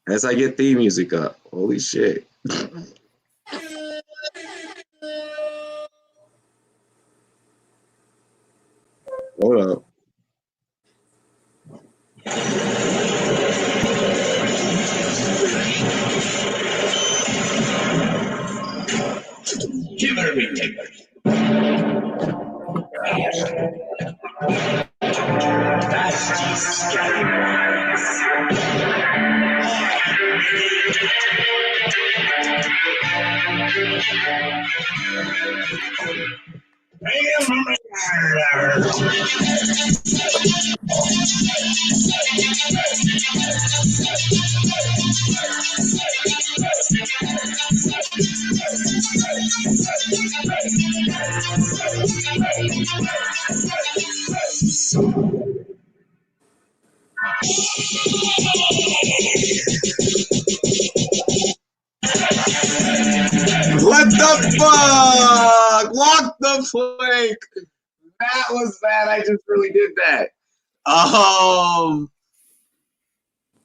As I get theme music up. Holy shit. Hold up. Give it a take it. That's just What the fuck? Lock the plank. That was bad. I just really did that.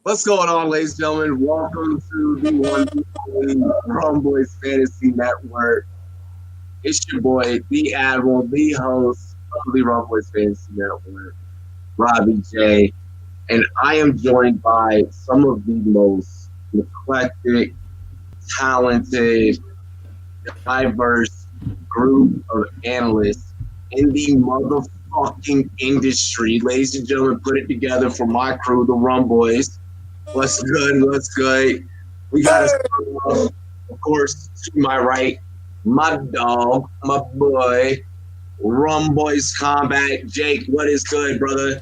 What's going on, ladies and gentlemen? Welcome to the Rumboyz Fantasy Network. It's your boy, the Admiral, the host of the Rumboyz Fantasy Network, Robbie J. And I am joined by some of the most eclectic, talented, diverse group of analysts in the motherfucking industry. Ladies and gentlemen, put it together for my crew, the Rumboyz. What's good? What's good? We got of course, to my right, my dog, my boy, Rumboyz Combat. Jake, what is good, brother?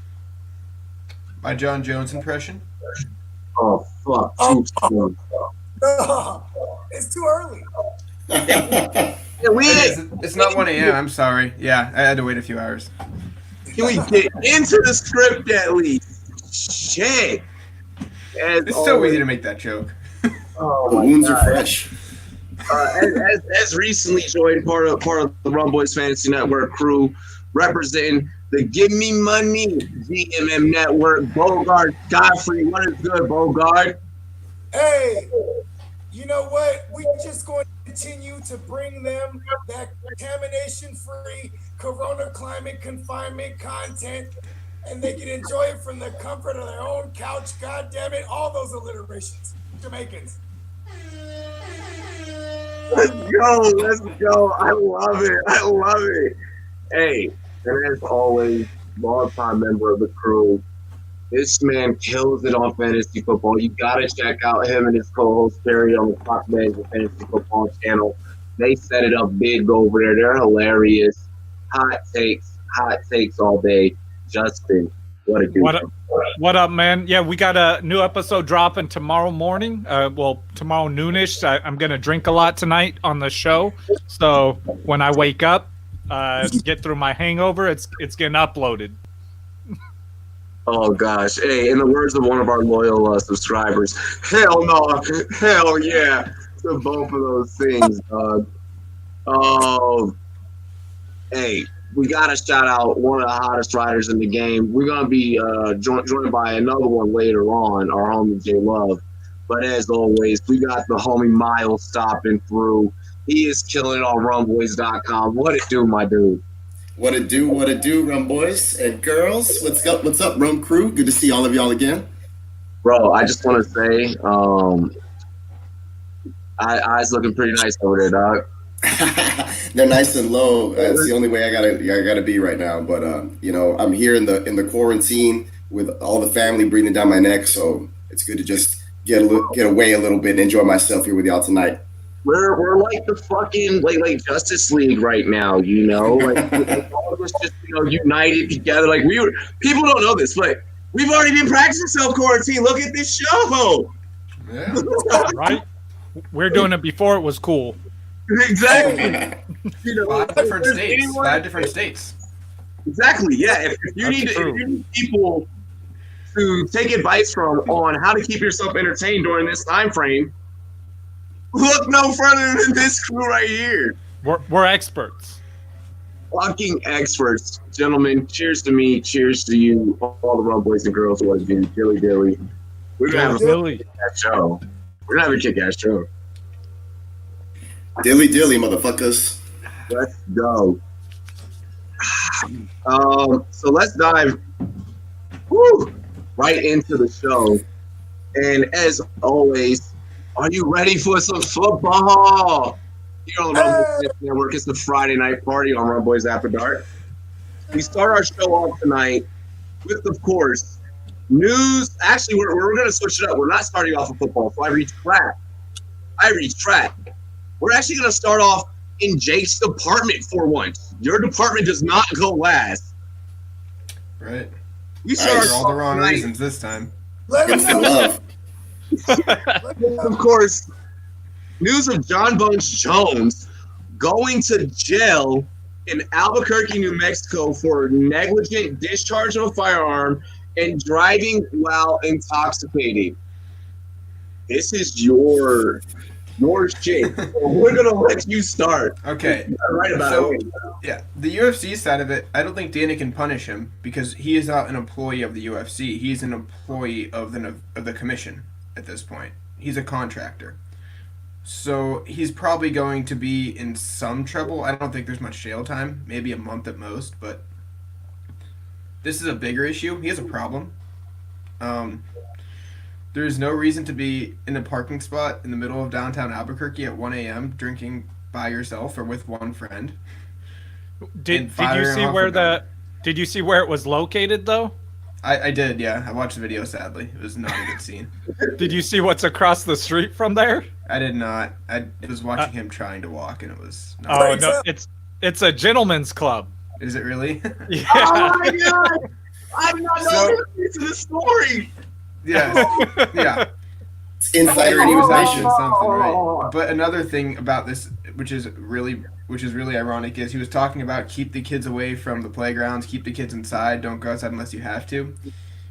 My John Jones impression? Oh, fuck. It's too early. It's not 1 a.m. I'm sorry. Yeah, I had to wait a few hours. Can we get into the script at least? Shit. It's so easy to make that joke. Oh, the wounds are fresh. As recently joined part of the Rumboyz Fantasy Network crew, representing the Give Me Money GMM Network, Bogart Godfrey. What is good, Bogart? Hey, you know what? We just going to continue to bring them that contamination-free corona climate confinement content, and they can enjoy it from the comfort of their own couch. God damn it, all those alliterations. Jamaicans. Let's go. I love it. Hey, and as always, longtime member of the crew. This man kills it on fantasy football. You gotta check out him and his co-host Terry on the Top Management Fantasy Football channel. They set it up big over there. They're hilarious. Hot takes all day. Justin, what a dude. What up, man? Yeah, we got a new episode dropping tomorrow morning. Tomorrow noonish. I'm gonna drink a lot tonight on the show. So when I wake up, get through my hangover, it's getting uploaded. Oh gosh. Hey, in the words of one of our loyal subscribers, hell no, hell yeah to both of those things, dog. Oh, hey, we gotta shout out one of the hottest riders in the game. We're gonna be joined by another one later on, our homie J Love. But as always, we got the homie Miles stopping through. He is killing it on Rumboyz.com. What it do, my dude? What it do, Rumboyz and girls. What's up, Rum crew? Good to see all of y'all again. Bro, I just want to say, eyes looking pretty nice over there, dog. They're nice and low. It's the only way I gotta be right now. But I'm here in the quarantine with all the family breathing down my neck, so it's good to just get away a little bit and enjoy myself here with y'all tonight. We're like the fucking like Justice League right now, you know, like all of us just united together. Like people don't know this, but we've already been practicing self-quarantine. Look at this show. Yeah. Right? We're doing it before it was cool. Exactly. Five different states. Exactly. Yeah. If you need people to take advice from on how to keep yourself entertained during this time frame, look no further than this crew right here. We're experts. fucking experts. Gentlemen, cheers to me, cheers to you, all the Rum boys and girls who want to do dilly dilly. We're gonna have a Dilly. kick-ass show. We're gonna have a kick-ass show. Dilly dilly, motherfuckers. Let's go. So let's dive right into the show. And as always, are you ready for some football? Here on the Rumboyz Network, it's the Friday night party on Rumboyz After Dark. We start our show off tonight with, of course, news. Actually, we're going to switch it up. We're not starting off with football, so I retract. We're actually going to start off in Jake's department for once. Your department does not go last. Right. We start For all the wrong tonight, reasons this time. Let's Instant love. of course, news of John Bones Jones going to jail in Albuquerque, New Mexico for negligent discharge of a firearm and driving while intoxicated. This is your shit. So we're gonna let you start. Okay. You're right about So, it. yeah, the UFC side of it, I don't think Dana can punish him because he is not an employee of the UFC. He's an employee of the commission at this point. He's a contractor. So he's probably going to be in some trouble. I don't think there's much jail time, maybe a month at most, but this is a bigger issue. He has a problem. There's no reason to be in a parking spot in the middle of downtown Albuquerque at 1 a.m. drinking by yourself or with one friend. Did And you firing see off where a gun. Did you see where it was located though? I did, yeah. I watched the video, sadly. It was not a good scene. Did you see what's across the street from there? I did not. I was watching him trying to walk, and it was not. Oh no, it's a gentleman's club. Is it really? Yeah. Oh my god! I did not know So- this is the story. Yeah. Yeah. Insider He was information. actually something, right? But another thing about this, which is really ironic, is he was talking about keep the kids away from the playgrounds, keep the kids inside, don't go outside unless you have to.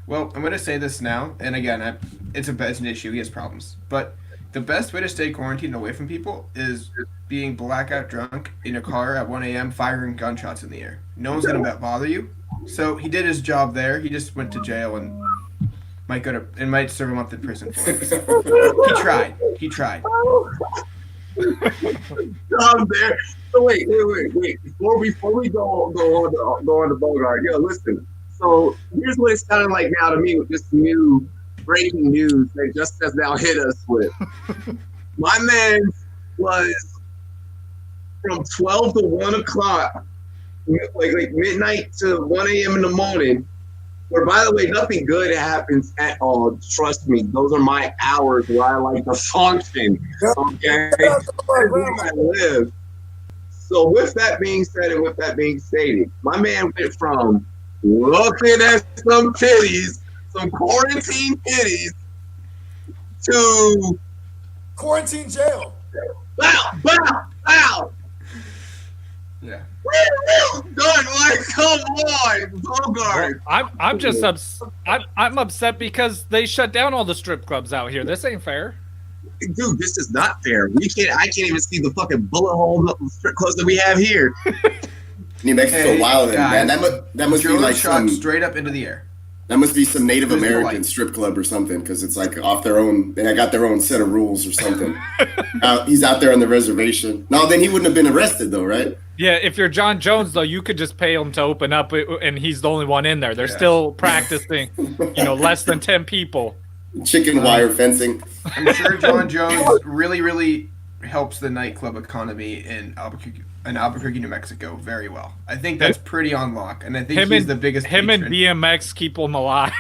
Well, I'm going to say this now, and again, it's an issue. He has problems, but the best way to stay quarantined away from people is being blackout drunk in a car at 1 a.m. firing gunshots in the air. No one's going to bother you. So he did his job there. He just went to jail and might serve a month in prison for it. He tried. I'm there. So wait. Before we go on to Bogart, yo, listen. So here's what it's sounding like now to me with this new breaking news that just has now hit us with. My man was from 12 to 1 o'clock, like midnight to 1 a.m. in the morning. Where, by the way, nothing good happens at all. Trust me, those are my hours where I like to function. Okay, that's where I live. So, with that being said, and with that being stated, my man went from looking at some titties, some quarantine titties, to quarantine jail. Wow. Yeah. Done. Like, come on, Bogart. I'm just I'm upset because they shut down all the strip clubs out here. This ain't fair. Dude, this is not fair. I can't even see the fucking bullet hole strip clubs that we have here. New Mexico Hey, wild, man. guys, That must be Jones like shot some. straight up into the air. That must be some Native Who's the American light? strip club or something, because it's like off their own. They got their own set of rules or something. He's out there on the reservation. No, then he wouldn't have been arrested though, right? Yeah, if you're John Jones though, you could just pay him to open up, and he's the only one in there. They're Yeah. still practicing, less than 10 people. Chicken wire fencing. I'm sure John Jones really, really helps the nightclub economy in Albuquerque, New Mexico very well. I think that's pretty on lock, and I think he's the biggest Him and patron. BMX keep him alive.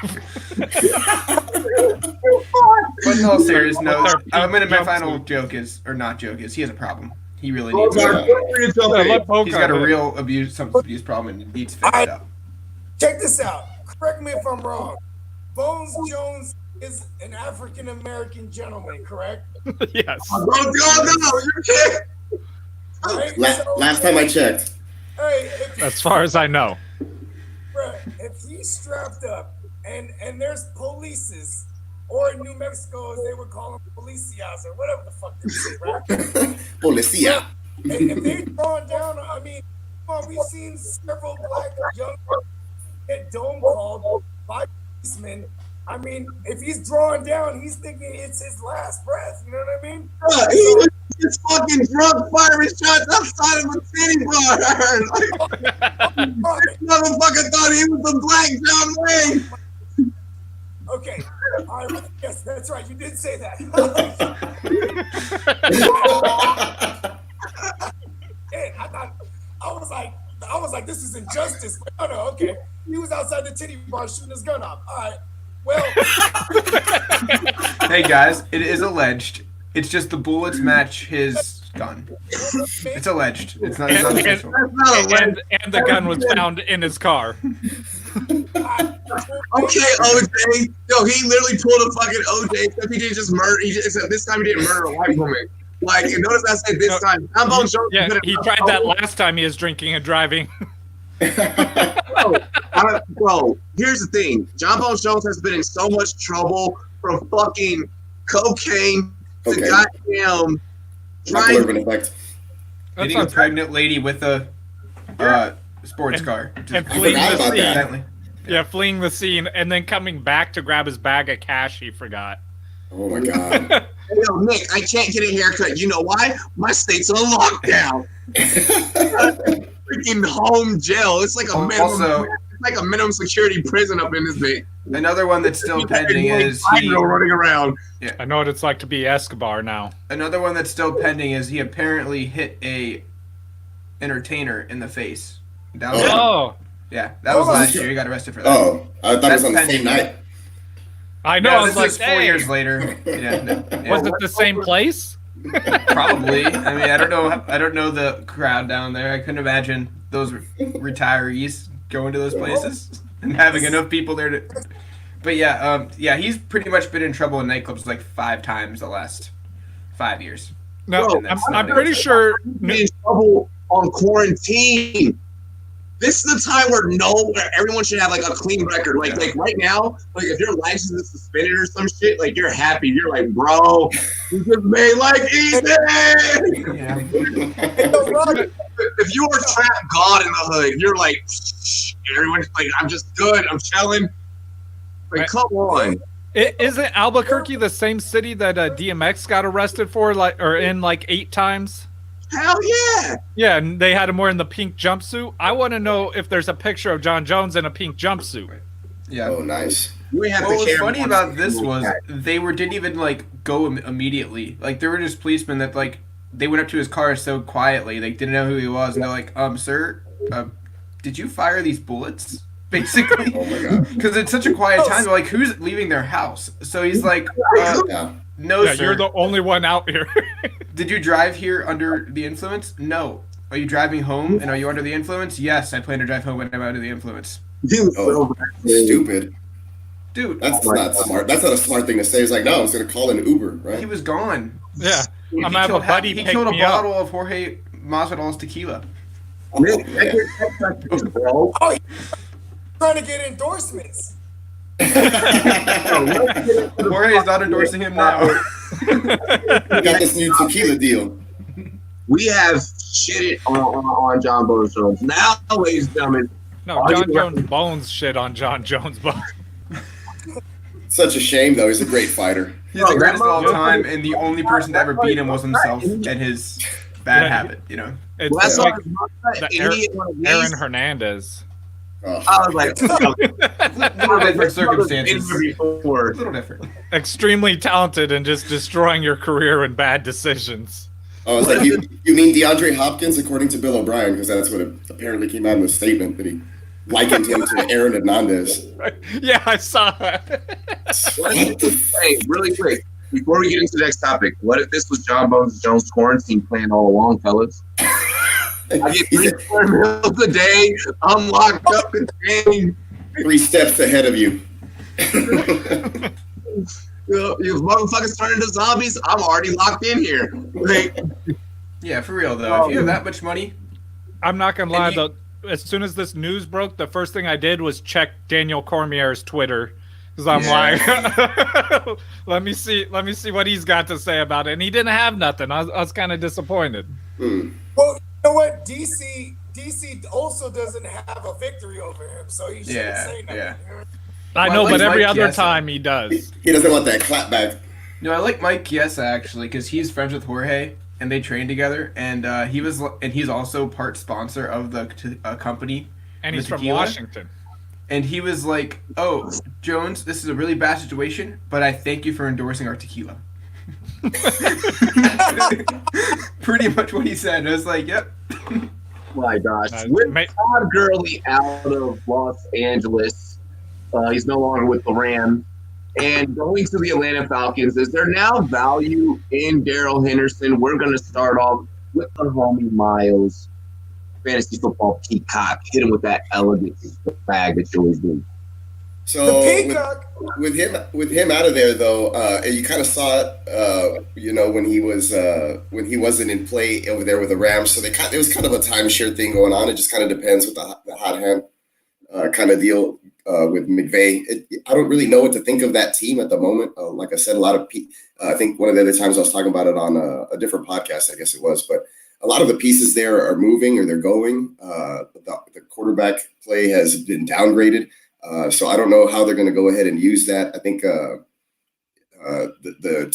But in all seriousness, no. With their My jumpsuit. final joke is, or not joke is, he has a problem. He really needs Bogart, help. feel free to jump in. Let Bogart He's got a in. real substance abuse problem and needs fixed up. Check this out. Correct me if I'm wrong. Bones Jones is an African American gentleman, correct? Yes. No, you can't. Right? Last time I checked. Hey, As far as I know. if he's strapped up and there's polices, or in New Mexico, as they would call them, policias, or whatever the fuck they say, right? Policia. If they're throwing down, I mean, on, we've seen several black young get dome called by policemen. I mean, if he's drawing down, he's thinking it's his last breath. You know what I mean? He was just fucking drunk firing shots outside of a titty bar. Like, motherfucker thought he was the Black John Wayne. Okay. All right. Yes, that's right. You did say that. Hey, I was like, this is injustice. But no, okay. He was outside the titty bar shooting his gun off. All right. Well. Hey guys, it is alleged. It's just the bullets match his gun. It's alleged. It's not official. That's and the gun was found in his car. Okay, OJ. Yo, he literally pulled a fucking OJ, except he didn't just murder. Except this time he didn't murder a white woman. Like, and notice I said this time. John Bones Jones. Yeah, he tried that last time he was drinking and driving. Bro, here's the thing. John Bones Jones has been in so much trouble from fucking cocaine to goddamn Michael Irvin effect. Hitting a pregnant lady with a sports car. And fleeing the scene. Evidently. Yeah, fleeing the scene and then coming back to grab his bag of cash he forgot. Oh my god. Hey, yo, Nick, I can't get a haircut. You know why? My state's on lockdown. Freaking home jail. It's like a minimum security prison up in this thing. Another one that's still pending is he running around. Yeah, I know what it's like to be Escobar now. Another one that's still pending is he apparently hit a entertainer in the face. Oh. Yeah, that was last year. He got arrested for that. Oh, I thought it was on the same night. I know. Yeah, I was this like, is 4 years later. Yeah, Was it the same place? Probably. I mean, I don't know the crowd down there. I couldn't imagine those retirees going to those places and having enough people there to. But yeah, he's pretty much been in trouble in nightclubs like 5 times the last 5 years. No, I'm pretty sure. In trouble on quarantine. This is the time where everyone should have like a clean record. Like right now, like if your license is suspended or some shit, like you're happy. You're like, bro, you just made like easy. Yeah. If you were trapped God in the hood, you're like, everyone's like, I'm just good. I'm chilling. Like, come on. Isn't Albuquerque the same city that DMX got arrested for, in 8 times? Hell yeah! Yeah, and they had him wearing the pink jumpsuit. I want to know if there's a picture of John Jones in a pink jumpsuit. Yeah. Oh, nice. We have What was funny about this was they didn't even go immediately. Like there were just policemen that they went up to his car so quietly, they didn't know who he was, and they're like, sir, did you fire these bullets? Basically, Oh my god. because it's such a quiet time. They're like, who's leaving their house? So he's like, no, Yeah, sir. you're the only one out here. Did you drive here under the influence? No. Are you driving home and are you under the influence? Yes, I plan to drive home when I'm under the influence. Stupid. Dude, That's not smart. That's not a smart thing to say. It's like, no, I was going to call an Uber, right? he was gone. Yeah, I'm gonna have a killed buddy He pick killed a me up. bottle of Jorge Masvidal's tequila. Bro. Oh, he's trying to get endorsements. Jorge's not endorsing him now. We got this new tequila deal. We have shitted on John Bones Jones. Now, ladies and gentlemen, No, John Jones bones shit on John Jones bones. Such a shame, though. He's a great fighter. He's the greatest of all time, and the only person to ever beat him was himself and his bad habit, you know? It's last like Aaron Aaron Hernandez. Oh. I was like, Little different circumstances. A before. little different. Extremely talented and just destroying your career in bad decisions. Oh, it's like you mean DeAndre Hopkins, according to Bill O'Brien, because that's what apparently came out in the statement that he likened him to Aaron Hernandez. Yeah, I saw that. Hey, really quick, before we get into the next topic, what if this was John Bones Jones' quarantine plan all along, fellas? I get 3 square meals a day. I'm locked up in pain. 3 steps ahead of you. You motherfuckers turn into zombies. I'm already locked in here. Like, Yeah, for real, though. If you have that much money, I'm not gonna lie though. As soon as this news broke, the first thing I did was check Daniel Cormier's Twitter, because I'm like, let me see what he's got to say about it. And he didn't have nothing. I was kind of disappointed. Well, you know what? DC DC also doesn't have a victory over him, so he shouldn't say nothing. Yeah. I Well, know, I but like every Mike other Chiesa. time he does. He doesn't want that clap back. No, I like Mike Chiesa actually because he's friends with Jorge and they train together, and he's also part sponsor of the company. And the he's from tequila. Washington. And he was like, "Oh, Jones, this is a really bad situation, but I thank you for endorsing our tequila." Pretty much what he said. I was like, "Yep." My gosh. With Ma- Todd Gurley out of Los Angeles, he's no longer with the Rams, and going to the Atlanta Falcons, is there now value in Darrell Henderson? We're going to start off with the homie Miles, fantasy football peacock. Hit him with that elegant swag that you always do. So The Peacock. with him out of there though, you kind of saw it, when he wasn't in play over there with the Rams. So there was kind of a timeshare thing going on. It just kind of depends with the hot hand kind of deal with McVay. I don't really know what to think of that team at the moment. Like I said, a lot of I think one of the other times I was talking about it on a different podcast, I guess it was, but a lot of the pieces there are moving or they're going. The quarterback play has been downgraded. So I don't know how they're going to go ahead and use that. I think the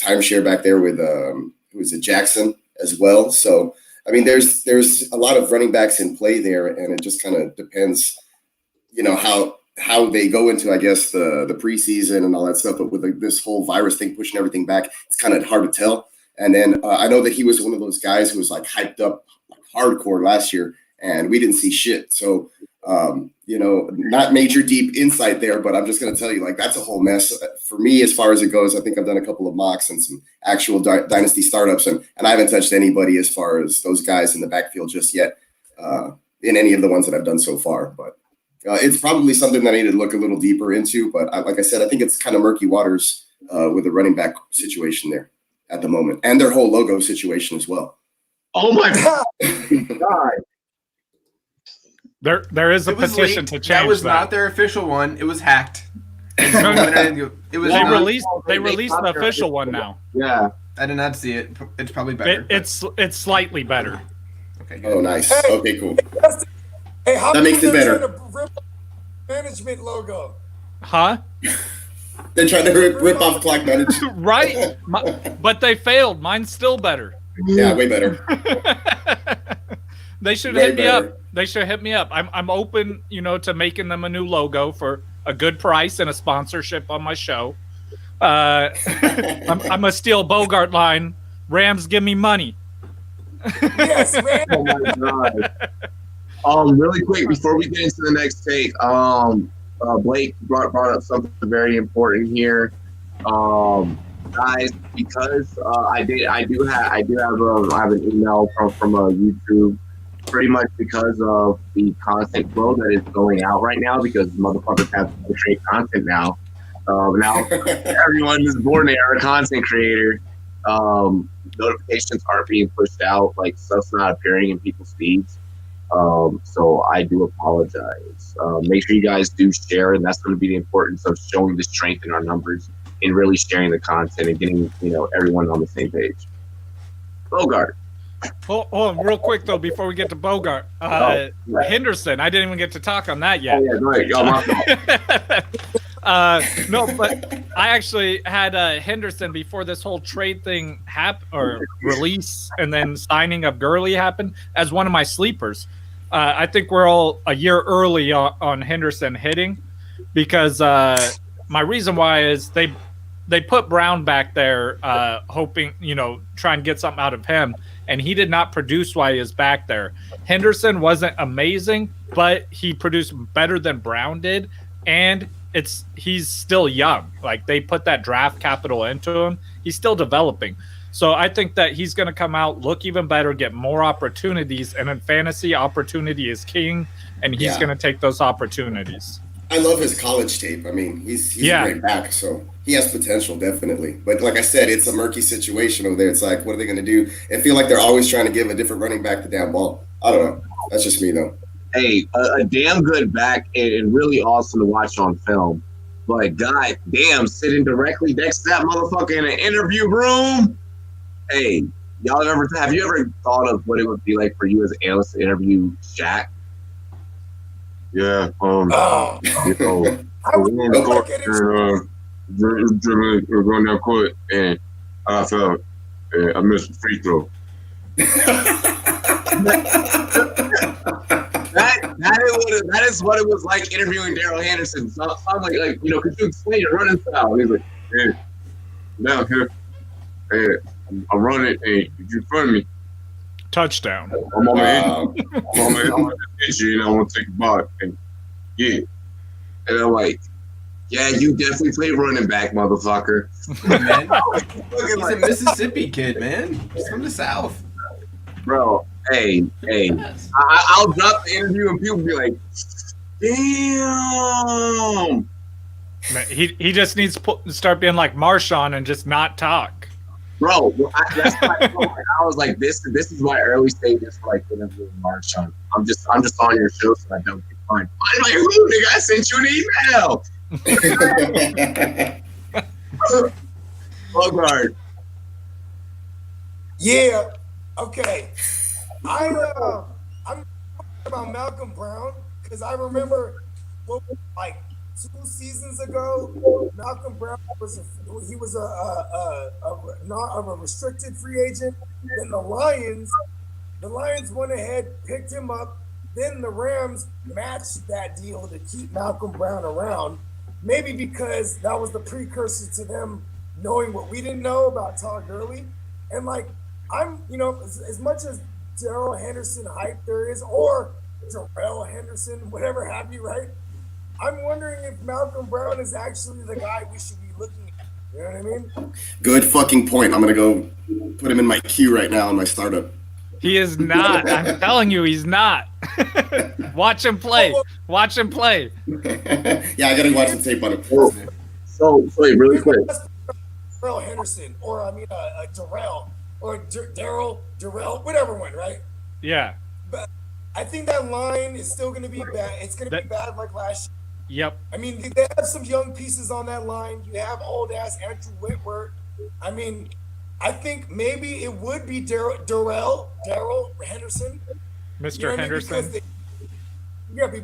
timeshare back there with who was it, Jackson as well. So I mean, there's a lot of running backs in play there, and it just kind of depends, how they go into, I guess, the preseason and all that stuff. But with this whole virus thing pushing everything back, it's kind of hard to tell. And then I know that he was one of those guys who was like hyped up like hardcore last year, and we didn't see shit. So. Not major deep insight there, but I'm just going to tell you, like, that's a whole mess for me as far as it goes. I think I've done a couple of mocks and some actual dynasty startups, and I haven't touched anybody as far as those guys in the backfield just yet in any of the ones that I've done so far. But it's probably something that I need to look a little deeper into. But like I said, I think it's kind of murky waters with the running back situation there at the moment, and their whole logo situation as well. Oh my God. There is a It was petition leaked. to change That was that. not their official one. It was hacked. It was They not- released they the got their official one now. Yeah. I did not see it. It's probably better. It's slightly better. Okay, good. Oh, nice. Hey. Okay, cool. Hey, how That makes come it they're better. trying to rip management logo? Huh? They're trying to rip off clock manage. Right? But they failed. Mine's still better. Yeah, way better. They should Way hit me better. up. They should hit me up. I'm open, to making them a new logo for a good price and a sponsorship on my show. I'm gonna steal Bogart line. Rams, give me money. Yes, man. Oh my God. Really quick before we get into the next take, Blake brought up something very important here, guys. Because I have an email from YouTube, pretty much because of the content flow that is going out right now. Because motherfuckers have to create content now. Now everyone is born there a content creator. Notifications aren't being pushed out, like stuff's not appearing in people's feeds. So I do apologize. Make sure you guys do share, and that's going to be the importance of showing the strength in our numbers and really sharing the content and getting everyone on the same page. Bogart. Hold on, real quick though, before we get to Bogart. Right. Henderson, I didn't even get to talk on that yet. Oh yeah, go ahead. Yo, my fault. No, but I actually had Henderson before this whole trade thing or release and then signing of Gurley happened as one of my sleepers. I think we're all a year early on Henderson hitting because my reason why is they put Brown back there hoping, try and get something out of him, and he did not produce while he was back there. Henderson wasn't amazing, but he produced better than Brown did, and he's still young. Like, they put that draft capital into him. He's still developing. So I think that he's going to come out, look even better, get more opportunities, and in fantasy, opportunity is king, and he's going to take those opportunities. I love his college tape. I mean, he's a great back, so he has potential, definitely. But like I said, it's a murky situation over there. It's like, what are they going to do? I feel like they're always trying to give a different running back the damn ball. I don't know. That's just me, though. Hey, a damn good back and really awesome to watch on film. But god damn, sitting directly next to that motherfucker in an interview room. Hey, y'all have you ever thought of what it would be like for you as an analyst to interview Shaq? Yeah, Oh, you know, I would we're going like court it. and we're going down court and I felt I missed the free throw. That is what it was like interviewing Daryl Henderson. So I'm like you know, could you explain your running style? And he's like, hey, down here, hey, I'm running, hey, you in front of me. Touchdown. I'm on the edge. I'm on the edge, and I want to take a ball. And yeah. And I'm like, yeah, you definitely play running back, motherfucker. Man, he's like, a Mississippi kid, man. He's from the South. bro, hey, Yes. I'll drop the interview and people be like, damn. Man, he just needs to start being like Marshawn and just not talk. Bro, that's why I was like, this is my early stages for like interviewing Marshawn. I'm just on your show so I don't get fined. I'm like, who, nigga? I sent you an email. Bogart. Yeah. Okay. I'm about Malcolm Brown because I remember like 2 seasons ago, Malcolm Brown was a restricted free agent. Then the Lions went ahead, picked him up. Then the Rams matched that deal to keep Malcolm Brown around. Maybe because that was the precursor to them knowing what we didn't know about Todd Gurley. And like, I'm, you know, as much as Darrell Henderson hype there is, or Darrell Henderson, whatever have you, right? I'm wondering if Malcolm Brown is actually the guy we should be looking at. You know what I mean? Good fucking point. I'm gonna go put him in my queue right now in my startup. He is not. I'm telling you, he's not. Watch him play. Watch him play. Yeah, I gotta watch the tape on him. So wait, really quick. Darrell Henderson, or I mean, Darrell, or Darrell, whatever one, right? Yeah. But I think that line is still going to be bad. It's going to be bad like last year. Yep. I mean, they have some young pieces on that line. You have old ass Andrew Whitworth. I mean, I think maybe it would be Darrell Henderson, Mr. Henderson.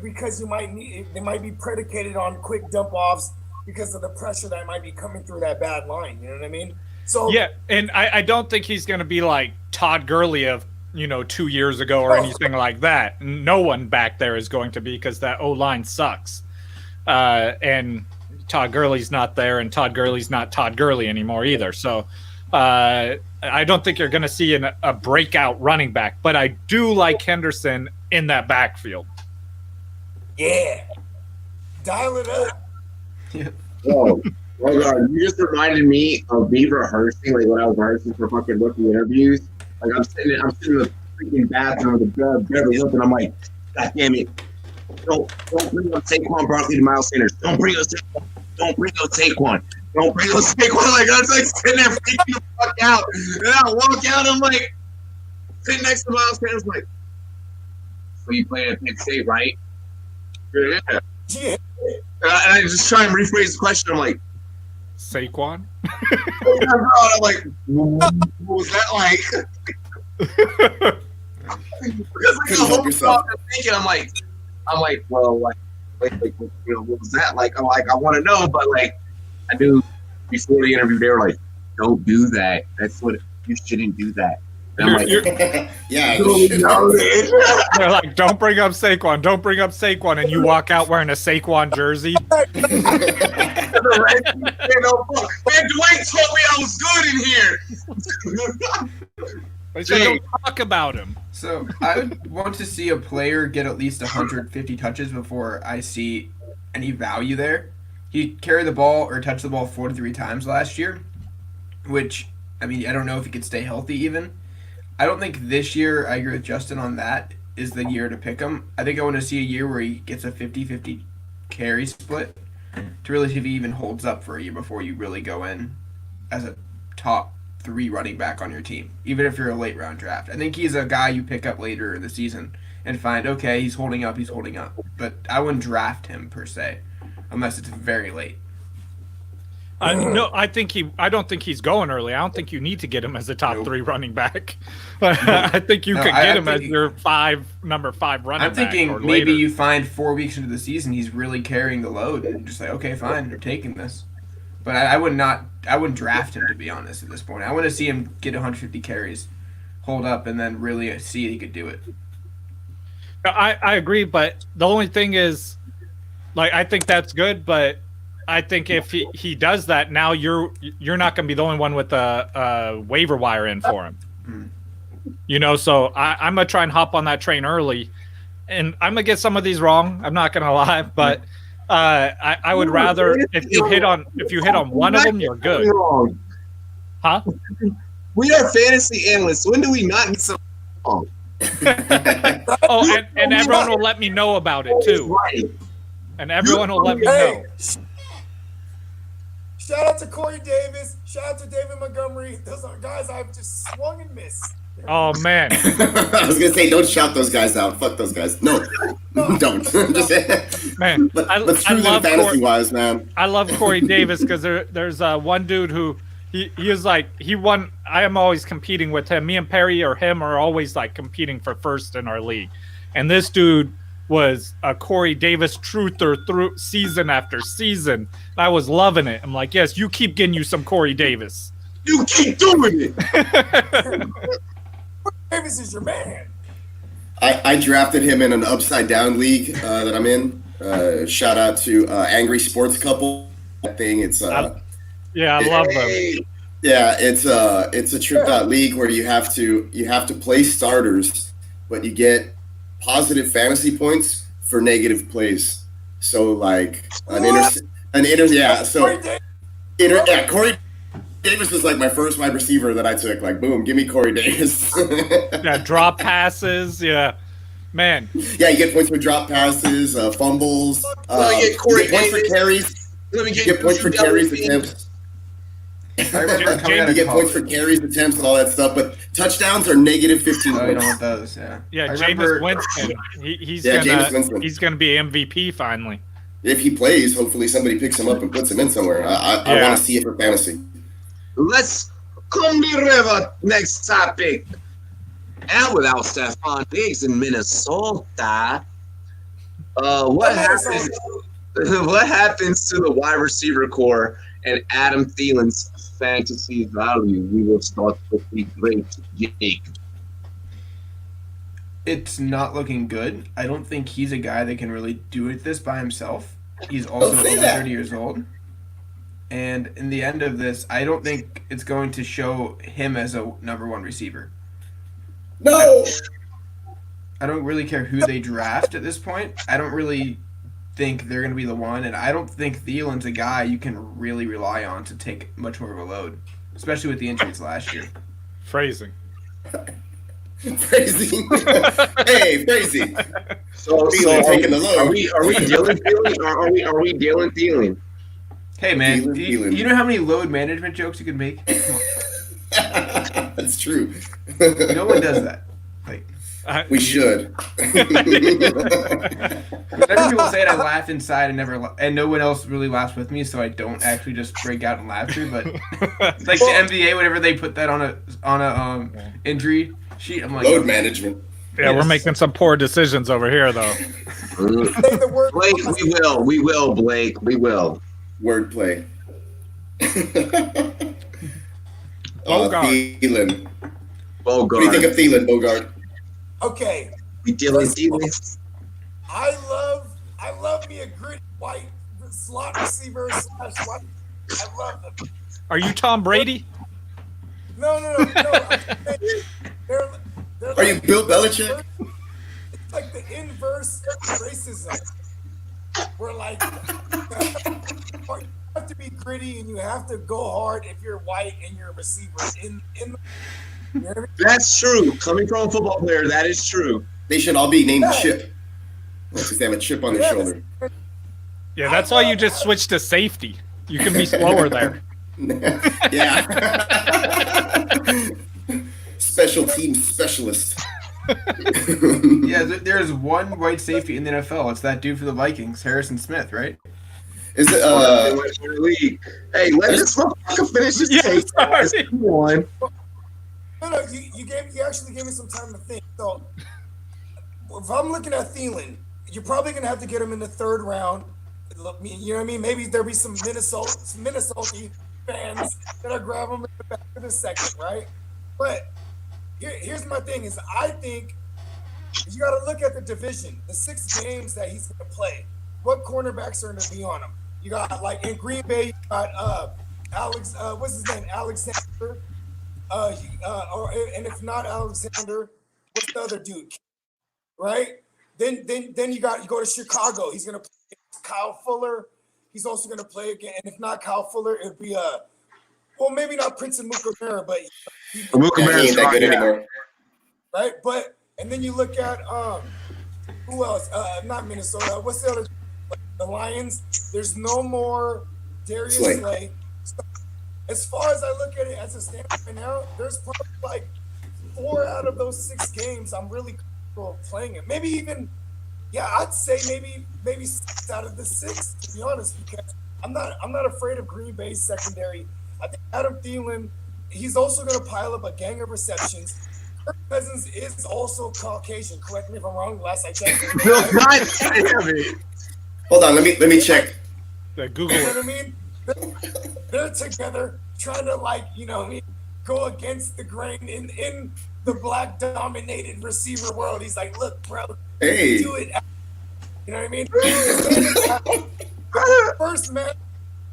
Because they might be predicated on quick dump offs because of the pressure that might be coming through that bad line. You know what I mean? So yeah, and I don't think he's going to be like Todd Gurley of 2 years ago or anything like that. No one back there is going to be because that O-line sucks. And Todd Gurley's not there, and Todd Gurley's not Todd Gurley anymore either. So I don't think you're going to see a breakout running back, but I do like Henderson in that backfield. Yeah. Dial it up. Yeah. Whoa. Well, you just reminded me of me rehearsing, like when I was rehearsing for fucking rookie interviews. Like I'm sitting in the freaking bathroom of the Beverly Hilton. I'm like, God damn it! Don't bring up Saquon Barkley to Miles Sanders. Don't bring up Saquon. Don't bring up Saquon. Don't bring up Saquon. Like I was like sitting there freaking the fuck out, and I walk out. I'm like sitting next to Miles Sanders, like, so you played at Penn State, right? Yeah. Yeah. And I just try and rephrase the question. I'm like, Saquon? I'm like, what was that like? Because like the whole time I'm thinking, I'm like, well, like, wait, what was that like? I'm like, I want to know, but like, I knew before the interview they were like, don't do that. That's what you shouldn't do that. And I'm like, yeah. They're like, don't bring up Saquon. Don't bring up Saquon. And you walk out wearing a Saquon jersey. Man, Dwayne told me I was good in here. They said, don't talk about him. So I would want to see a player get at least 150 touches before I see any value there. He carried the ball or touched the ball 43 times last year, which, I mean, I don't know if he could stay healthy even. I don't think this year, I agree with Justin on that, is the year to pick him. I think I want to see a year where he gets a 50-50 carry split to really see if he even holds up for a year before you really go in as a top 3 running back on your team, even if you're a late round draft. I think he's a guy you pick up later in the season and find, okay, he's holding up. But I wouldn't draft him per se unless it's very late. No, I don't think he's going early. I don't think you need to get him as a top 3 running back. No. I think you could get him as thinking- your number 5 running back. I'm thinking or maybe later. you find 4 weeks into the season he's really carrying the load and just like, okay, fine, you're taking this. But I wouldn't draft him, to be honest, at this point. I want to see him get 150 carries, hold up, and then really see if he could do it. I agree, but the only thing is, like, I think that's good, but I think if he does that, now you're not going to be the only one with a waiver wire in for him. You know, so I'm going to try and hop on that train early, and I'm going to get some of these wrong. I'm not going to lie, but I would rather if you hit on one of them, you're good. Wrong. Huh? We are fantasy analysts. When do we not get some wrong? Oh, and everyone will let me know about it too. Right. And everyone will let me know. Shout out to Corey Davis. Shout out to David Montgomery. Those are guys I've just swung and missed. Oh man. I was gonna say, don't shout those guys out. Fuck those guys. No, don't. Just Man, let's screw them fantasy wise, man. I love Corey Davis because there's one dude who he is like he won. I am always competing with him. Me and Perry or him are always like competing for first in our league, and this dude was a Corey Davis truther through season after season. I was loving it. I'm like, yes, you keep getting you some Corey Davis. You keep doing it. Davis is your man. I drafted him in an upside down league that I'm in. Shout out to Angry Sports Couple. That thing, it's Yeah, I love them. yeah, it's a tripped out league where you have to play starters, but you get positive fantasy points for negative plays. So like Corey Davis was like my first wide receiver that I took. Like, boom, give me Corey Davis. Yeah, drop passes. Yeah, man. Yeah, you get points for drop passes, fumbles. Let me get Corey you get points for Davis. carries. Let me You get points for carries, attempts. I remember coming out You of get points college. for carries, attempts, and all that stuff. But touchdowns are negative 15 Oh, you don't points. want those, yeah. Yeah, I Jameis remember- Winston. He's Yeah, gonna Jameis Winston. he's gonna be MVP finally. If he plays, hopefully somebody picks him up and puts him in somewhere. I Yeah. want to see it for fantasy. Let's come the river. Next topic. And without Stephon Diggs in Minnesota, what happens? What happens to the wide receiver core and Adam Thielen's fantasy value? We will start with the great Jake. It's not looking good. I don't think he's a guy that can really do this by himself. He's also Don't say over that. 30 years old. And in the end of this, I don't think it's going to show him as a number one receiver. No. I don't really care who they draft at this point. I don't really think they're going to be the one, and I don't think Thielen's a guy you can really rely on to take much more of a load, especially with the injuries last year. Phrasing. Phrasing. Hey, phrasing. So Thielen taking the load. Are we dealing Thielen? Or are we dealing Thielen? Hey, man, Thielen. you know how many load management jokes you can make? Come on. That's true. No one does that. Like, We should. whenever people say it, I laugh inside and no one else really laughs with me, so I don't actually just break out in laughter. But like the NBA, whenever they put that on a injury sheet, I'm like, Load management. Yeah, we're making some poor decisions over here, though. Say the word. Blake, we will, Blake. We will. Wordplay. Bogart. Thielen. Bogart. What do you think of Thielen, Bogart? Okay, We dealing Thielen? I love me a gritty white slot receiver slash white. I love them. Are you Tom Brady? No. They're Are you Bill Belichick? It's like the inverse racism. We're like, you have to be gritty and you have to go hard if you're white and you're a receiver. You know what I mean? That's true. Coming from a football player, that is true. They should all be named Yeah. Chip. Because they have a chip on their shoulder. Yeah, that's why you just switched to safety. You can be slower there. Yeah. Special team specialist. yeah. There's one white safety in the NFL. It's that dude for the Vikings, Harrison Smith, right? Is it league? Hey, let this motherfucker finish his take. Come on. No, you actually gave me some time to think. So if I'm looking at Thielen, you're probably gonna have to get him in the third round. You know what I mean? Maybe there'll be some Minnesota fans that'll grab him in the back of the second, right? But here's my thing: is I think you got to look at the division, the 6 games that he's gonna play. What cornerbacks are gonna be on him? You got like in Green Bay, you got Alex. What's his name? Alexander. And if not Alexander, what's the other dude? Right? Then you go to Chicago. He's gonna play Kyle Fuller. He's also gonna play again. And if not Kyle Fuller, it'd be well, maybe not Prince and Mukamara, but Mukamara ain't that good anymore. Right? But and then you look at who else? Not Minnesota. What's the other? The Lions. There's no more Darius Slay. So, as far as I look at it as a standard right now, there's probably like 4 out of those 6 games I'm really comfortable playing it. Maybe even, I'd say maybe 6 out of the 6, to be honest, because I'm not afraid of Green Bay's secondary. I think Adam Thielen, he's also going to pile up a gang of receptions. Kirk Cousins is also Caucasian. Correct me if I'm wrong. Last I checked. Hold on, let me check. Google. You know what I mean? They're together trying to go against the grain in the black dominated receiver world. He's like, look, bro, hey, do it. You know what I mean?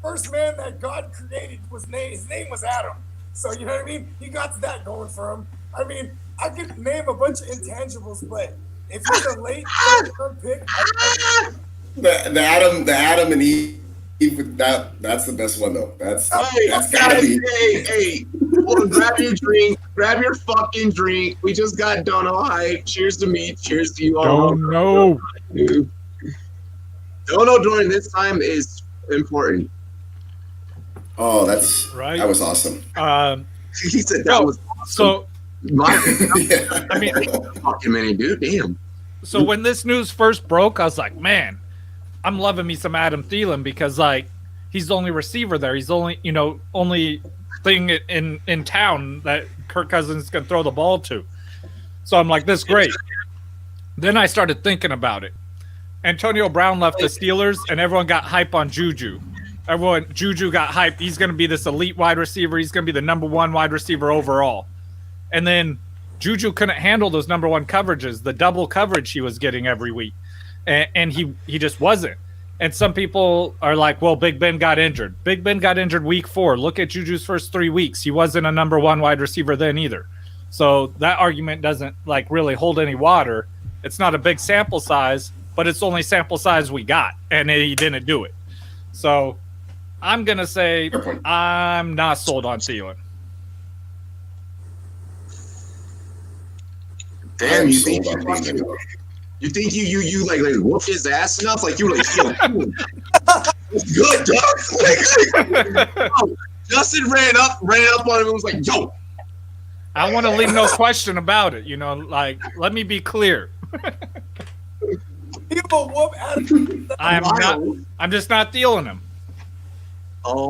first man that God created his name was Adam. So you know what I mean? He got that going for him. I mean, I could name a bunch of intangibles, but if he's a late round pick, the Adam and Eve. That's the best one though. That's gotta be. Hey, hold on, grab your drink. Grab your fucking drink. We just got done all hype. Cheers to me. Cheers to you all. Don't know. Don't know during this time is important. Oh, that's right. That was awesome. He said that was awesome. So yeah. I mean, fucking minute, dude. Damn. So when this news first broke, I was like, man, I'm loving me some Adam Thielen because he's the only receiver there. He's the only thing in town that Kirk Cousins can throw the ball to. So I'm like, this is great. Then I started thinking about it. Antonio Brown left the Steelers, and everyone got hype on Juju. Juju got hype. He's going to be this elite wide receiver. He's going to be the number 1 wide receiver overall. And then Juju couldn't handle those number 1 coverages, the double coverage he was getting every week. And he just wasn't. And some people are like, well, Big Ben got injured. Big Ben got injured week 4. Look at Juju's first 3 weeks. He wasn't a number 1 wide receiver then either. So that argument doesn't really hold any water. It's not a big sample size, but it's the only sample size we got. And he didn't do it. So I'm going to say I'm not sold on Thielen. Damn, you think you like whooped his ass enough? Like you like, yo, it's good, dog. Like, Justin ran up on him and was like, yo. I want to leave no question about it. Let me be clear. People whoop Adam. I'm just not dealing him. Not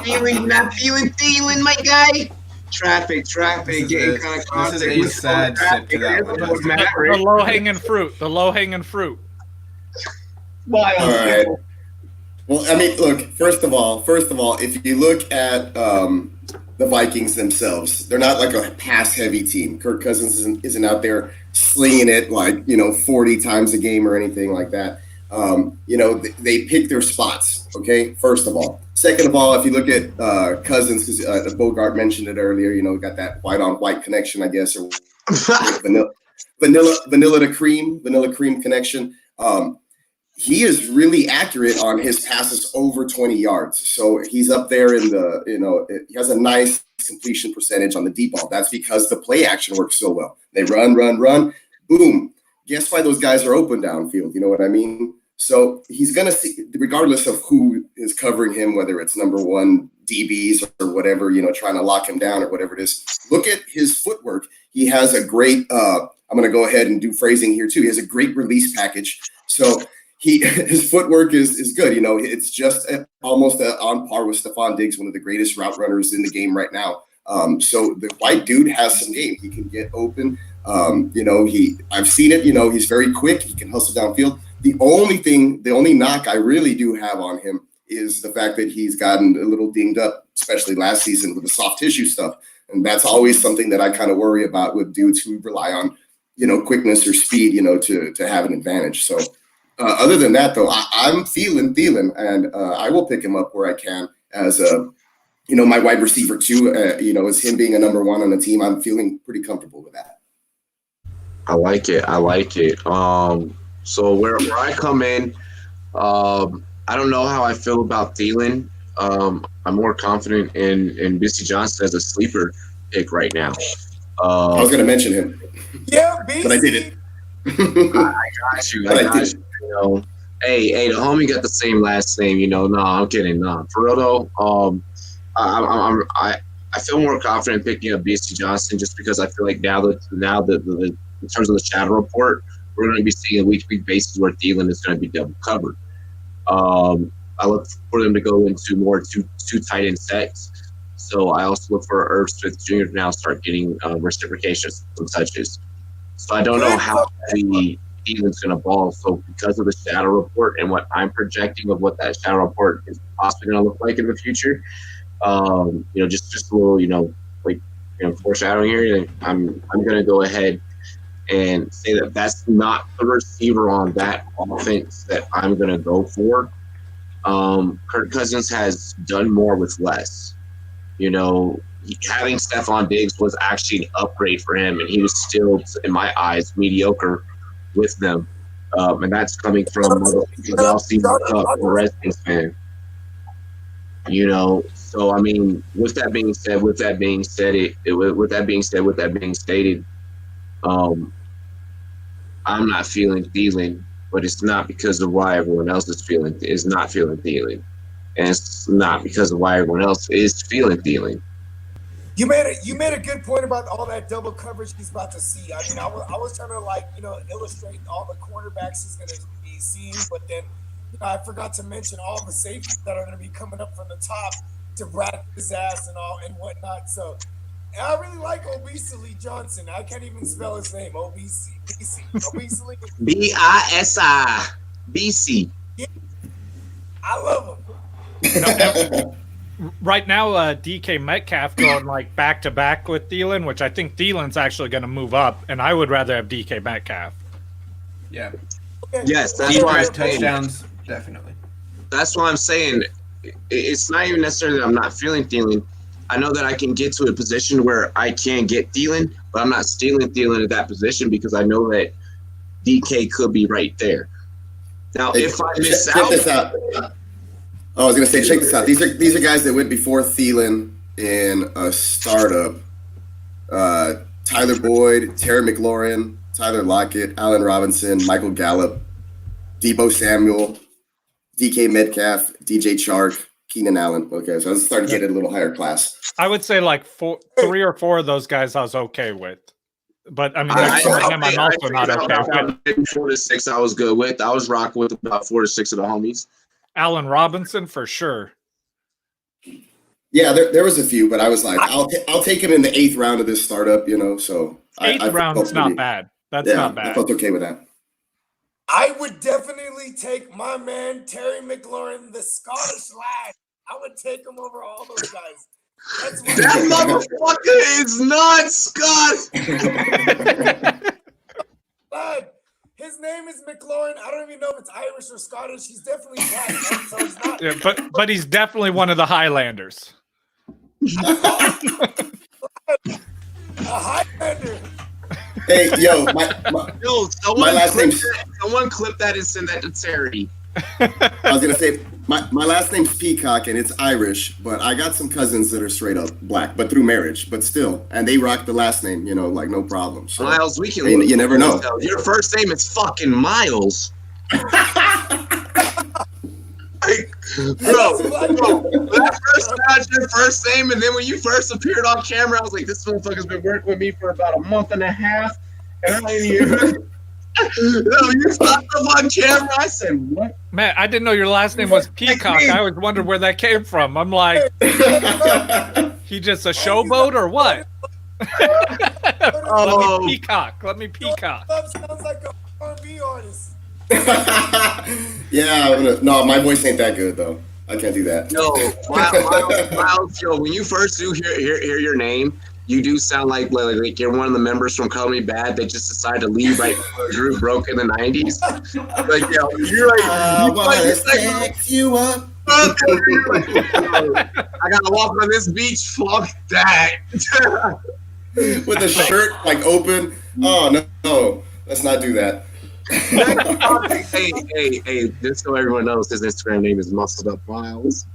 feeling him. Not feeling Thielen, my guy. Traffic, getting kind of contact. This is a sad sip to that one. The low-hanging fruit. All right. Well, I mean, look. First of all, if you look at the Vikings themselves, they're not like a pass-heavy team. Kirk Cousins isn't out there slinging it 40 times a game or anything like that. They pick their spots. Okay, first of all. Second of all, if you look at Cousins, because Bogart mentioned it earlier, got that white-on-white connection, I guess, or vanilla to cream connection. He is really accurate on his passes over 20 yards. So he's up there in he has a nice completion percentage on the deep ball. That's because the play action works so well. They run, boom. Guess why those guys are open downfield? You know what I mean? So he's going to see, regardless of who is covering him, whether it's number 1 DBs or whatever, trying to lock him down or whatever it is. Look at his footwork. He has a great, I'm going to go ahead and do phrasing here too. He has a great release package. So his footwork is good. It's just almost on par with Stephon Diggs, one of the greatest route runners in the game right now. So the white dude has some game. He can get open. I've seen it. He's very quick. He can hustle downfield. The only knock I really do have on him is the fact that he's gotten a little dinged up, especially last season with the soft tissue stuff. And that's always something that I kind of worry about with dudes who rely on, quickness or speed, to have an advantage. So other than that, though, I'm feeling Thielen, and I will pick him up where I can as my wide receiver too. As him being a number one on the team, I'm feeling pretty comfortable with that. I like it. So where I come in, I don't know how I feel about Thielen. I'm more confident in Bisi Johnson as a sleeper pick right now. I was going to mention him. Yeah, BC. But I didn't. I got you. Hey, the homie got the same last name. No, I'm kidding. No, for real though. I feel more confident picking up Bisi Johnson just because I feel like now that in terms of the shadow report, we're going to be seeing a week-to-week basis where Thielen is going to be double covered. I look for them to go into more two tight end sets. So I also look for Irv Smith Jr. to now start getting reciprocation some touches. So I don't know how Thielen's going to ball. So because of the shadow report and what I'm projecting of what that shadow report is possibly going to look like in the future, just a little, foreshadowing here. I'm going to go ahead and say that that's not the receiver on that offense that I'm going to go for. Kirk Cousins has done more with less. Having Stephon Diggs was actually an upgrade for him, and he was still, in my eyes, mediocre with them. And that's coming from a Redskins fan. So I mean, with that being stated, I'm not feeling Thielen, but it's not because of why everyone else is not feeling Thielen. And it's not because of why everyone else is feeling Thielen. You made a good point about all that double coverage he's about to see. I mean, I was trying to illustrate all the cornerbacks he's going to be seeing, but then I forgot to mention all the safeties that are going to be coming up from the top to bracket his ass and whatnot. So I really like Obesely Johnson. I can't even spell his name. Obesely. BISI. BC. Yeah. I love him. Right now, DK Metcalf going like back to back with Thielen, which I think Thielen's actually going to move up, and I would rather have DK Metcalf. Yeah. Okay. Yes, that's why touchdowns, definitely. That's why I'm saying it's not even necessarily that I'm not feeling Thielen. I know that I can get to a position where I can get Thielen, but I'm not stealing Thielen at that position because I know that DK could be right there. Now, if I miss check this out. I was going to say, check this out. These are guys that went before Thielen in a startup. Tyler Boyd, Terry McLaurin, Tyler Lockett, Allen Robinson, Michael Gallup, Deebo Samuel, DK Metcalf, DJ Chark, Keenan Allen. Okay, so I was starting to get a little higher class. I would say like 3 or 4 of those guys I was okay with. But I mean, I'm also not okay with. 4 to 6 I was good with. I was rocking with about 4 to 6 of the homies. Allen Robinson for sure. Yeah, there was a few, but I was like, I'll take him in the 8th round of this startup, So 8th round's not bad. That's not bad. I felt okay with that. I would definitely take my man Terry McLaurin, the Scottish lad. I would take him over all those guys. That motherfucker is not Scott. Lad, his name is McLaurin. I don't even know if it's Irish or Scottish. He's definitely black, so he's not. Yeah, but he's definitely one of the Highlanders. A Highlander. Hey, yo, someone clip that and send that to Terry. I was gonna say my last name's Peacock and it's Irish, but I got some cousins that are straight up black, but through marriage, but still, and they rock the last name, like no problem. So, Miles, we can. You never know. Your first name is fucking Miles. Bro, when I first found your first name, and then when you first appeared on camera, I was like, this motherfucker's been working with me for about a month and a half, and I ain't even. You popped up on camera. I said, what? Man, I didn't know your last name was Peacock. I always wondered where that came from. I'm like, he just a showboat or what? Let me peacock. Let me peacock. Sounds like a R&B artist. Yeah, no, my voice ain't that good though. I can't do that. No, Miles, yo, when you first do hear your name, you do sound like you're one of the members from Call Me Bad that just decided to leave right before the group broke in the 90s. Like, yo, you're like, you up. I gotta walk on this beach. Fuck that. With the shirt like open. Oh no, let's not do that. hey, just so everyone knows, his Instagram name is Muscled Up Miles.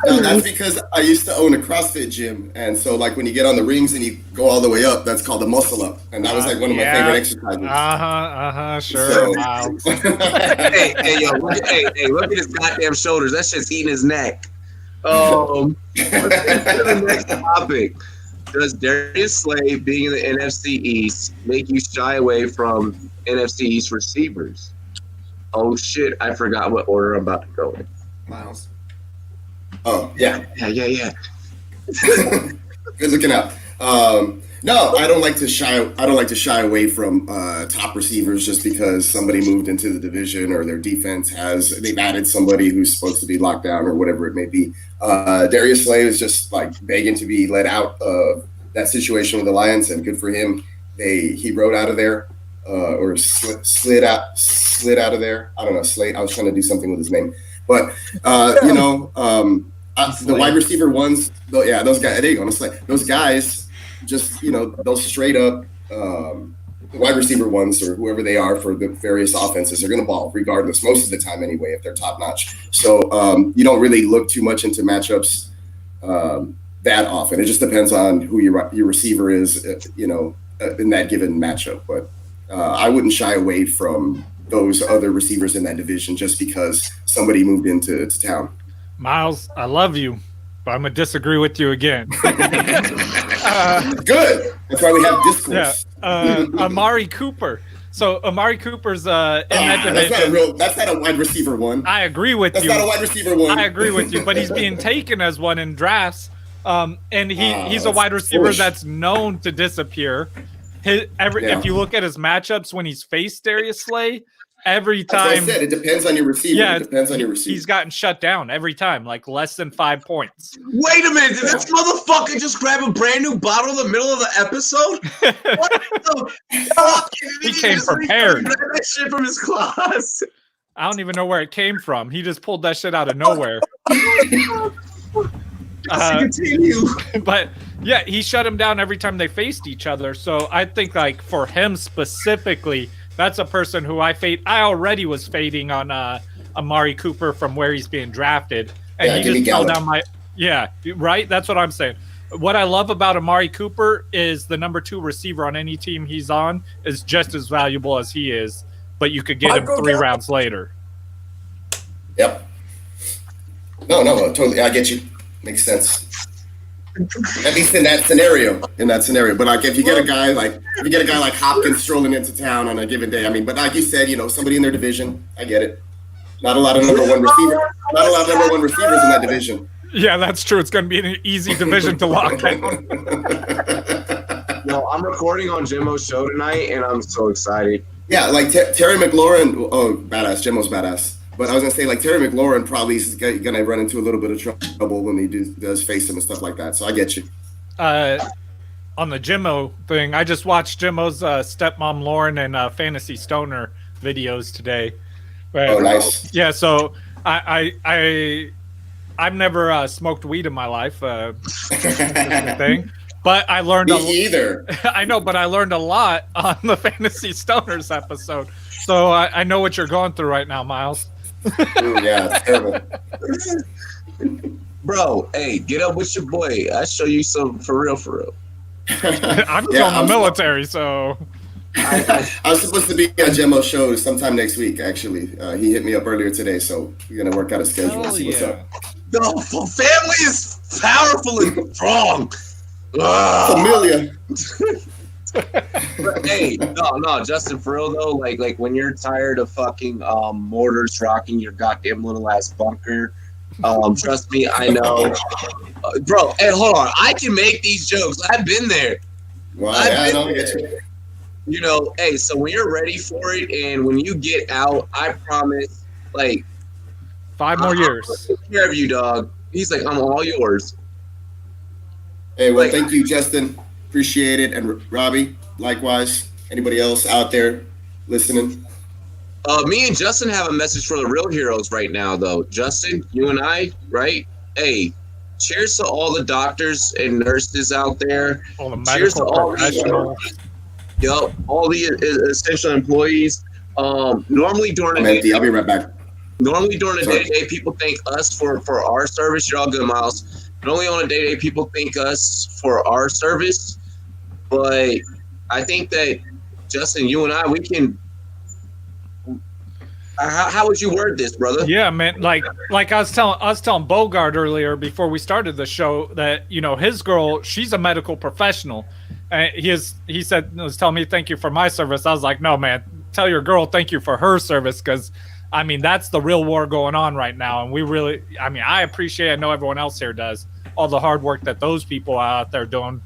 No, that's because I used to own a CrossFit gym, and so like when you get on the rings and you go all the way up, that's called a muscle up, and that was like one of my favorite exercises. Sure. So, hey, look at his goddamn shoulders. That shit's eating his neck. Let's get to the next topic. Does Darius Slay being in the NFC East make you shy away from NFC East receivers? Oh shit, I forgot what order I'm about to go in. Miles. Oh yeah. Yeah. Good looking out. No, I don't like to shy away from top receivers just because somebody moved into the division or their defense they've added somebody who's supposed to be locked down or whatever it may be. Darius Slay is just like begging to be let out of that situation with the Lions, and good for him. He rode out of there or slid out of there. I don't know. Slade. I was trying to do something with his name, but the wide receiver ones. Those guys. There you go. Those guys. Just those straight up wide receiver ones or whoever they are for the various offenses are going to ball regardless most of the time anyway if they're top notch. So you don't really look too much into matchups that often. It just depends on who your receiver is, in that given matchup. But I wouldn't shy away from those other receivers in that division just because somebody moved into town. Miles, I love you, but I'm gonna disagree with you again. Good. That's why we have discourse. Yeah. Amari Cooper. So Amari Cooper's in that division. That's not a wide receiver one. I agree with you. That's not a wide receiver one. I agree with you, but he's being taken as one in drafts. And he's a wide receiver that's known to disappear. If you look at his matchups when he's faced Darius Slay, every time. That's what I said, it depends on your receiver. Yeah, it depends on your receiver. He's gotten shut down every time, like less than 5 points. Wait a minute, did this motherfucker just grab a brand new bottle in the middle of the episode? What the fuck? He came prepared. Grab that shit from his closet. I don't even know where it came from. He just pulled that shit out of nowhere. Continue. But yeah, he shut him down every time they faced each other. So I think like for him specifically, that's a person who I already was fading on Amari Cooper from where he's being drafted. And he just fell down right? That's what I'm saying. What I love about Amari Cooper is the number 2 receiver on any team he's on is just as valuable as he is, but you could get him 3 rounds later. Yep. No, totally. I get you. Makes sense. At least in that scenario. But like if you get a guy like Hopkins strolling into town on a given day, but like you said, somebody in their division, I get it. Not a lot of number one receivers in that division. Yeah, that's true. It's going to be an easy division to lock down. No, I'm recording on Jimmo's show tonight, and I'm so excited. Yeah, like Terry McLaurin. Oh, badass. Jimmo's badass. But I was going to say, like, Terry McLaurin probably is going to run into a little bit of trouble when he does face him and stuff like that. So I get you. On the Jimmo thing, I just watched Jimmo's stepmom Lauren and Fantasy Stoner videos today. Oh, nice. Yeah, so I've never smoked weed in my life. Thing. But I learned either. I know, but I learned a lot on the Fantasy Stoners episode. So I know what you're going through right now, Miles. Ooh, yeah, it's terrible. Bro, hey, get up with your boy. I show you some for real. I'm still in the military, so. I was supposed to be on Jimmo's show sometime next week, actually. He hit me up earlier today, so we're going to work out a schedule and see what's up. The family is powerful and strong. Familia. But hey, no, Justin, for real though, like when you're tired of fucking mortars rocking your goddamn little ass bunker, trust me, I know, bro. Hey, hold on, I can make these jokes. I've been there. Well, I've yeah, I been know. I there. get you. You know, hey, so when you're ready for it, and when you get out, I promise, like 5 more years. I'll take care of you, dog. He's like, I'm all yours. Hey, well, Like, thank you, Justin. Appreciate it. And Robbie, likewise. Anybody else out there listening? me and Justin have a message for the real heroes right now, though. Justin, you and I, right? Hey, cheers to all the doctors and nurses out there. All the Cheers to medical all professionals. all the essential employees. Normally during I'm the day, empty. I'll be right back. normally during the Sorry. day, people thank us for our service. You're all good, Miles. Normally on a day, people thank us for our service, but I think that Justin, you and I, we can. How would you word this, brother? Yeah, man. Like I was telling Bogart earlier before we started the show that his girl, she's a medical professional. He was telling me thank you for my service. I was like, no, man, tell your girl thank you for her service, because I mean that's the real war going on right now, and we really, I mean, I appreciate. I know everyone else here does all the hard work that those people out there doing,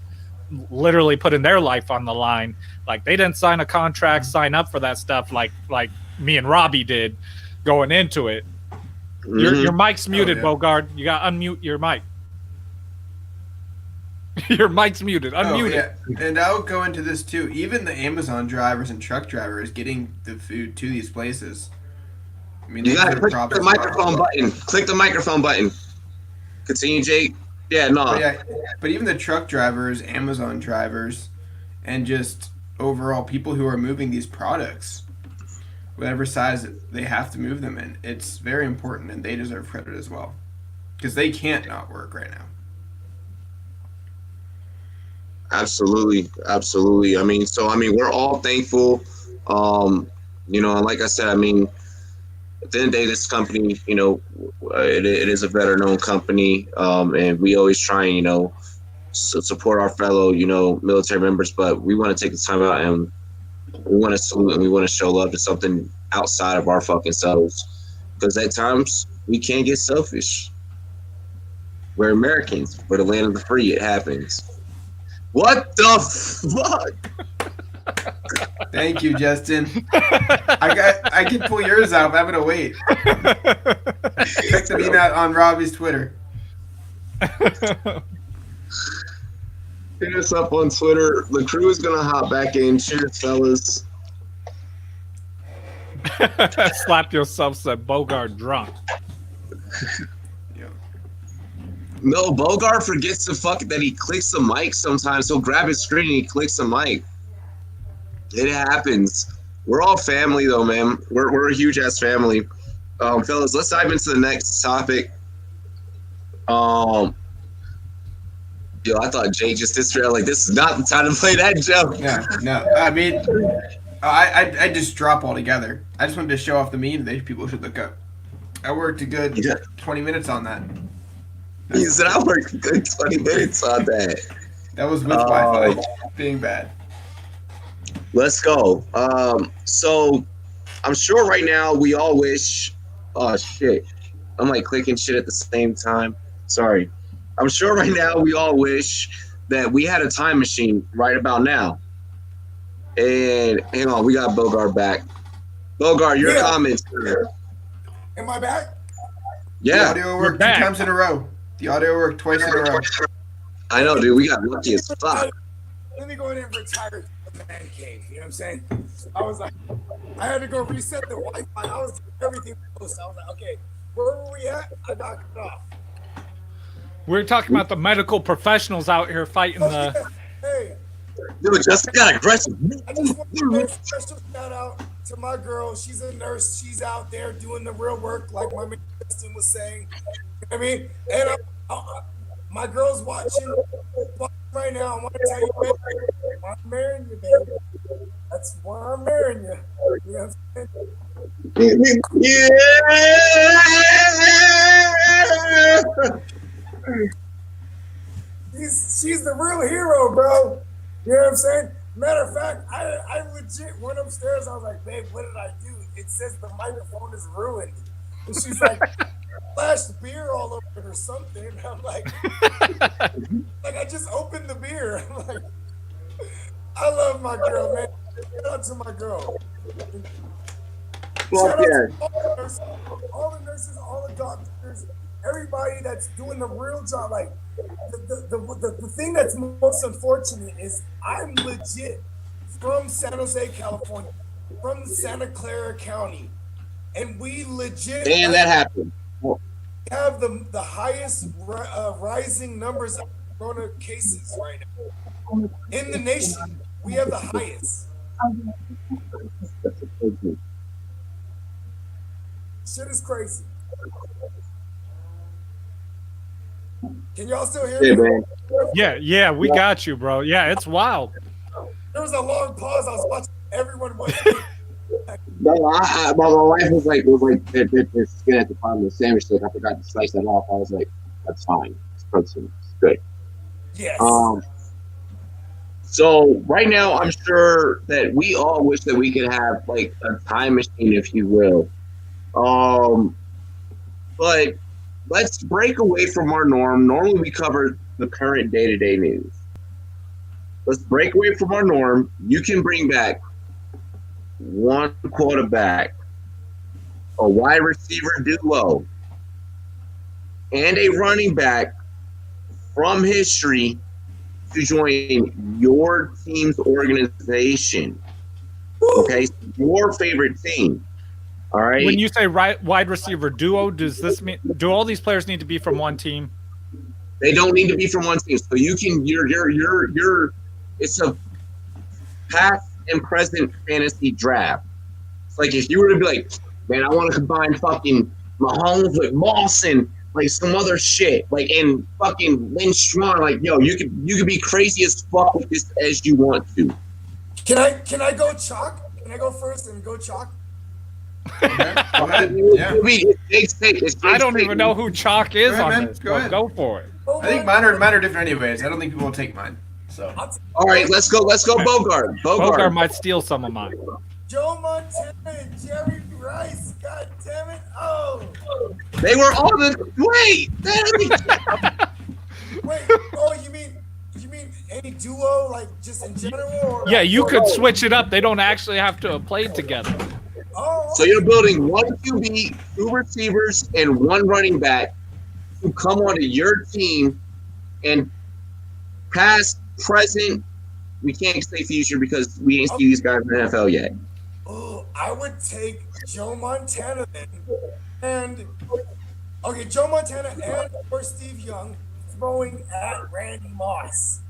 literally putting their life on the line. Like they didn't sign a contract, sign up for that stuff like me and Robbie did going into it. Your mic's muted, Bogard. You got to unmute your mic. Your mic's muted. Unmute it. And I'll go into this too. Even the Amazon drivers and truck drivers getting the food to these places. I mean, you gotta click the microphone button. Click the microphone button. Continue, Jake. Yeah, no. But even the truck drivers, Amazon drivers, and just overall people who are moving these products, whatever size they have to move them in, it's very important, and they deserve credit as well, because they can't not work right now. Absolutely. I mean, we're all thankful. And like I said, I mean, at the end of the day, this company, it is a better known company, and we always try and support our fellow military members, but we want to take the time out and we want to salute and we want to show love to something outside of our fucking selves, because at times we can't get selfish. We're Americans. We're the land of the free. It happens. What the fuck? Thank you, Justin. I can pull yours out, but I'm gonna wait. Check the meme out on Robbie's Twitter. Hit us up on Twitter. The crew is gonna hop back in. Cheers, fellas. Slap yourself, said Bogart drunk. No, Bogart forgets that he clicks the mic sometimes. He'll grab his screen and he clicks the mic. It happens. We're all family though, man. We're a huge ass family. Fellas, let's dive into the next topic. I thought Jay just disrespected. Like, this is not the time to play that joke. No. I mean, I just drop altogether. I just wanted to show off the meme that people should look up. I worked a good 20 minutes on that. He said I worked a good 20 minutes on that. That was with Wi-Fi being bad. Let's go. So I'm sure right now we all wish. Oh shit! I'm like clicking shit at the same time. Sorry. I'm sure right now we all wish that we had a time machine right about now. And hang on, we got Bogart back. Bogart, your comments. Am I back? Yeah. The audio worked 2 times in a row. The audio worked twice in a row. I know, dude. We got lucky as fuck. Let me go in and retire the man cave. You know what I'm saying? I was like, I had to go reset the Wi-Fi. I was everything close. I was like, okay, where were we at? I knocked it off. We're talking about the medical professionals out here fighting the. Hey, dude, just got aggressive. I just want to give a special shout out to my girl. She's a nurse. She's out there doing the real work, like my man Justin was saying. You know what I mean? And my girl's watching right now. I want to tell you, baby, I'm marrying you, baby. That's why I'm marrying you. You know what I'm saying? Yeah. She's the real hero, bro. You know what I'm saying? Matter of fact, I legit went upstairs. I was like, babe, what did I do? It says the microphone is ruined. And she's like, splashed beer all over it or something. And I'm like, I just opened the beer. I'm like, I love my girl, man. Shout out to my girl. Fuck Shout out yeah. to all the nurses, all the doctors, everybody that's doing the real job. Like the thing that's most unfortunate is I'm legit from San Jose, California, from Santa Clara County, and we legit And that happened. have the highest rising numbers of corona cases right now in the nation. We have the highest. Shit is crazy. Can y'all still hear Yeah, me? man. Yeah, we got you, bro. Yeah, it's wild. There was a long pause. I was watching everyone was. No, my wife was like, they're skin at the bottom of the sandwich. Like, I forgot to slice that off. I was like, that's fine. It's protein. It's good. Yes. So right now, I'm sure that we all wish that we could have like a time machine, if you will. But let's break away from our norm. Normally, we cover the current day-to-day news. Let's break away from our norm. You can bring back one quarterback, a wide receiver duo, and a running back from history to join your team's organization. Okay, your favorite team. All right. When you say wide receiver duo, does this mean do all these players need to be from one team? They don't need to be from one team. So you can you're it's a past and present fantasy draft. It's like if you were to be like, man, I want to combine fucking Mahomes with Moss and like some other shit, like and fucking Lynn Strong, like yo, you could be crazy as fuck with this as you want to. Can I go chalk? Can I go first and go chalk? Okay. Go ahead. Yeah. I don't even know who Chalk is Go ahead, on man. this. Go ahead. Go for it. I think mine are different anyways. I don't think people will take mine. So All right, let's go Bogart. Bogart might steal some of mine. Joe Montana and Jerry Rice. God damn it! Oh, They were all the wait. wait. Oh, you mean any duo like just in general? Or Yeah, you could switch it up. They don't actually have to have played together. Oh, So you're building one QB, two receivers, and one running back to come onto your team and past, present. We can't say future because we ain't see these guys in the NFL yet. oh, I would take Joe Montana then, and okay, Joe Montana and or Steve Young throwing at Randy Moss.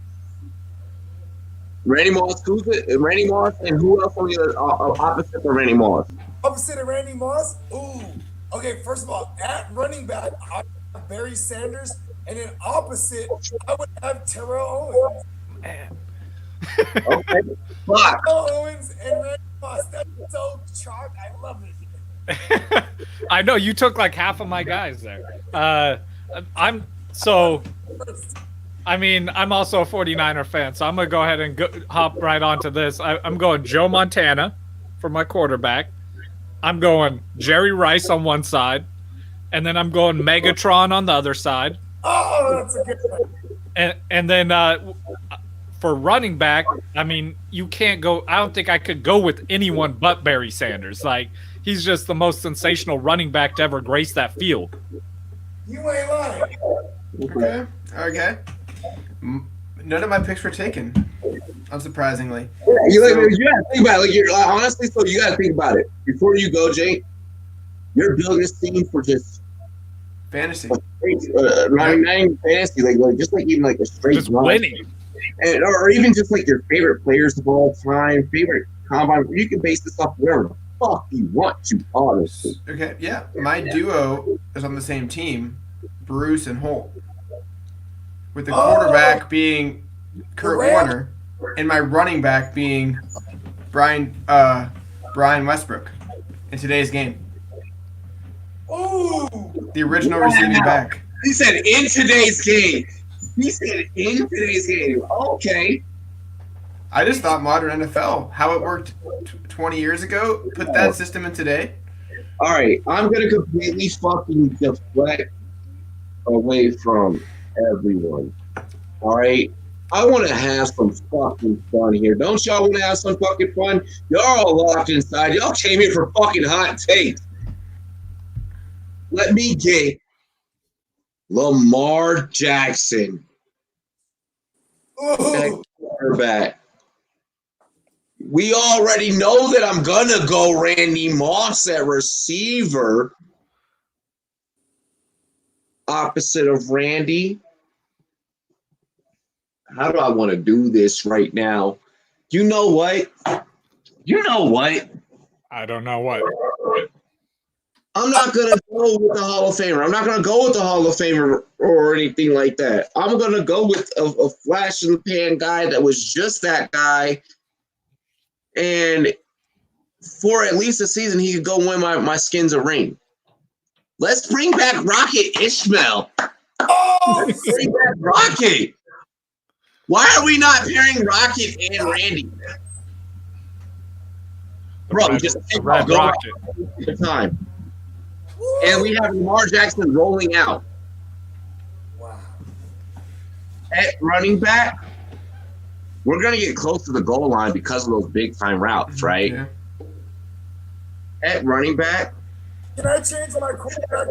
Randy Moss, Randy Moss, and who else on the opposite of Randy Moss? Opposite of Randy Moss? Ooh. Okay, first of all, at running back, I would have Barry Sanders, and then opposite, I would have Terrell Owens. Man. Okay, fuck. Terrell Owens and Randy Moss. That's so chalk. I love it. I know you took like half of my guys there. I'm also a 49er fan, so I'm going to go ahead and hop right onto this. I'm going Joe Montana for my quarterback. I'm going Jerry Rice on one side, and then I'm going Megatron on the other side. Oh, that's a good one. And then for running back, I mean, you can't go – I don't think I could go with anyone but Barry Sanders. Like, he's just the most sensational running back to ever grace that field. You ain't lying. Okay. None of my picks were taken, unsurprisingly. You gotta think about it. Like you're honestly, so you gotta think about it before you go, Jake. You're building this team for just Fantasy. Not even fantasy, like just like even like a straight Just run. winning. And, or even just like your favorite players of all time, favorite combine. You can base this off wherever the fuck you want to, honestly. Okay, yeah. My duo is on the same team, Bruce and Holt. With the quarterback being Kurt Warner and my running back being Brian Westbrook in today's game. Ooh. The original receiving back. He said in today's game. Okay. I just thought modern NFL, how it worked 20 years ago, put that system in today. All right, I'm gonna completely fucking deflect away from everyone. All right, I want to have some fucking fun here. Don't y'all want to have some fucking fun? Y'all all locked inside. Y'all came here for fucking hot takes. Let me get Lamar Jackson at quarterback. We already know that I'm gonna go Randy Moss at receiver, opposite of Randy. How do I want to do this right now? You know what? I don't know what. I'm not going to go with the Hall of Famer. I'm not going to go with the Hall of Famer or anything like that. I'm going to go with a flash in the pan guy that was just that guy. And for at least a season, he could go win my Skins a ring. Let's bring back Rocket Ishmael. Let's bring back Rocket. Why are we not pairing Rocket and Randy? Bro, just think about Rocket the time. And we have Lamar Jackson rolling out. Wow. At running back, we're going to get close to the goal line because of those big-time routes, right? Yeah. At running back, Can I change my quarterback?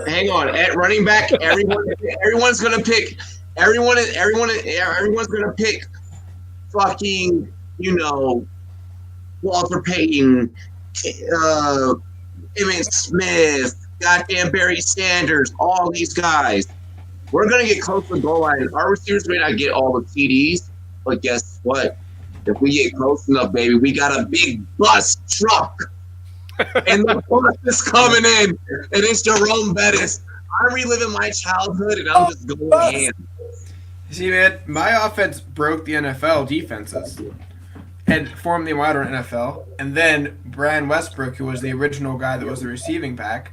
hang on. At running back, everyone's going to pick. Everyone's going to pick fucking, Walter Payton, Emmitt Smith, goddamn Barry Sanders, all these guys. We're going to get close to the goal line. Our receivers may not get all the TDs, but guess what? If we get close enough, baby, we got a big bus truck. And the bus is coming in, and it's Jerome Bettis. I'm reliving my childhood, and I'm just going in. See, man, my offense broke the NFL defenses and formed the modern NFL. And then Brian Westbrook, who was the original guy that was the receiving back,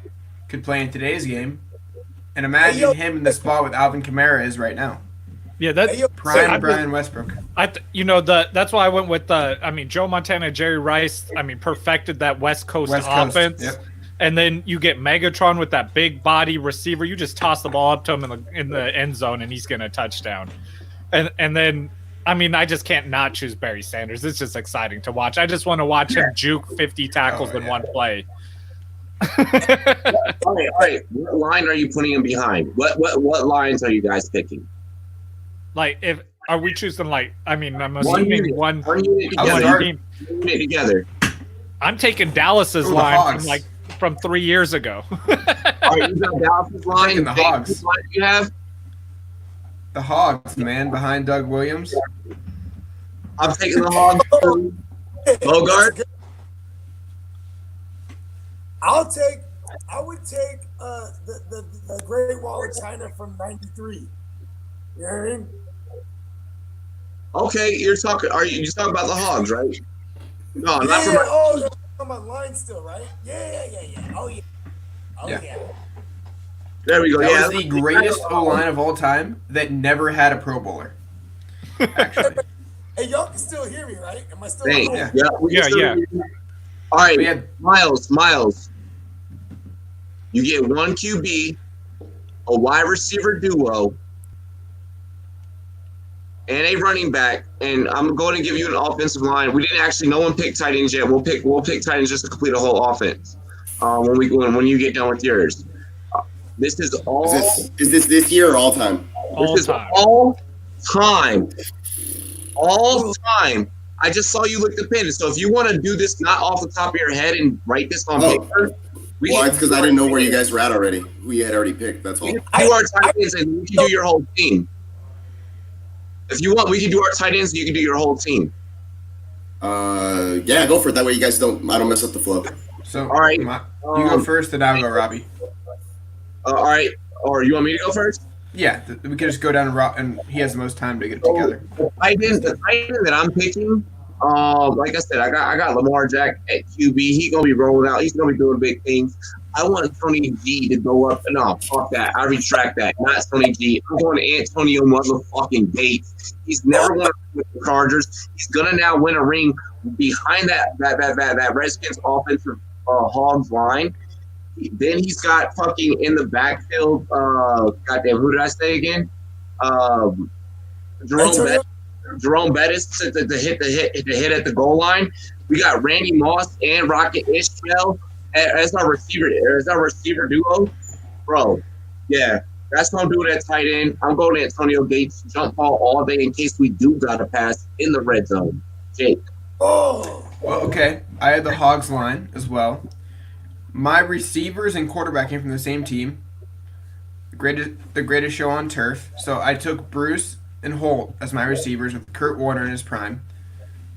could play in today's game. And imagine him in the spot with Alvin Kamara is right now. Yeah, that's Prime Brian Westbrook. That's why I went with Joe Montana, Jerry Rice. Perfected that West Coast offense. Yep. And then you get Megatron with that big body receiver. You just toss the ball up to him in the end zone, and he's gonna touchdown. And then I just can't not choose Barry Sanders. It's just exciting to watch. I just want to watch him juke 50 tackles in one play. All right. What line are you putting him behind? What lines are you guys picking? Are we choosing I'm One assuming unit. one Together. team. Unit together. I'm taking Dallas's Ooh, the line Hogs. from 3 years ago. All right, you got Dallas's line. Taking the Hogs. Whose line do you have? The Hogs, man, behind Doug Williams. I'm taking the Hogs. Bogart. I would take the Great Wall of China from '93. You know what I mean? Okay, you're talking about the Hogs, right? No, not from you're talking about line still, right? Yeah. Oh yeah. There we go. That was the greatest O-line of all time that never had a Pro Bowler. Actually. Hey, y'all can still hear me, right? Am I still? Thanks. Yeah. Yeah. we can still Yeah. hear you. All right, We had Miles. You get one QB, a wide receiver duo, and a running back. And I'm going to give you an offensive line. We didn't actually. No one picked tight ends yet. We'll pick tight ends just to complete a whole offense. When you get done with yours. This is all. Is this year or all time? This is all time. All time. I just saw you look the pin. So if you want to do this not off the top of your head and write this on paper. Well, it's because I didn't know where you guys were at already. Who you had already picked. That's all. You are tight ends and we can do your whole team. If you want, we can do our tight ends and you can do your whole team. Yeah, go for it. That way you guys don't mess up the flow. So, All right. you go first, and I'll go Robbie. All right. Or you want me to go first? Yeah, we can just go down and he has the most time to get it together. The tight end that I'm picking, like I said, I got Lamar Jack at QB. He's gonna be rolling out. He's gonna be doing big things. I want Tony G to go up. No, fuck that. I retract that. Not Tony G. I'm going to Antonio motherfucking Gates. He's never won a ring with the Chargers. He's gonna now win a ring behind that Redskins offensive Hogs line. Then he's got fucking in the backfield. Goddamn, who did I say again? Jerome Bettis to hit at the goal line. We got Randy Moss and Rocket Ishmael as our receiver duo, bro. Yeah, that's what I'm doing at tight end. I'm going to Antonio Gates, jump ball all day in case we do got a pass in the red zone. Jake. Oh. Well, okay. I had the Hogs line as well. My receivers and quarterback came from the same team. The greatest show on turf. So I took Bruce and Holt as my receivers with Kurt Warner in his prime.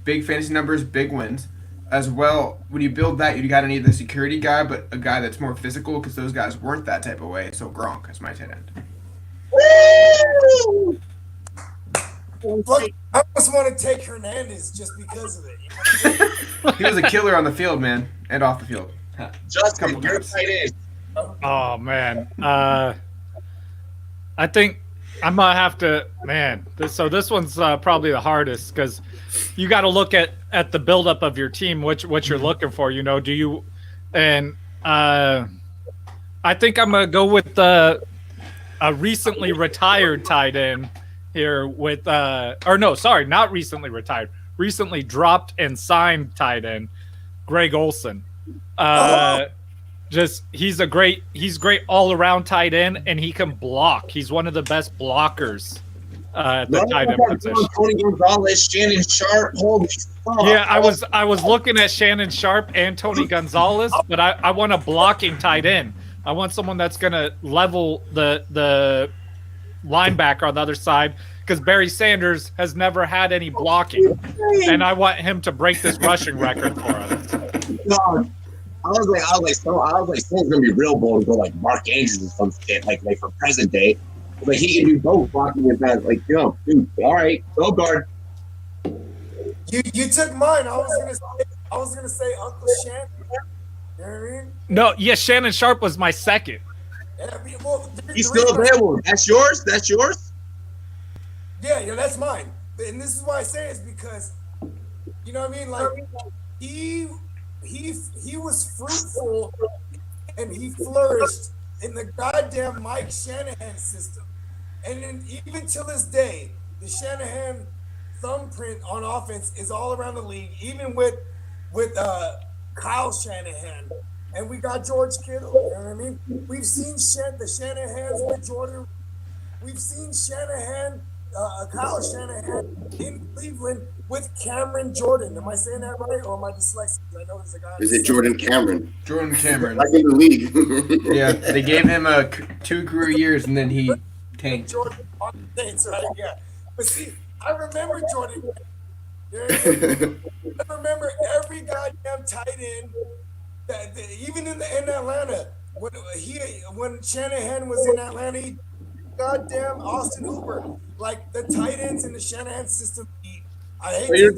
Big fantasy numbers, big wins. As well, when you build that, you got to need the security guy, but a guy that's more physical because those guys weren't that type of way. So Gronk is my tight end. Look, I just want to take Hernandez just because of it. He was a killer on the field, man, and off the field. Justin, your tight end. Oh man, I think I'm gonna have to. Man, this one's probably the hardest because you got to look at the buildup of your team, what you're looking for. You know, do you? And I think I'm gonna go with a recently retired tight end here with not recently retired, recently dropped and signed tight end, Greg Olson. He's great all around tight end, and he can block. He's one of the best blockers at the tight end position. Tony Gonzalez, Shannon Sharp, holy fuck. Yeah, I was looking at Shannon Sharp and Tony Gonzalez, but I want a blocking tight end. I want someone that's gonna level the linebacker on the other side because Barry Sanders has never had any blocking, and I want him to break this rushing record for us. No, I was like, someone's gonna be real bold and go like Mark Andrews or some shit, like for present day. Like he can do both blocking and pass. Like, yo, dude, all right, go guard. You took mine. I was gonna say Uncle Shannon. You know what I mean? No, yeah, Shannon Sharp was my second. Yeah, well, He's still available. That's yours. That's yours. Yeah, that's mine. And this is why I say it's because, you know what I mean? Like he was fruitful and he flourished in the goddamn Mike Shanahan system. And then even till this day, the Shanahan thumbprint on offense is all around the league, even with Kyle Shanahan. And we got George Kittle, you know what I mean? We've seen the Shanahans with Jordan. We've seen Kyle Shanahan in Cleveland with Cameron Jordan. Am I saying that right, or am I dyslexic? I know there's a guy. Is it Jordan Cameron? Jordan Cameron. Like in the league. Yeah, they gave him 2 career years and then he tanked. Jordan on the Saints, right? Yeah. But see, I remember Jordan. I remember every goddamn tight end. Even in Atlanta, when Shanahan was in Atlanta, goddamn Austin Hooper, like the tight ends in the Shanahan system. I hate it,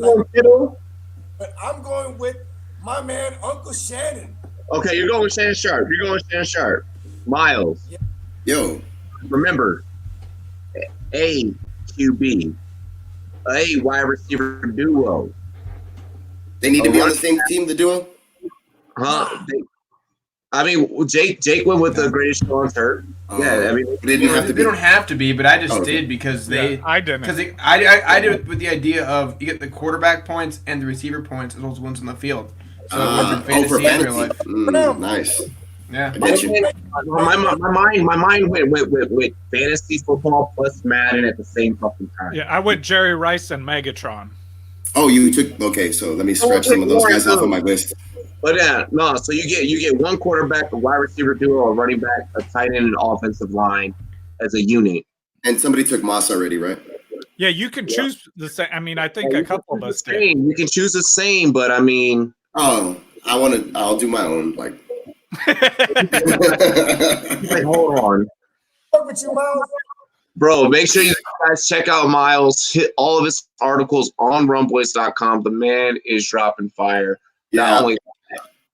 but I'm going with my man Uncle Shannon. Okay, you're going with Shannon Sharp. Miles. Yeah. Yo. Remember, a QB, a wide receiver duo. They need to be on the same team, the duo? Huh? Jake went with the greatest show on turf. Yeah, I mean, they don't have to be, but I just did because I didn't. Because I did it with the idea of you get the quarterback points and the receiver points as well as ones on the field. So for fantasy. Nice. Yeah. My mind went with fantasy football plus Madden at the same fucking time. Yeah, I went Jerry Rice and Megatron. Oh, you took so let me scratch some of those guys off of my list. But no, so you get one quarterback, a wide receiver duo, a running back, a tight end, and an offensive line as a unit. And somebody took Moss already, right? Yeah, you can choose the same. I mean, I think a couple of us did. You can choose the same, but I mean, I'll do my own. Like, hold on, with you, Miles. Bro, make sure you guys check out Miles. Hit all of his articles on Rumboyz.com. The man is dropping fire. Yeah. Not only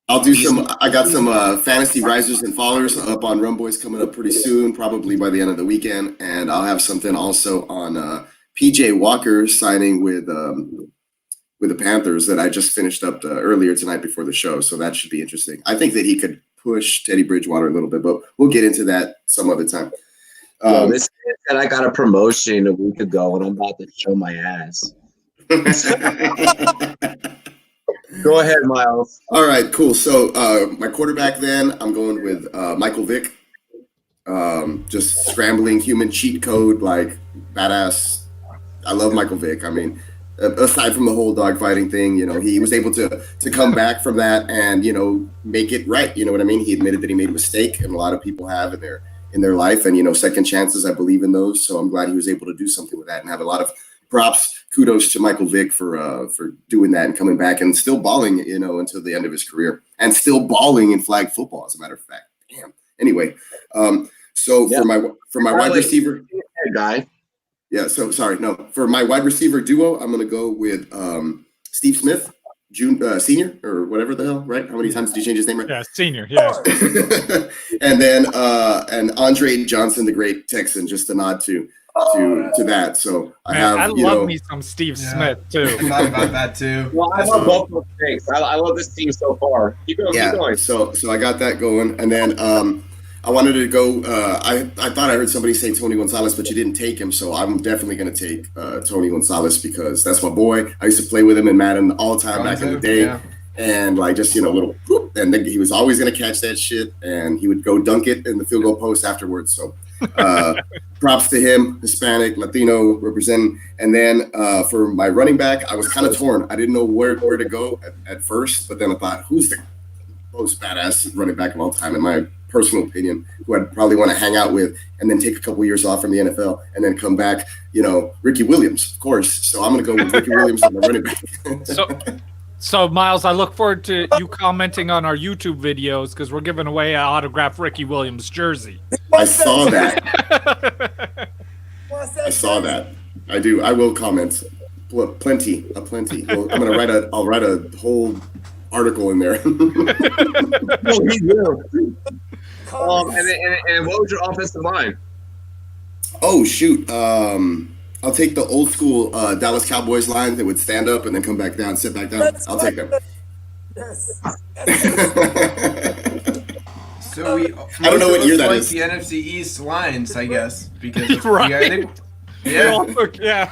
I'll do some. I got some fantasy risers and fallers up on Rumboyz coming up pretty soon, probably by the end of the weekend, and I'll have something also on PJ Walker signing with the Panthers that I just finished up earlier tonight before the show. So that should be interesting. I think that he could push Teddy Bridgewater a little bit, but we'll get into that some other time. This kid said I got a promotion a week ago, and I'm about to show my ass. Go ahead, Miles. All right, cool. So my quarterback then, I'm going with Michael Vick. Just scrambling human cheat code, like badass. I love Michael Vick. I mean, aside from the whole dogfighting thing, he was able to come back from that and, make it right. You know what I mean? He admitted that he made a mistake, and a lot of people have in their life. And, second chances, I believe in those. So I'm glad he was able to do something with that and have a lot of props. Kudos to Michael Vick for doing that and coming back and still balling, until the end of his career, and still balling in flag football, as a matter of fact. Damn. Anyway, so for my wide receiver guy. Yeah, so sorry, no. For my wide receiver duo, I'm gonna go with Steve Smith, senior, or whatever the hell, right? How many times did you change his name? Right? Yeah, senior. Yeah. And then and Andre Johnson, the great Texan, just a nod to that. So I love me some Steve Smith too. I thought about that too. Well, I love both those things. I love this team so far. Keep going. So I got that going, and then I wanted to go. I thought I heard somebody say Tony Gonzalez, but you didn't take him, so I'm definitely going to take Tony Gonzalez because that's my boy. I used to play with him in Madden all the time back in the day, and like just little whoop, and then he was always going to catch that shit, and he would go dunk it in the field goal post afterwards. So props to him, Hispanic, Latino representing. And then for my running back, I was kind of torn. I didn't know where to go at first, but then I thought, who's the most badass running back of all time, in my personal opinion, who I'd probably want to hang out with and then take a couple years off from the NFL and then come back, Ricky Williams, of course. So I'm going to go with Ricky Williams on the running back. So Miles, I look forward to you commenting on our YouTube videos because we're giving away an autographed Ricky Williams jersey. I saw that. I saw that. I do. I will comment. Plenty. Well, I'll write a whole article in there. No, he will. And what was your offensive line? Oh shoot. I'll take the old school Dallas Cowboys line that would stand up and then come back down, sit back down. I'll take them. Yes. So I don't know what year that like is. The NFC East lines, I guess, because Right. Yeah.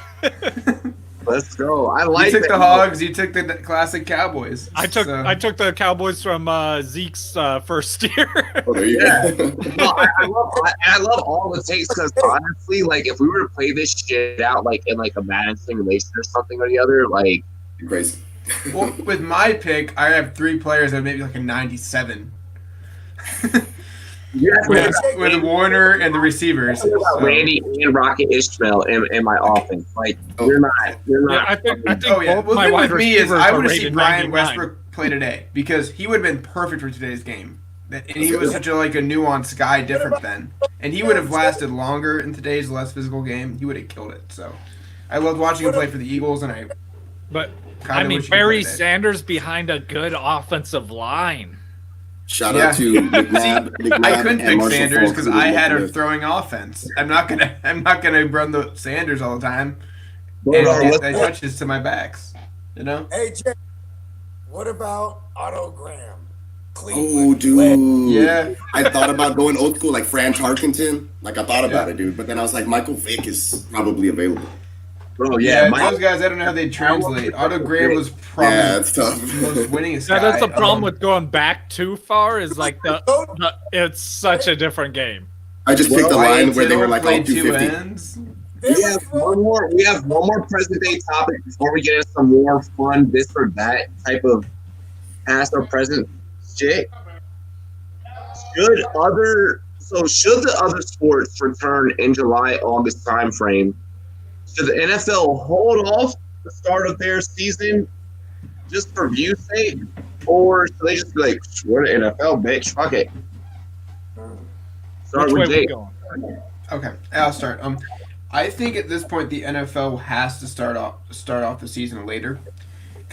Let's go. I like. You took the Hogs. You took the classic Cowboys. I took the Cowboys from Zeke's first year. Oh, there you go. No, I love all the takes because honestly, like if we were to play this shit out like in like a Madden simulation or something or the other, like Crazy. Well, with my pick, I have 3 players that maybe like a 97. with Warner and the receivers. Randy and Rocket Ishmael in my offense. Like you're not. Yeah, I think both my thing wide with me is receivers I are would have seen rated Brian 99. Westbrook play today because he would have been perfect for today's game. And he was such a nuanced guy, different then, and he would have lasted longer in today's less physical game. He would have killed it. So I loved watching him play for the Eagles, and Barry Sanders behind a good offensive line. Shout out to McNabb. I couldn't and pick Marshall Sanders Faulk because for I the had a left. throwing offense. I'm not gonna run the Sanders all the time Well, and let's- get the touches to my backs. Hey, Jay, what about Otto Graham? Oh, dude. Yeah. I thought about going old school like Fran Tarkenton. Like I thought about it, dude. But then I was like, Michael Vick is probably available. Bro, Yeah, those guys, I don't know how they translate. Otto Graham was probably Yeah, it's tough. the most winningest Yeah, guy. that's the problem with going back too far. Is like it's such a different game. I just picked a Ryan line where they were like all played 2 250. ends. We have one more present day topic before we get into some more fun this or that type of past or present shit. Should the other sports return in July, August time frame? Should the NFL hold off the start of their season just for view's sake? Or should they just be like, we're the NFL, bitch, fuck it. Start Which way with we Jake. going? Okay, I'll start. I think at this point the NFL has to start off the season later,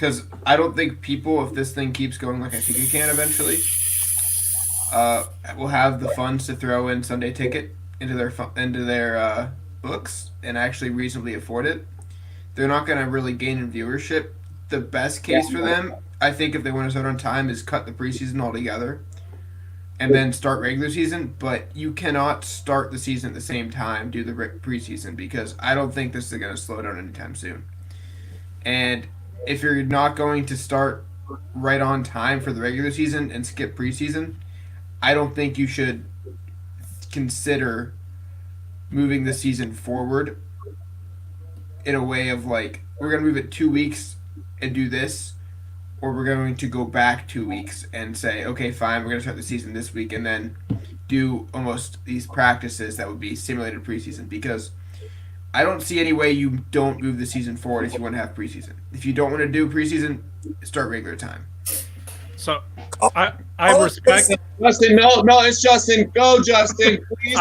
because I don't think people, if this thing keeps going like I think it can eventually, will have the funds to throw in Sunday Ticket into their books and actually reasonably afford it. They're not going to really gain in viewership. The best case for them, I think, if they want to start on time, is cut the preseason altogether and then start regular season. But you cannot start the season at the same time, do the preseason, because I don't think this is going to slow down anytime soon. And if you're not going to start right on time for the regular season and skip preseason, I don't think you should consider moving the season forward in a way of like, we're going to move it 2 weeks and do this, or we're going to go back 2 weeks and say, okay, fine, we're going to start the season this week and then do almost these practices that would be simulated preseason, because I don't see any way you don't move the season forward if you want to have preseason. If you don't want to do preseason, start regular time. So I respect Justin. No, it's Justin. Go, Justin. Please.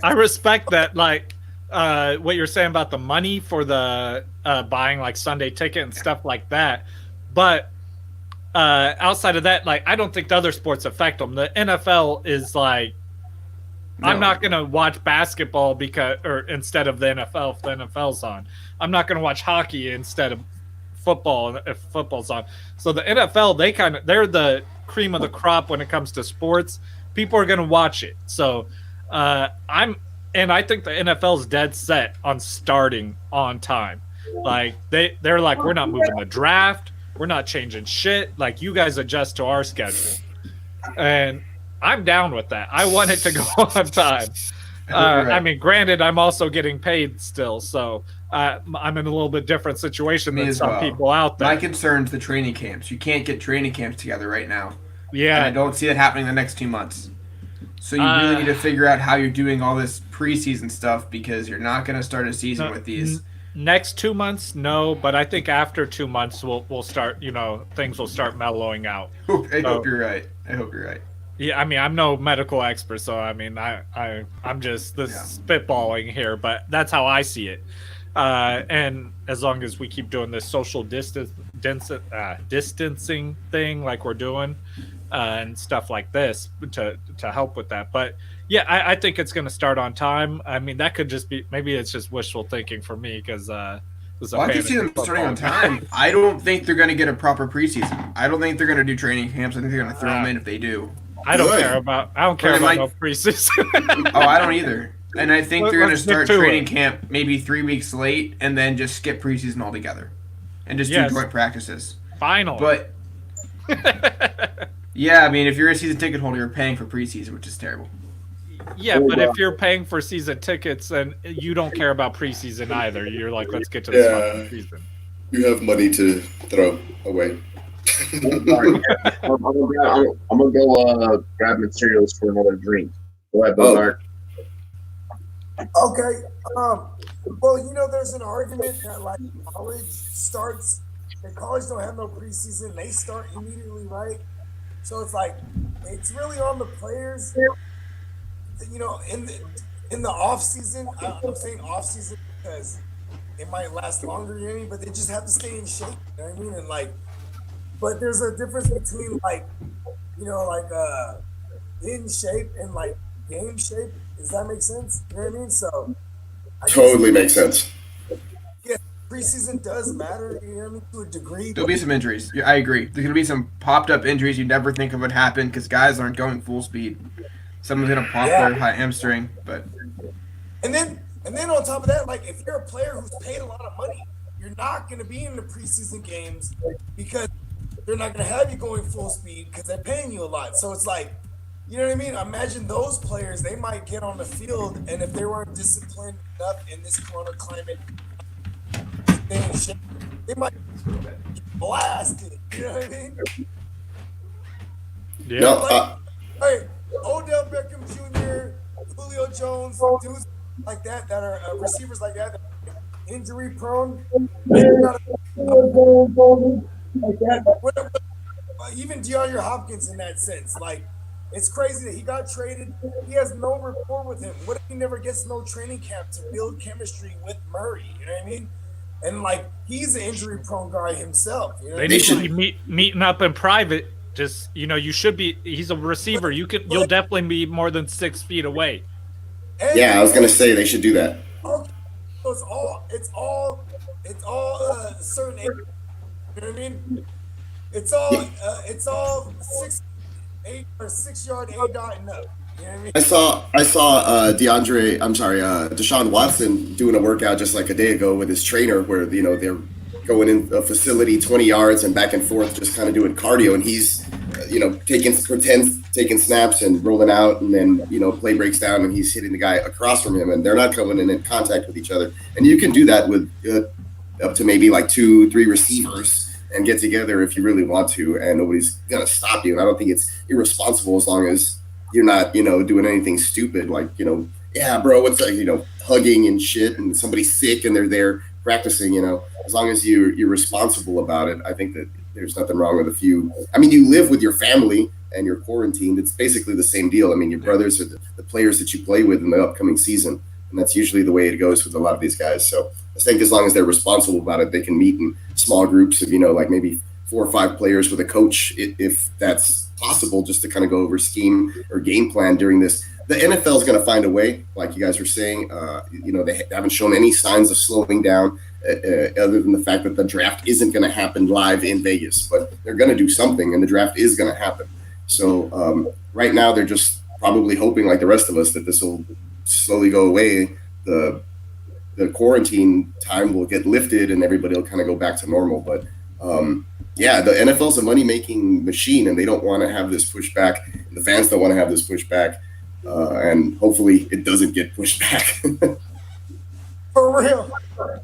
I respect that, like what you're saying about the money for the buying like Sunday Ticket and stuff like that. But outside of that, like, I don't think the other sports affect them. The NFL is like, no. I'm not gonna watch basketball instead of the NFL if the NFL's on. I'm not gonna watch hockey instead of football if football's on. So the NFL, they're the cream of the crop when it comes to sports. People are gonna watch it. So I think the NFL's dead set on starting on time. Like they're like, we're not moving the draft, we're not changing shit. Like, you guys adjust to our schedule, and I'm down with that. I want it to go on time. Right. I mean, granted, I'm also getting paid still, so I'm in a little bit different situation than some people out there. My concern's the training camps. You can't get training camps together right now. Yeah. And I don't see it happening the next 2 months. So you really need to figure out how you're doing all this preseason stuff, because you're not going to start a season with these. Next 2 months, no, but I think after 2 months we'll start, things will start mellowing out. I hope you're right. Yeah, I mean, I'm no medical expert, so I mean, I'm just spitballing here, but that's how I see it. And as long as we keep doing this social distancing thing like we're doing, and stuff like this to help with that. But yeah, I think it's going to start on time. I mean, that could just be, maybe it's just wishful thinking for me, because I can see them starting on time. I don't think they're going to get a proper preseason. I don't think they're going to do training camps. I think they're going to throw them in if they do. I don't care about no preseason. Oh, I don't either. And I think they're going to start training camp maybe 3 weeks late, and then just skip preseason altogether, and just do joint practices. Finally. But yeah, I mean, if you're a season ticket holder, you're paying for preseason, which is terrible. Yeah, but if you're paying for season tickets and you don't care about preseason either, you're like, let's get to this fucking season. You have money to throw away. I'm gonna go grab materials for another drink. Go ahead, Bogart. Okay. Well, there's an argument that like college starts. The college don't have no preseason; they start immediately, right? So it's like it's really on the players. In the off season, I'm saying off season because it might last longer than me, but they just have to stay in shape. You know what I mean? And like, but there's a difference between in shape and like game shape. Does that make sense? You know what I mean? So totally makes sense. Yeah, preseason does matter. You know what I mean, to a degree. There'll be some injuries. I agree. There's gonna be some popped up injuries you never think of would happen because guys aren't going full speed. Someone's gonna pop their high hamstring, but and then on top of that, like if you're a player who's paid a lot of money, you're not gonna be in the preseason games because they're not gonna have you going full speed because they're paying you a lot. So it's like, you know what I mean? Imagine those players, they might get on the field, and if they weren't disciplined enough in this corona climate, they might get blasted. You know what I mean? Yeah. No, Hey, Odell Beckham Jr., Julio Jones, dudes like that are receivers like that are injury prone. Like that. Even DeAndre Hopkins in that sense. Like, it's crazy that he got traded. He has no rapport with him. What if he never gets no training camp to build chemistry with Murray? You know what I mean? and like he's an injury prone guy himself. You know, They need to be meeting up in private. Just you should be. He's a receiver. You'll definitely be more than 6 feet away. Yeah, I was gonna say they should do that. It's all certain. You know what I mean? It's all 6, 8 or 6 yard A dot and up. You know what I mean? I saw Deshaun Watson doing a workout just like a day ago with his trainer, where they're going in a facility 20 yards and back and forth, just kind of doing cardio, and he's taking snaps and rolling out, and then play breaks down and he's hitting the guy across from him, and they're not coming in contact with each other. And you can do that with up to maybe like 2-3 receivers and get together if you really want to, and nobody's gonna stop you. And I don't think it's irresponsible as long as you're not doing anything stupid like yeah bro, it's like hugging and shit, and somebody's sick and they're there practicing. As long as you're responsible about it, I think that there's nothing wrong with a few. I mean, you live with your family and you're quarantined. It's basically the same deal. I mean, your brothers are the players that you play with in the upcoming season, and that's usually the way it goes with a lot of these guys. So I think as long as they're responsible about it, they can meet in small groups of like maybe 4 or 5 players with a coach, if that's possible, just to kind of go over scheme or game plan during this. The NFL is going to find a way, like you guys were saying. They haven't shown any signs of slowing down, other than the fact that the draft isn't going to happen live in Vegas. But they're going to do something, and the draft is going to happen. So right now, they're just probably hoping, like the rest of us, that this will slowly go away. The quarantine time will get lifted, and everybody will kind of go back to normal. But yeah, the NFL's a money-making machine, and they don't want to have this pushback. The fans don't want to have this pushback. And hopefully it doesn't get pushed back. For real.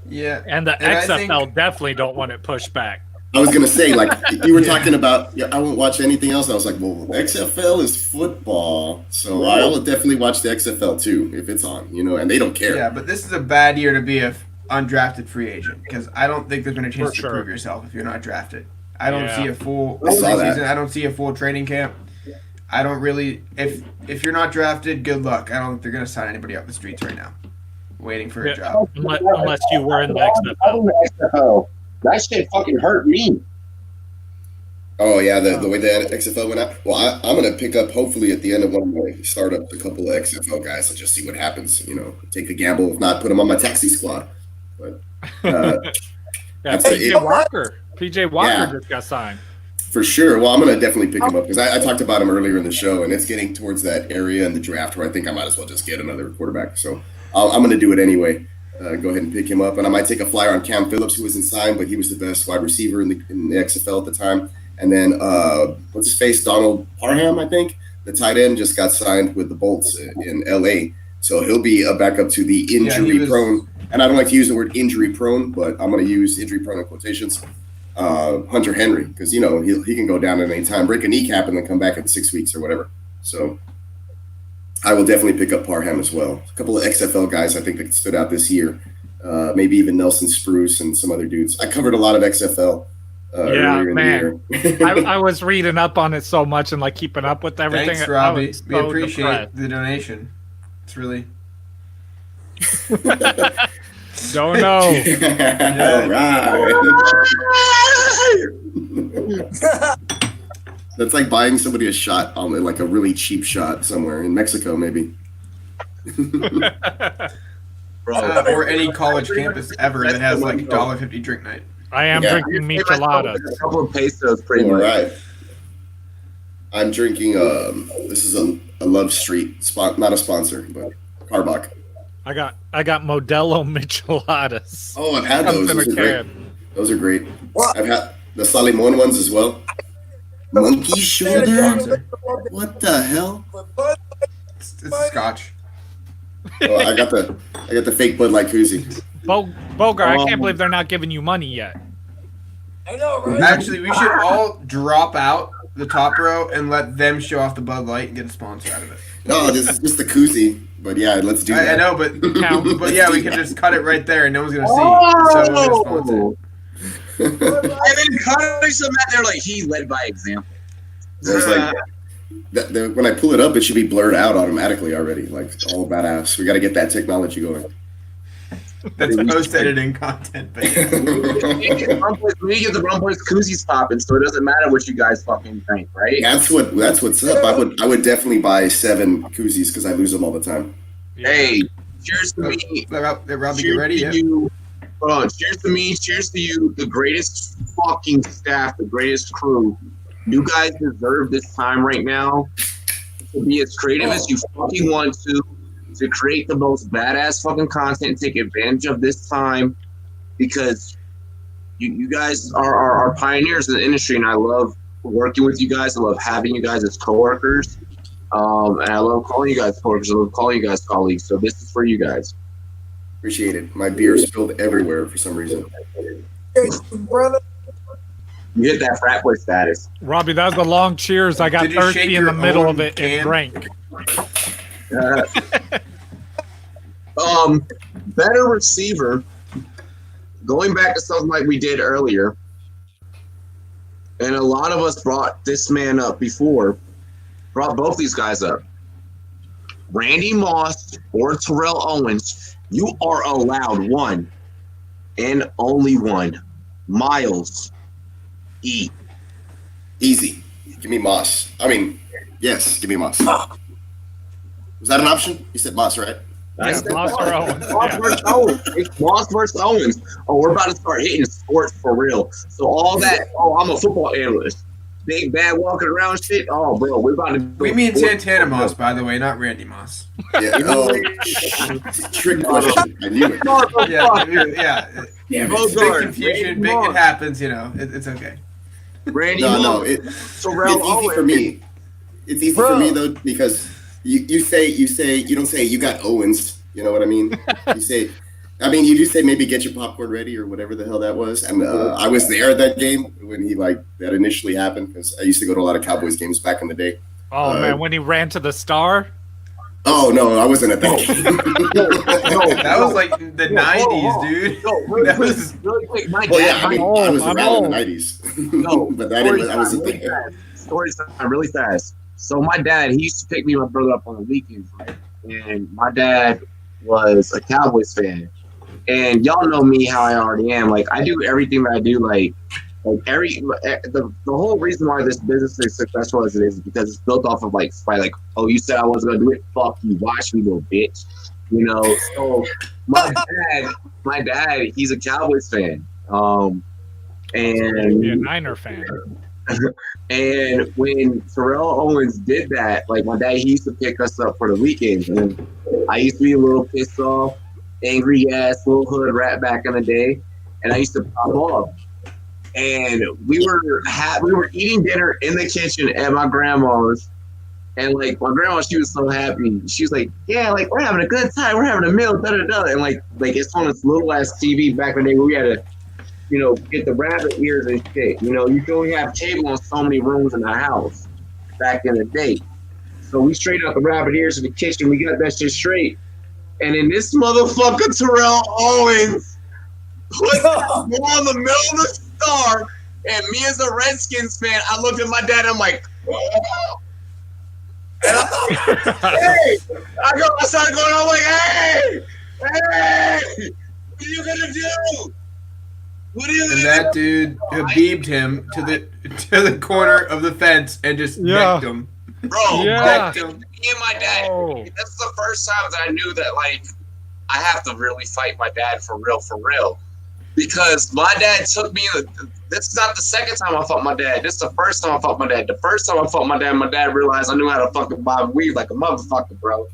Yeah. And the XFL definitely don't want it pushed back. I was going to say, like, you were talking about, I won't watch anything else. I was like, well, XFL is football, so I will definitely watch the XFL too if it's on, and they don't care. Yeah, but this is a bad year to be a undrafted free agent, because I don't think there's been a chance to prove yourself if you're not drafted. I don't see a full season. I don't see a full training camp. I don't really. If you're not drafted, good luck. I don't think they're going to sign anybody up the streets right now, waiting for a job. Unless you were in the XFL. That shit fucking hurt me. Oh yeah, the way the XFL went out. Well, I'm going to pick up hopefully at the end of one of my startups a couple of XFL guys and just see what happens. Take a gamble. If not, put them on my taxi squad. But PJ Walker just got signed. For sure. Well, I'm going to definitely pick him up because I talked about him earlier in the show, and it's getting towards that area in the draft where I think I might as well just get another quarterback. So I'm going to do it anyway. Go ahead and pick him up. And I might take a flyer on Cam Phillips, who wasn't signed, but he was the best wide receiver in the XFL at the time. And then, what's his face? Donald Parham, I think. The tight end just got signed with the Bolts in L.A. So he'll be a backup to the injury-prone. And I don't like to use the word injury-prone, but I'm going to use injury-prone in quotations. Hunter Henry, because he can go down at any time, break a kneecap, and then come back in 6 weeks or whatever. So I will definitely pick up Parham as well. A couple of XFL guys I think that stood out this year. Maybe even Nelson Spruce and some other dudes. I covered a lot of XFL earlier in the year. I was reading up on it so much and like keeping up with everything. Thanks, Robbie. We appreciate the donation. It's really. Don't know. All right. That's like buying somebody a shot on like a really cheap shot somewhere in Mexico, maybe. Or any college campus ever that has like $1.50 drink night. I am drinking micheladas. A couple of pesos, pretty much. All right. I'm drinking. This is a Love Street spot, not a sponsor, but Carbach. I got Modelo micheladas. Oh, I've had those. Those are great. I've had the Salimon ones as well. Monkey shoulder? What the hell? It's scotch. Oh, I got the fake Bud Light koozie. Bogart, I can't believe they're not giving you money yet. I know, right? Actually, we should all drop out the top row and let them show off the Bud Light and get a sponsor out of it. No, this is just the koozie. But yeah, let's do that. I know, but yeah, we can just cut it right there and no one's gonna see. So we'll get sponsored. And then punish them out there like he led by example. It's like when I pull it up, it should be blurred out automatically already, like all badass. We got to get that technology going. That's post-editing content, but yeah. We need to get the Rumboyz koozies popping, so it doesn't matter what you guys fucking drink, right? That's what's up. I would definitely buy 7 koozies because I lose them all the time. Hey, cheers to me. Robbie, Cheers get ready. to Yeah. you. Hold on. Cheers to me. Cheers to you. The greatest fucking staff, the greatest crew. You guys deserve this time right now to be as creative as you fucking want to create the most badass fucking content and take advantage of this time because you guys are pioneers in the industry, and I love working with you guys. I love having you guys as coworkers. And I love calling you guys coworkers. I love calling you guys colleagues. So this is for you guys. Appreciate it. My beer spilled everywhere for some reason. Brother. You hit that frat boy status. Robbie, that was a long cheers. I got Did you shake thirsty in your the middle own of it and can? drank. Better receiver. Going back to something like we did earlier, and a lot of us brought this man up before, brought both these guys up. Randy Moss or Terrell Owens, you are allowed one and only one. Miles E. Easy. Give me Moss. I mean, yes, give me Moss. Was that an option? You said Moss, right? Yeah, Moss or Owens. Moss Yeah. versus Owens. It's Moss versus Owens. Oh, we're about to start hitting sports for real. So all that, I'm a football analyst. Big bad walking around shit. Oh, bro, we're about to go. We mean Santana Moss, by the way, not Randy Moss. Yeah. Oh, trick question. I knew it. Yeah. Damn Both it. Big guards. confusion. Randy Big. It Moss. happens. It's okay. Randy No, Moss. it's Terrell easy Owens. for me. It's easy for me though because you don't say you got Owens. You know what I mean? You do say maybe get your popcorn ready or whatever the hell that was. And I was there at that game when that initially happened because I used to go to a lot of Cowboys games back in the day. Oh, man, when he ran to the star? Oh no, I wasn't at that game. That was like the 90s, dude. No, That was- really quick. My Well, yeah, dad, I mean, old, I was I'm around in old. the '90s. No, but that wasn't really the fast. Story time really fast. So my dad, he used to pick me and my brother up on the weekends, right? And my dad was a Cowboys fan. And y'all know me how I already am. Like I do everything that I do. The whole reason why this business is successful as it is because it's built off of oh, you said I wasn't gonna do it. Fuck you, watch me, little bitch. You know. So my dad, he's a Cowboys fan. And Be a Niner fan. and when Terrell Owens did that, like my dad, he used to pick us up for the weekends, and I used to be a little pissed off, angry ass little hood rat back in the day, and I used to pop off. And we were eating dinner in the kitchen at my grandma's, and like my grandma, she was so happy. She was like, "Yeah, like we're having a good time, we're having a meal, da da da." And like it's on this little ass TV back in the day where we had to, get the rabbit ears and shit. You can only have cable in so many rooms in the house back in the day. So we straightened out the rabbit ears in the kitchen. We got that shit straight. And then this motherfucker Terrell Owens put the ball in the middle of the star. And me as a Redskins fan, I looked at my dad and I'm like, oh. And I started going on like, hey, what are you gonna do? What are you And gonna that do? dude Habibed him to the corner of the fence and just Yeah. necked him. Bro, Yeah. me and my dad, Oh. that's the first time that I knew that, I have to really fight my dad for real. Because my dad took me, this is not the second time I fought my dad. This is the first time I fought my dad. The first time I fought my dad realized I knew how to fucking bob weave like a motherfucker, bro.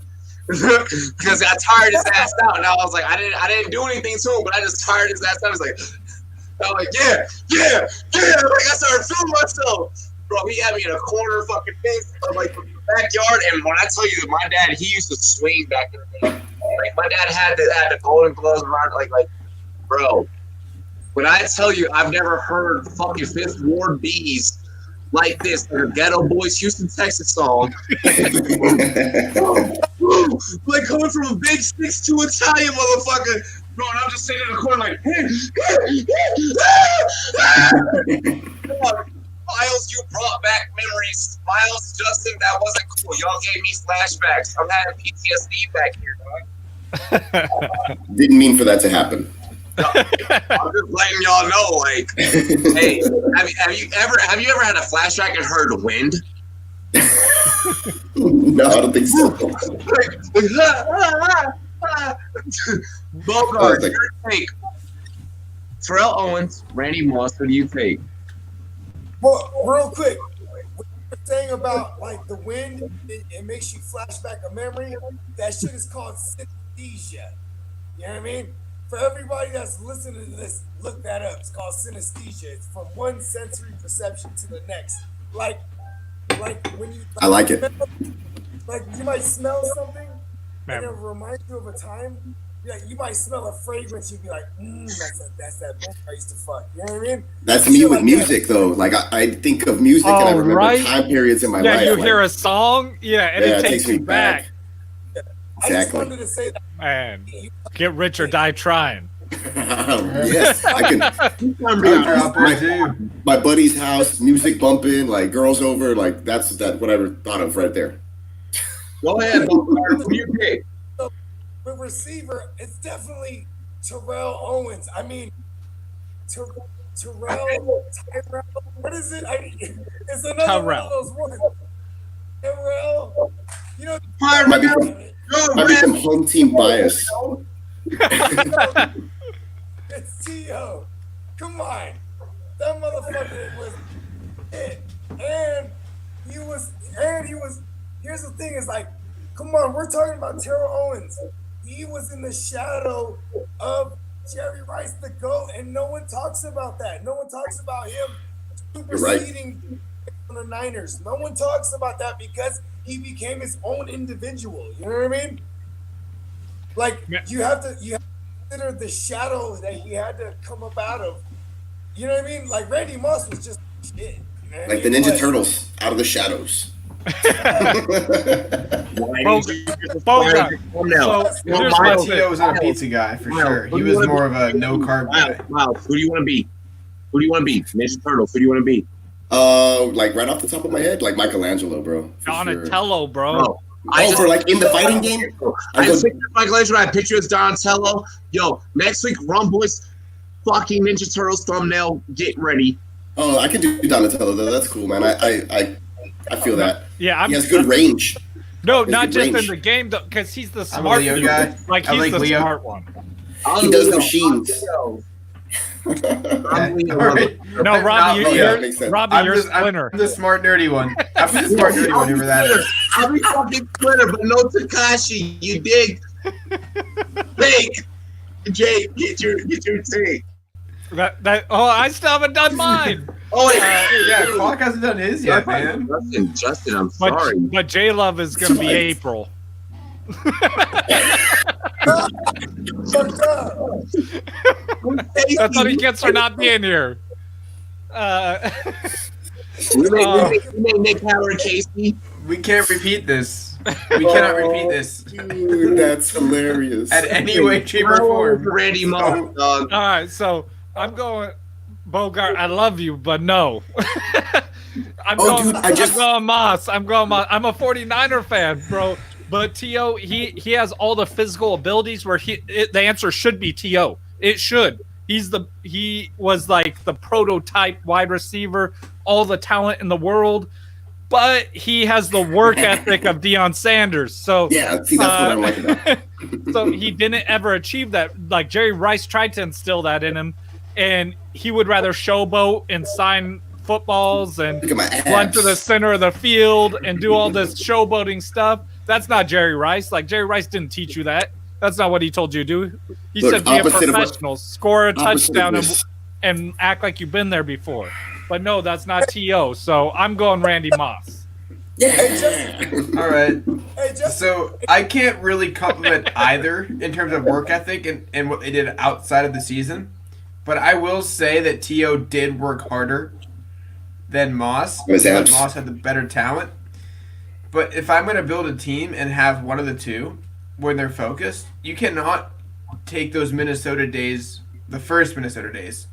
Because I tired his ass out. And I was like, I didn't do anything to him, but I just tired his ass out. I was like, yeah. Like I started feeling myself. Bro, he had me in a corner fucking thing, the backyard. And when I tell you that my dad, he used to swing back in the day. Like my dad had the golden gloves around, bro. When I tell you, I've never heard fucking Fifth Ward Bees like this, like a Ghetto Boys Houston, Texas song. Like coming from a big 6'2" Italian motherfucker. Bro, and I'm just sitting in the corner like, Miles, you brought back memories. Miles, Justin, that wasn't cool. Y'all gave me flashbacks. I'm having PTSD back here, dog. Didn't mean for that to happen. I'm just letting y'all know, like, hey, have you ever had a flashback and heard wind? No, I don't think so. Bogart, your take. Terrell Owens, Randy Moss, who do you take? Well, real quick, what you're saying about like the wind, it makes you flash back a memory. That shit is called synesthesia. You know what I mean? For everybody that's listening to this, look that up. It's called synesthesia. It's from one sensory perception to the next. Like when you. I like it. Like you might smell something, Man. and it reminds you of a time. Like you might smell a fragrance, you'd be like, that's that bitch I used to fuck. You know what I mean? That's Shit me with like music, though. Like, I think of music and I remember right. time periods in my Yeah, life. you like, hear a song, and it takes you back. I just Exactly. wanted to say that. Man, get rich or die trying. Yes, I can. Out there too. My buddy's house, music bumping, like girls over, like that's what I thought of right there. Go ahead, Bogart. Who do you pick? But receiver, it's definitely Terrell Owens. I mean, Tyrell, what is it? It's another one of those ones. Tyrell, you know, Might be some home team bias. it's T.O. Come on. That motherfucker was it. And he was, here's the thing, is like, come on, we're talking about Terrell Owens. He was in the shadow of Jerry Rice, the GOAT, and no one talks about that. No one talks about him superseding the Niners. No one talks about that because he became his own individual. You know what I mean? Like, you have to consider the shadow that he had to come up out of. You know what I mean? Like, Randy Moss was just shit. You know Like the Ninja Turtles out of the shadows. Bogart. Tio was not a pizza guy for sure. He was more of a no carb guy. Wow, who do you want to be? Who do you want to be? Ninja Turtles. Who do you want to be? Like right off the top of my head, like Michelangelo, bro. Donatello, bro. For like in the fighting game. I picture Michelangelo. I picture as Donatello. Yo, next week, Rumboyz, fucking Ninja Turtles thumbnail. Get ready. Oh, I can do Donatello though. That's cool, man. I feel that. Yeah, he has good range. No, not just in the game though, because he's the smart guy. Like he's the smart one. He does machines. Right. No, Robbie, you're Splinter. I'm the smart nerdy one. I'm the smart nerdy one over that. I'll be fucking Splinter, but no Takashi. You dig? Think, Jay, get your take. I still haven't done mine. Yeah, Clock hasn't done his yet, man. Justin, I'm sorry. But J Love is gonna be April. That's what he gets for not being here. We made Nick Howard Casey. We can't repeat this. We cannot repeat this. Dude, that's hilarious. At any way, shape, or form. Randy Moss, dog. All right, so I'm going Bogart. I love you, but no. I'm going Moss. I'm a 49er fan, bro. But T.O., he has all the physical abilities where the answer should be T.O. It should. He was like the prototype wide receiver, all the talent in the world, but he has the work ethic of Deion Sanders. So yeah, see, that's what I like about. So he didn't ever achieve that. Like Jerry Rice tried to instill that in him, and he would rather showboat and sign footballs and run to the center of the field and do all this showboating stuff. That's not Jerry Rice. Like Jerry Rice didn't teach you that. That's not what he told you to do. He said be a professional, score a touchdown, and act like you've been there before. But no, that's not T.O. So I'm going Randy Moss. Yeah. All right. So I can't really compliment either in terms of work ethic and what they did outside of the season. But I will say that T.O. did work harder than Moss. But Moss had the better talent. But if I'm going to build a team and have one of the two when they're focused, you cannot take those Minnesota days, the first Minnesota days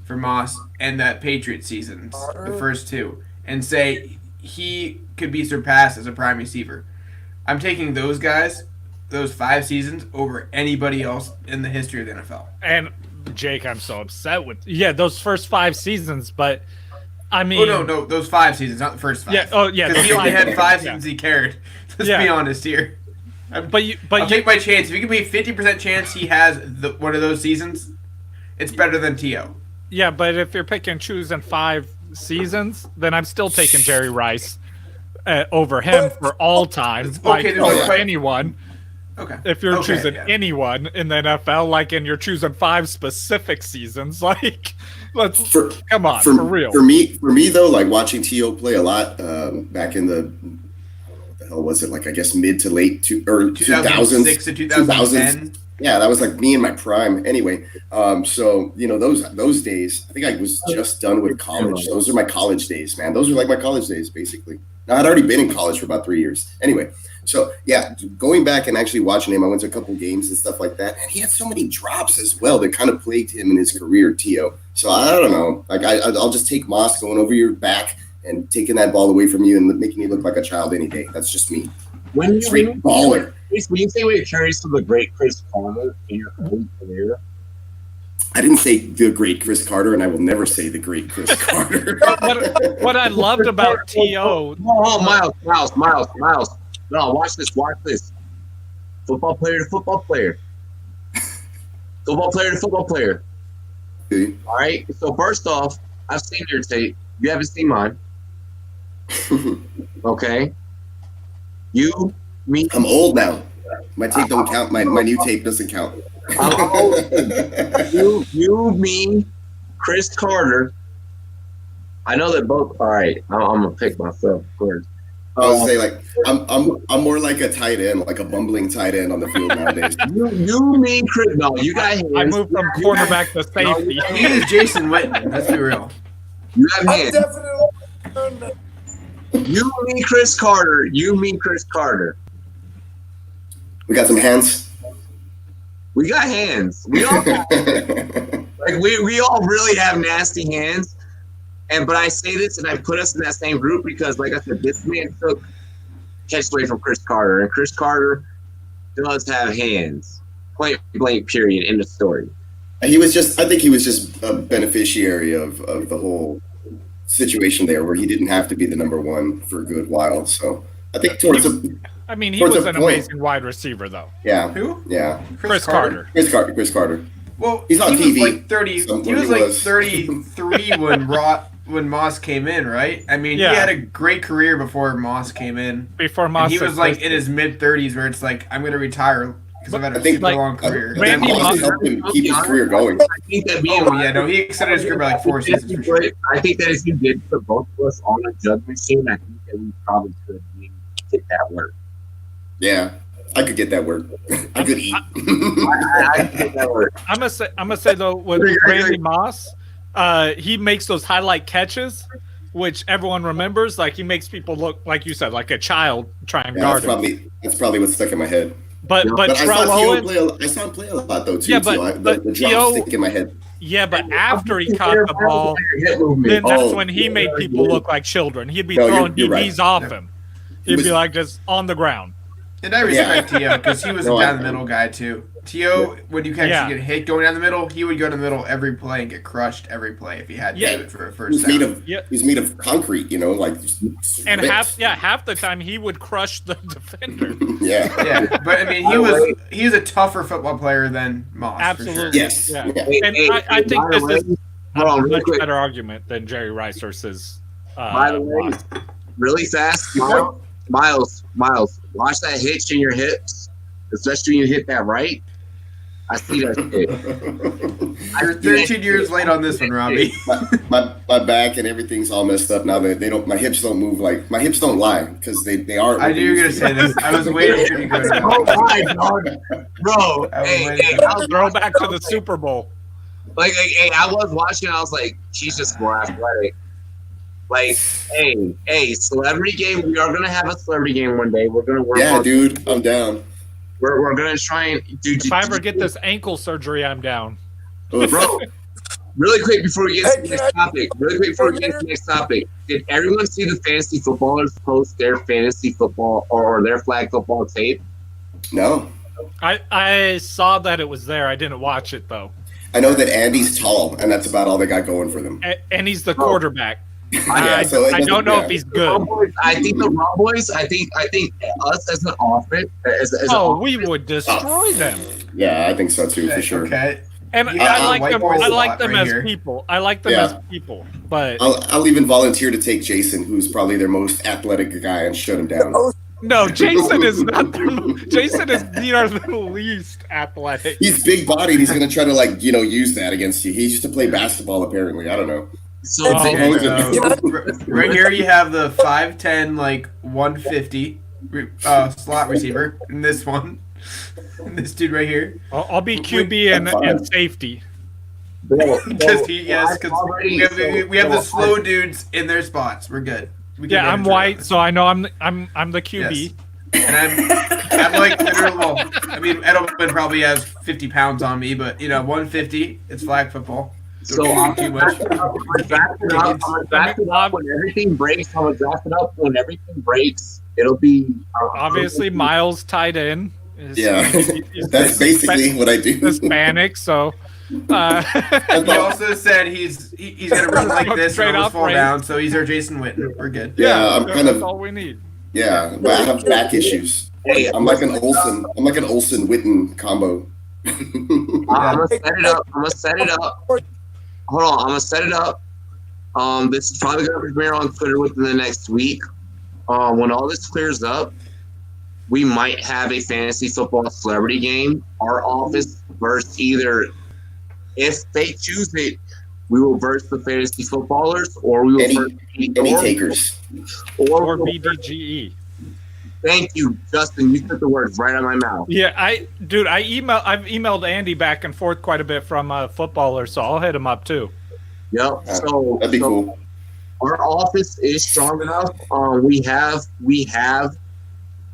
for Moss and that Patriot seasons, the first two, and say he could be surpassed as a prime receiver. I'm taking those guys, those 5 seasons over anybody else in the history of the NFL. And Jake, I'm so upset with those first 5 seasons, but I mean, no, those 5 seasons, not the first 5. Yeah, oh yeah, because he only had 5 seasons he carried. Let's be honest here. I'll take my chance. If you give me a 50% chance he has one of those seasons, it's better than T.O. Yeah, but if you're picking choosing 5 seasons, then I'm still taking Jerry Rice over him for all time. Okay, over anyone. Okay. If you're choosing anyone in the NFL, and you're choosing 5 specific seasons, come on, for real. For me though, watching T.O. play a lot back in the what the hell was it? I guess mid to late 2006 to 2010. Yeah, that was me in my prime. Anyway, so those days, I think I was just done with college. Those are my college days, man. Those are my college days, basically. Now, I'd already been in college for about 3 years. Anyway, so yeah, going back and actually watching him, I went to a couple games and stuff like that, and he had so many drops as well that kind of plagued him in his career, T.O. So I don't know. I'll just take Moss going over your back and taking that ball away from you and making you look like a child any day. That's just me. Straight baller. When you say we're curious to the great Chris Carter in your early career, I didn't say the great Chris Carter, and I will never say the great Chris Carter. what I loved about T.O. Miles. No, watch this. Football player to football player. Football player to football player. Okay. All right. So first off, I've seen your tape. You haven't seen mine. Okay. I'm old now. My tape don't count. My new tape doesn't count. Me, Chris Carter. I know that both. All right, I'm gonna pick myself first. I was say I'm more like a tight end, like a bumbling tight end on the field nowadays. Me, Chris. No, you got hands. I moved from cornerback to safety. He is Jason Witten. Let's be real. You have hands. Definitely. Me, Chris Carter. Me, Chris Carter. We got some hands. We got hands. We all we all really have nasty hands. But I say this and I put us in that same group because, like I said, this man took catch away from Chris Carter, and Chris Carter does have hands. Point blank. Period. End of story. I think he was just a beneficiary of the whole situation there, where he didn't have to be the number one for a good while. So I think he was an amazing wide receiver, though. Yeah. Who? Yeah. Chris Carter. Chris Carter. Well, he's on TV. He was 33 when Moss came in, right? I mean, he had a great career before Moss came in. Before Moss, he was in his mid-30s, where it's I'm going to retire because I've had a super long career. Randy Moss helped him keep his career going. I think that he extended his career by 4 seasons. For sure. I think that if you did put both of us on a judge machine, I think that we probably could get that work. Yeah, I could get that work. I could eat. I could get that work. I'm gonna say though, with Randy Moss, he makes those highlight catches, which everyone remembers. He makes people look, like you said, like a child trying to guard him. That's probably what's stuck in my head. But I saw him play a lot though too. Yeah, but the drop stick in my head. Yeah, but after he caught the ball, then that's when he made people look like children. He'd be throwing DBs off him. He'd be just on the ground. And I respect T.O. because he was a down the middle guy too. T.O., when you get hit going down the middle, he would go to the middle every play and get crushed every play if he had to do it for a first down. He's made of concrete, and half the time he would crush the defender. Yeah. But I mean, he was a tougher football player than Moss. Absolutely. For sure. Yes. Yeah. And I think this is a much better argument than Jerry Rice versus by the way, Moss. Really fast, Miles, watch that hitch in your hips, especially when you hit that right. I see that shit. You're 13 years late on this one, Robbie. my back and everything's all messed up now. That my hips don't move my hips don't lie because they are. I knew you were gonna say this. I was waiting for you to go to that. Bro. I'll throw back to the Super Bowl. I was watching. I was like, she's just more athletic. Celebrity game. We are gonna have a celebrity game one day. We're gonna work. Yeah, dude, I'm down. We're gonna try and do. If I ever get this ankle surgery, I'm down. Bro, really quick before we get to the next topic. Did everyone see the fantasy footballers post their fantasy football or their flag football tape? No. I saw that it was there. I didn't watch it though. I know that Andy's tall, and that's about all they got going for them. And he's the quarterback. Yeah, so it I don't doesn't- know yeah. if he's good. I think the Rumboyz. I think us as an offense. Oh, we would destroy them. Yeah, I think so too, for Okay, sure. Okay. And You I have like a them. white boy I like slot them right as here. people. I like them Yeah. as people. But I'll even volunteer to take Jason, who's probably their most athletic guy, and shut him down. no, Jason is not. Jason is the least athletic. He's big bodied. He's gonna try to use that against you. He used to play basketball, apparently. I don't know. So Oh, Right here you have the 5'10", 150 slot receiver in this one. This dude right here. I'll be QB and safety. Because we have the slow dudes in their spots. We're good. We can Yeah, I'm manage that. white, so I know I'm the QB. Yes. And I'm like literally. Well, I mean, Edelman probably has 50 pounds on me, but 150. It's flag football. So Don't I'm do too gonna much. draft it up. I'm gonna draft it up when everything breaks. I'm gonna draft it up when everything breaks. It'll be Obviously, Miles tight end. Yeah, He's that's basically what I do. Hispanic, so. He also said he's gonna run like this Straight and almost up, fall right? down. So he's our Jason Witten. We're good. Yeah, I'm kind that's of all we need. yeah, but I have back issues. Hey, I'm like an Olsen Witten combo. I'm gonna set it up. Hold on, I'm gonna set it up. This is probably gonna premiere on Twitter within the next week. When all this clears up, we might have a fantasy football celebrity game. Our office versus either, if they choose it, we will verse the fantasy footballers, or we will Any takers. Or BDGE. Thank you, Justin. You took the words right out of my mouth. Yeah, I've emailed Andy back and forth quite a bit from footballers, so I'll hit him up too. Yep. So That'd be cool. Our office is strong enough. We have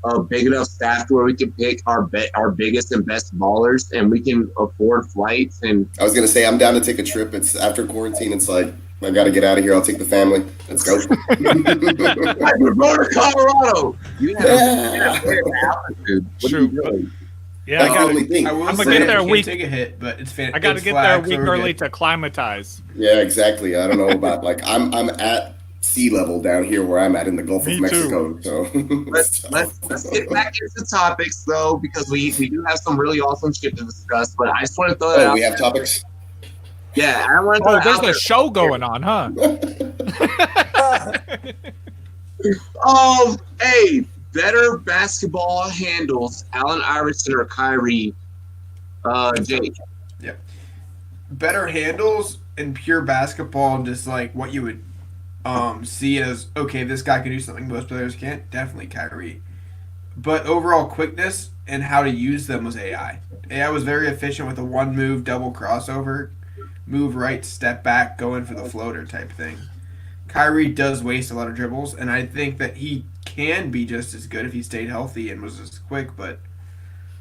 a big enough staff to where we can pick our biggest and best ballers, and we can afford flights. And I was gonna say I'm down to take a trip. It's after quarantine. It's like I gotta get out of here. I'll take the family. Let's go. I would go to Colorado. You have altitude. What are you True. doing? Yeah, That's the only thing. I will I'ma say get there you a can't week. take a hit, but it's I got to it's get there a flag, so week we're early good. to acclimatize. Yeah, exactly. I don't know about I'm at sea level down here where I'm at in the Gulf Me of Mexico. So Let's get back into topics though, because we do have some really awesome shit to discuss. But I just want to throw that Oh, out. we have topics. Yeah, I want to throw Oh, it there's out a there. show going on, huh? Hey, better basketball handles, Allen Iverson or Kyrie? Jake. Better handles in pure basketball, and just like what you would see as okay, this guy can do something most players can't. Definitely Kyrie. But overall quickness and how to use them was AI. AI was very efficient with a one move double crossover, move right, step back, go in for the floater type thing. Kyrie does waste a lot of dribbles, and I think that he can be just as good if he stayed healthy and was as quick. But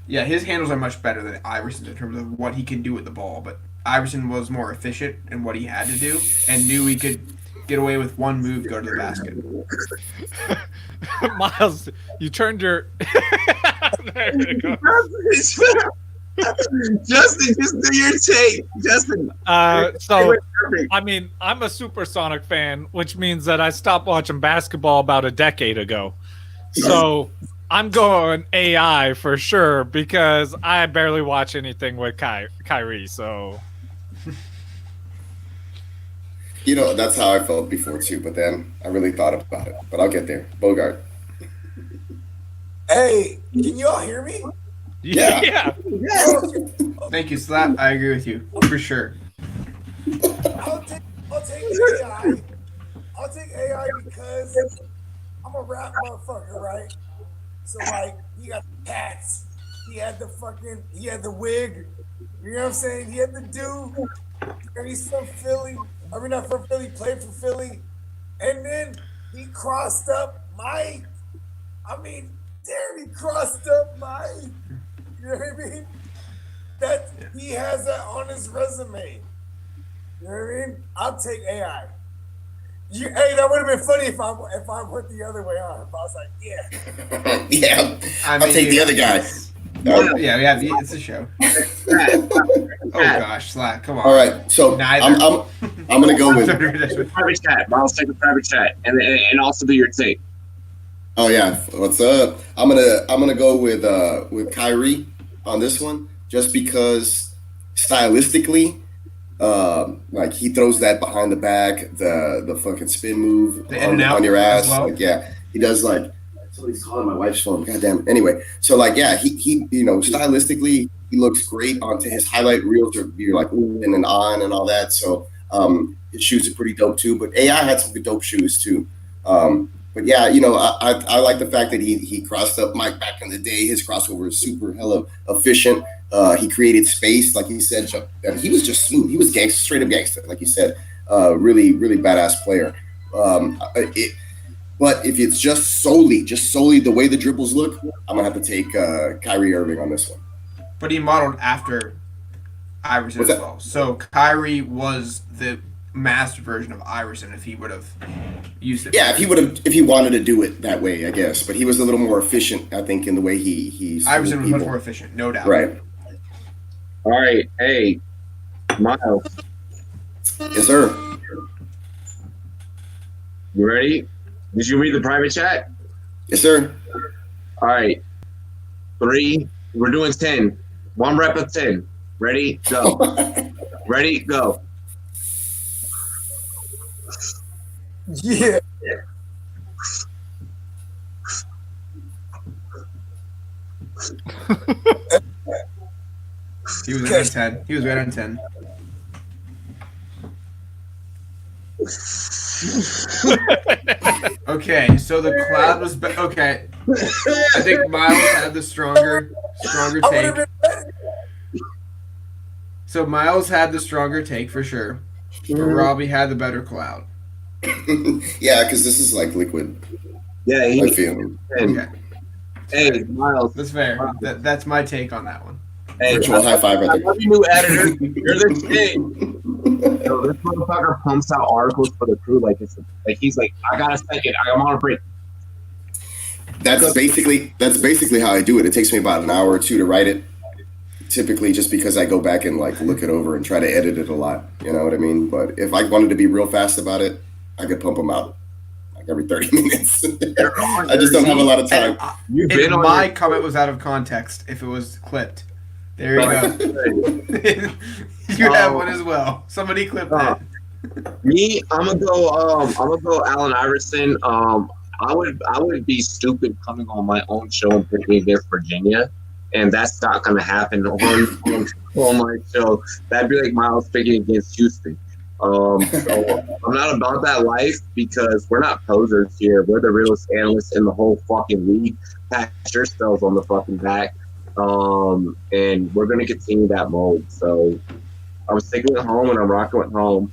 yeah, his handles are much better than Iverson's in terms of what he can do with the ball. But Iverson was more efficient in what he had to do and knew he could get away with one move, go to the basket. Miles, you turned your. There you go. Justin, just do your take. Justin. So, I mean, I'm a Supersonic fan, which means that I stopped watching basketball about a decade ago. So, I'm going AI for sure because I barely watch anything with Kyrie. So, That's how I felt before too. But then I really thought about it. But I'll get there. Bogart. Hey, can y'all hear me? Yeah. yeah. Thank you, Slap. I agree with you for sure. I'll take AI. I'll take AI because I'm a rap motherfucker, right? So like, he got the tats, he had the wig. You know what I'm saying? He had the dude. And he's from Philly. I mean, not from Philly. Played for Philly, and then he crossed up Mike. I mean, damn, he crossed up Mike. You know what I mean? That he has that on his resume. You know what I mean? I'll take AI. Hey, that would have been funny if I went the other way on. If I was like, yeah. Yeah. I I'll take the other guy. Miles, Yeah, we have. It's a show. Oh gosh, Slack. Come on. All right, so Neither. I'm gonna go with. private chat. Miles, take a private chat, and also do your take. Oh yeah, what's up? I'm gonna go with Kyrie on this one, just because stylistically, like he throws that behind the back, the fucking spin move The in and out on your as ass. well. Like yeah, he does like somebody's calling my wife's phone. God damn it. Anyway, so like yeah, he stylistically he looks great onto his highlight reels. You're like ooh and on and all that. So his shoes are pretty dope too. But AI had some good dope shoes too. But yeah, I like the fact that he crossed up Mike back in the day. His crossover is super hella efficient. He created space, like he said. And he was just smooth. He was gangster, straight up gangster, like you said. Really, really badass player. But if it's just solely the way the dribbles look, I'm gonna have to take Kyrie Irving on this one. But he modeled after Iverson What's as that? well. So Kyrie was the master version of Iverson if he would have used it. Yeah, if he wanted to do it that way, I guess. But he was a little more efficient, I think, in the way he Iverson was people. much more efficient, no doubt. Right. All right, hey, Miles, Yes, sir. you ready? Did you read the private chat? Yes, sir. All right, 3. We're doing 10. 1 rep of 10. Ready? Go. Ready? Go. Yeah. He was right on 10. He was right on 10. Okay, so the cloud was okay. I think Miles had the stronger I would take. have been ready. So Miles had the stronger take for sure, but Robbie had the better cloud. Yeah, because this is like liquid. Yeah, I he, feel. Okay, hey, Miles. that's fair. That's my take on that one. Hey, Virtual high five right I there. love you, new editor. You're the shit. Yo, this motherfucker pumps out articles for the crew like it's like he's like, I got a second, I'm on a break. That's basically how I do it. It takes me about an hour or two to write it. Typically, just because I go back and like look it over and try to edit it a lot. You know what I mean? But if I wanted to be real fast about it, I could pump them out like every 30 minutes. I just don't have a lot of time. You've If been on my your- comment was out of context, if it was clipped, there you go. You have one as well. Somebody clip that. Me, I'm gonna go Allen Iverson. I would be stupid coming on my own show and picking against Virginia, and that's not gonna happen on my show. That'd be like Miles picking against Houston. So I'm not about that life because we're not posers here. We're the realest analysts in the whole fucking league. Pat yourselves on the fucking back. And we're gonna continue that mode. So I was thinking at home and I'm rocking with home.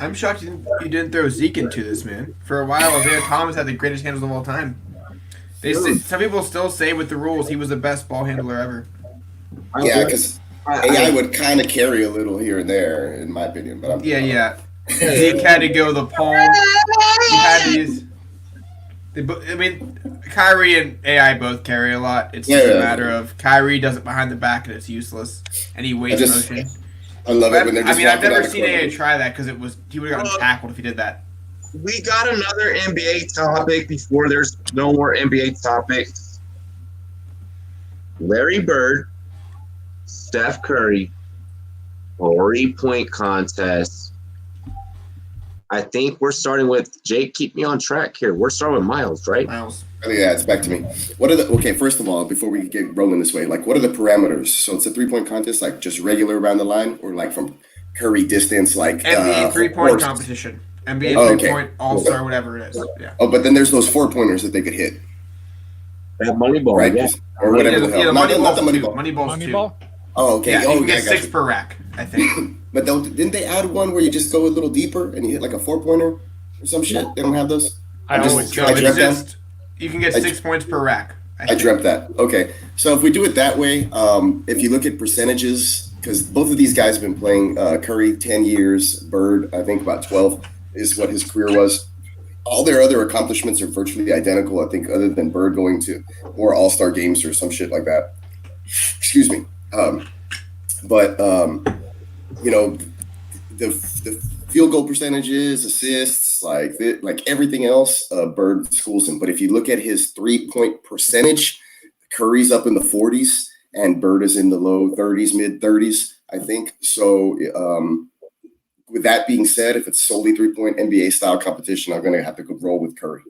I'm shocked you didn't throw Zeke into this, man. For a while, Isaiah Thomas had the greatest handles of all time. Some people still say with the rules he was the best ball handler ever. Yeah, because AI would kind of carry a little here and there, in my opinion. But Yeah. Zeke had to go the palm. He had to use. I mean, Kyrie and AI both carry a lot. It's just a matter of Kyrie does it behind the back and it's useless, and he wastes motion. I love it when they're just I've walking never out seen the corner. AI try that because he would have gotten tackled if he did that. We got another NBA topic before there's no more NBA topics. Larry Bird, Steph Curry, 3-point contest. I think we're starting with Jake. Keep me on track here. We're starting with Miles, right? Miles. Yeah, it's back to me. Okay, first of all, before we get rolling this way, like what are the parameters? So it's a 3-point contest, like just regular around the line, or like from Curry distance, like NBA 3-point forced? competition. NBA Oh, 3-point All-Star, whatever it is. Yeah. Oh, but then there's those 4-pointers that they could hit, That money ball, right? yeah. Or whatever the hell. the Not Moneyball's the money ball. Moneyball's two. Moneyball? Oh, okay. Yeah, oh, you can get I got 6 per rack, I think. But didn't they add one where you just go a little deeper and you hit like a 4-pointer or some shit? They don't have those. I always So I it's dreamt that. just you can get 6 points per rack. I dreamt that. Okay, so if we do it that way, if you look at percentages, because both of these guys have been playing, Curry 10 years, Bird I think about 12 is what his career was. all their other accomplishments are virtually identical. I think, other than Bird going to more All-Star games or some shit like that. Excuse me. But you know, the field goal percentages, assists, like everything else, Bird schools him. But if you look at his 3-point percentage, Curry's up in the 40s and Bird is in the low 30s, mid 30s, I think. So with that being said, if it's solely 3-point NBA style competition, I'm going to have to go roll with Curry,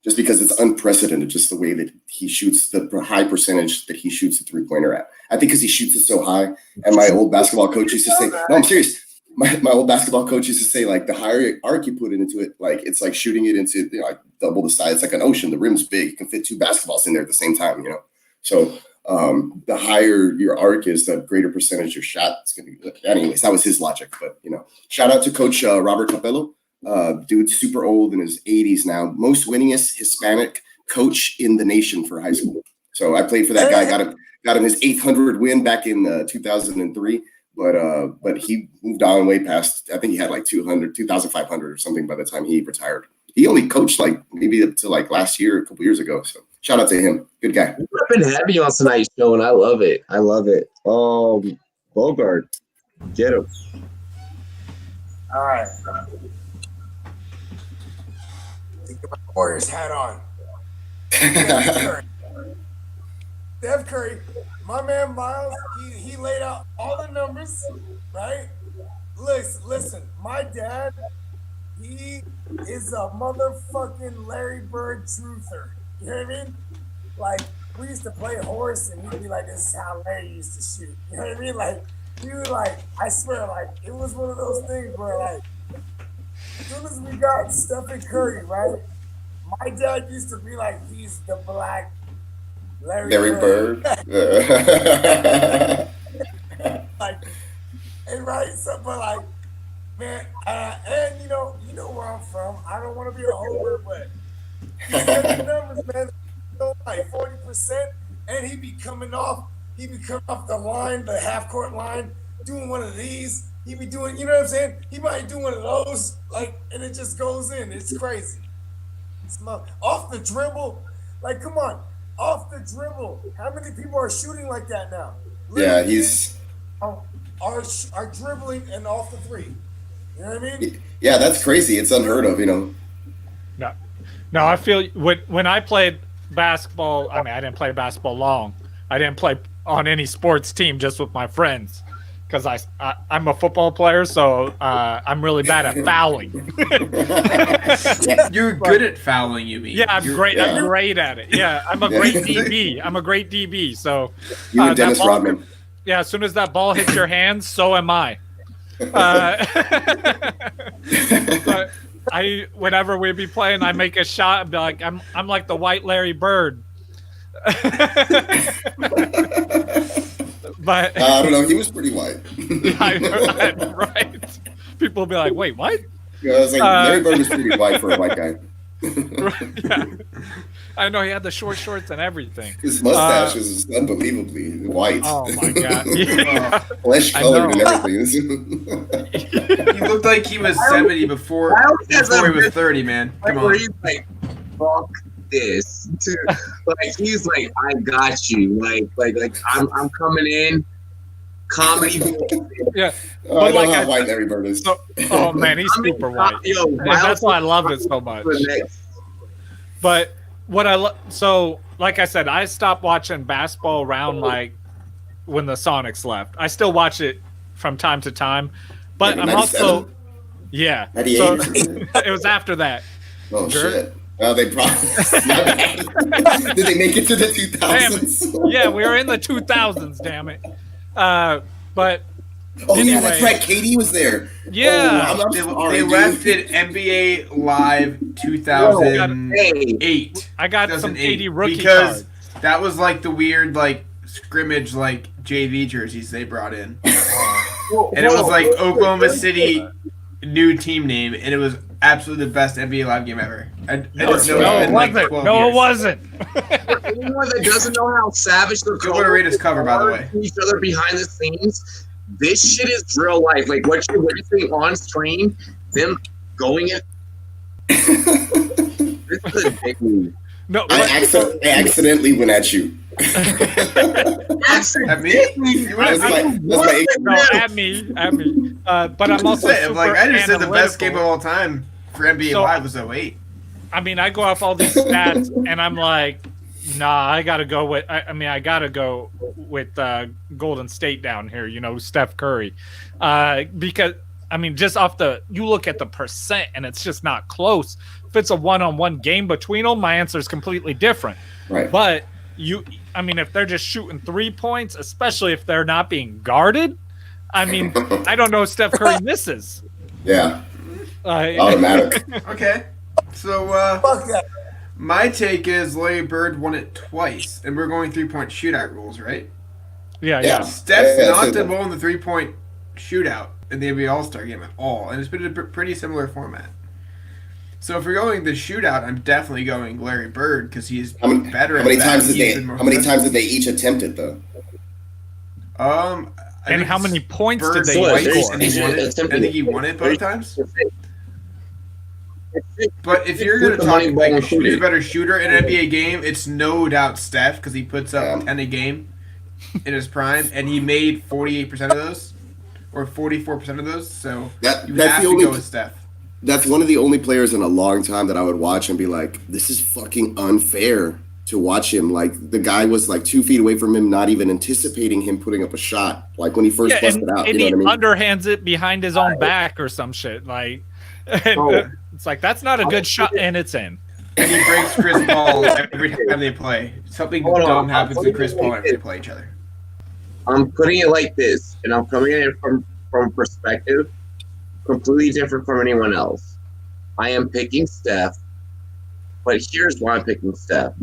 just because it's unprecedented, just the way that he shoots, the high percentage that he shoots the 3-pointer at. I think because he shoots it so high. And my old basketball coach used to say, no, I'm serious. My old basketball coach used to say, like, the higher arc you put into it, like, it's like shooting it into, you know, like double the size. It's like an ocean. The rim's big. You can fit 2 basketballs in there at the same time, you know? So the higher your arc is, the greater percentage your shot is going to be. Anyways, that was his logic. But, you know, shout out to Coach Robert Capello. Dude's super old, in his 80s now. Most winningest Hispanic coach in the nation for high school. So I played for that guy. Got him his 800 win back in 2003. But he moved on way past. I think he had like 2,500 or something by the time he retired. He only coached like maybe up to like last year, a couple years ago. So shout out to him. Good guy. I've been happy on tonight's show, and I love it. I love it. Bogart, get him. All right. Take my Warriors hat on. Steph Curry, my man Miles, he laid out all the numbers, right? Listen, my dad, he is a motherfucking Larry Bird truther. You know what I mean? Like, we used to play horse, and he'd be like, this is how Larry used to shoot. You know what I mean? Like, he was like, I swear, like, it was one of those things where, like, as soon as we got Steph and Curry, right? My dad used to be like, he's the black Larry Bird. Like, and right, so, but like, man, and you know where I'm from. I don't want to be a homer, but he's got the numbers, man. Like 40%, and he be coming off the line, the half court line, doing one of these. He be doing, you know what I'm saying? He might do one of those, like, and it just goes in. It's crazy. It's off the dribble, like, come on. Off the dribble. How many people are shooting like that now? Yeah, he's are dribbling and off the three. You know what I mean? Yeah, that's crazy. It's unheard of, you know. No, I feel when I played basketball. I mean, I didn't play basketball long. I didn't play on any sports team, just with my friends, because I'm a football player, so I'm really bad at fouling. You're good at fouling, you mean? Yeah, I'm great. Yeah. I'm great at it. Yeah, I'm a great DB. I'm a great DB. So You and Dennis Rodman. yeah, as soon as that ball hits your hands, so am I. But whenever we be playing, I make a shot and be like, I'm like the white Larry Bird. But I don't know. He was pretty white. Right. People will be like, wait, what? Yeah, I was like, Larry Bird was pretty white for a white guy. Yeah. I know he had the short shorts and everything. His mustache was unbelievably white. Oh my god! Yeah. Flesh colored and everything. He looked like he was 70 before he was 30, man. Come on. He's like, fuck this. Like, he's like, I got you. Like I'm coming in. Comedy. Yeah. I know how white Larry Bird is. Oh man, he's super white. And that's why I love it so much. But so like I said, I stopped watching basketball around like when the Sonics left. I still watch it from time to time, but I'm also 98? So it was after that. Oh shit! Oh, they probably did. They make it to the 2000s? Yeah, we were in the 2000s. Damn it! But anyway, yeah, that's right. KD was there. Yeah, they left it NBA Live 2008. I got some KD rookie because cards. That was like the weird like scrimmage like JV jerseys they brought in, and it was like Oklahoma City new team name, and it was absolutely the best NBA Live game ever. It wasn't. Anyone that doesn't know how savage the Good way to rate us cover, by the way. Each other behind the scenes. This shit is real life. Like what you're witnessing on screen, them going in This is a daily. No, I accidentally went at you. At me? That's my no, at me. But I'm also super like I just said the best game of analytical. all time for NBA So- Live was 08. I mean, I go off all these stats, and I'm like, nah, I gotta go with. I gotta go with Golden State down here. You know, Steph Curry, because I mean, just off you look at the percent, and it's just not close. If it's a one-on-one game between them, my answer is completely different. Right. But if they're just shooting 3 points, especially if they're not being guarded, I mean, I don't know if Steph Curry misses. Yeah. Uh, Automatic. Okay. So Fuck that. my take is Larry Bird won it twice, and we're going 3-point shootout rules, right? yeah. Steph's Yeah, not so- done well in the 3-point shootout in the NBA All-Star game at all, and it's been a pretty similar format. So if we're going the shootout, I'm definitely going Larry Bird because he's How many, better. how many at times that. did He's they? been more How many successful. times did they each attempt it though? I And think how many points Bird did they What, twice, there's- score? and he won it. there's- I think he won it both times. But if you're Put gonna the talk money ball like and who's shoot a it. better shooter in an NBA game, it's no doubt Steph because he puts up Yeah. 10 a game in his prime, and he made 48% of those, or 44% of those. So That- you that's have the to only- go with Steph. That's one of the only players in a long time that I would watch and be like, this is fucking unfair to watch him. Like the guy was like 2 feet away from him, not even anticipating him putting up a shot. Like when he first Yeah, busted and, out, and you know he what I mean? underhands it behind his own back or some shit. Like, and, Oh. it's like that's not a good shot, and it's in. And he breaks Chris Paul every time they play. Something Hold on, dumb happens to I'm Chris putting it Paul like every they this. play each other. I'm putting it like this, and I'm coming at it from perspective completely different from anyone else. I am picking Steph, but here's why I'm picking Steph.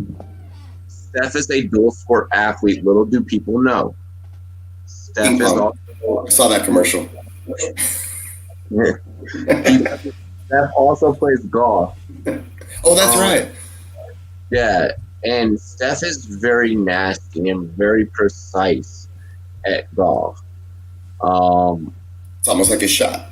Steph is a dual sport athlete. Little do people know. Steph Ping is pong. I saw that commercial. Steph also plays golf. Oh, that's right. Yeah, and Steph is very nasty and very precise at golf. It's almost like a shot.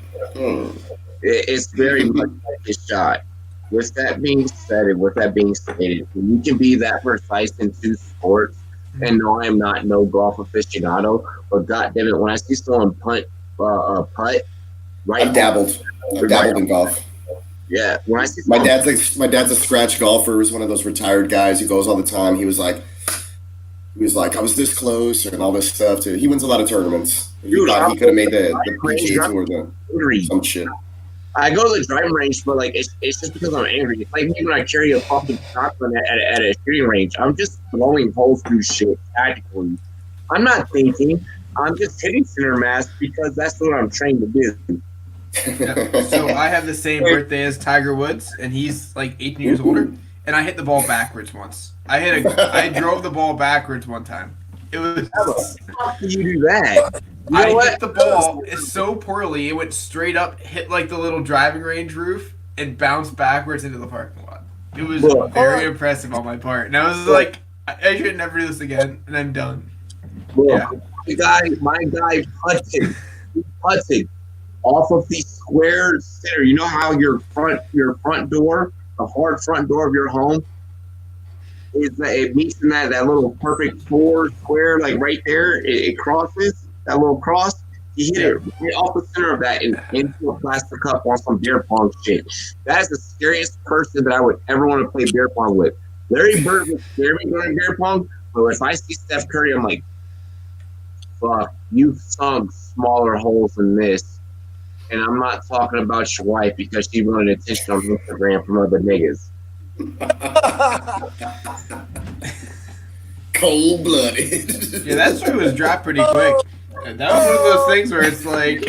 It's very much like a shot. With that being said, and with that being stated, when you can be that precise in two sports, and no, I am not no golf aficionado, but goddamn it, when I see someone putt, right? I've dabbled in golf. Yeah, when I see My someone, dad's a scratch golfer. He's one of those retired guys who goes all the time. He was like, I was this close and all this stuff. He wins a lot of tournaments. He Dude, thought he could have made the crazy. PGA Tour, some shit. I go to the driving range, but like it's just because I'm angry. It's like me when I carry a fucking shotgun at a shooting range. I'm just blowing holes through shit tactically. I'm not thinking. I'm just hitting center mass because that's what I'm trained to do. So I have the same birthday as Tiger Woods, and he's like 18 years older. And I hit the ball backwards once. I drove the ball backwards one time. It was. How can you do that? You know I what? hit the ball so poorly, it went straight up, hit like the little driving range roof, and bounced backwards into the parking lot. It was Look. very impressive on my part. And I was like, I should never do this again, and I'm done. Look, Yeah. my guy putted off of the square center. You know how your front door, the hard front door of your home, it meets in that little perfect four square, like right there. It crosses that little cross. He hit it right off the center of that and into a plastic cup on some beer pong shit. That is the scariest person that I would ever want to play beer pong with. Larry Bird would scare me during beer pong, but if I see Steph Curry, I'm like, fuck, you've sunk smaller holes than this. And I'm not talking about your wife because she wanted attention on Instagram from other niggas. Cold blooded. Yeah, that shit was dropped pretty quick. And that was one of those things where it's like,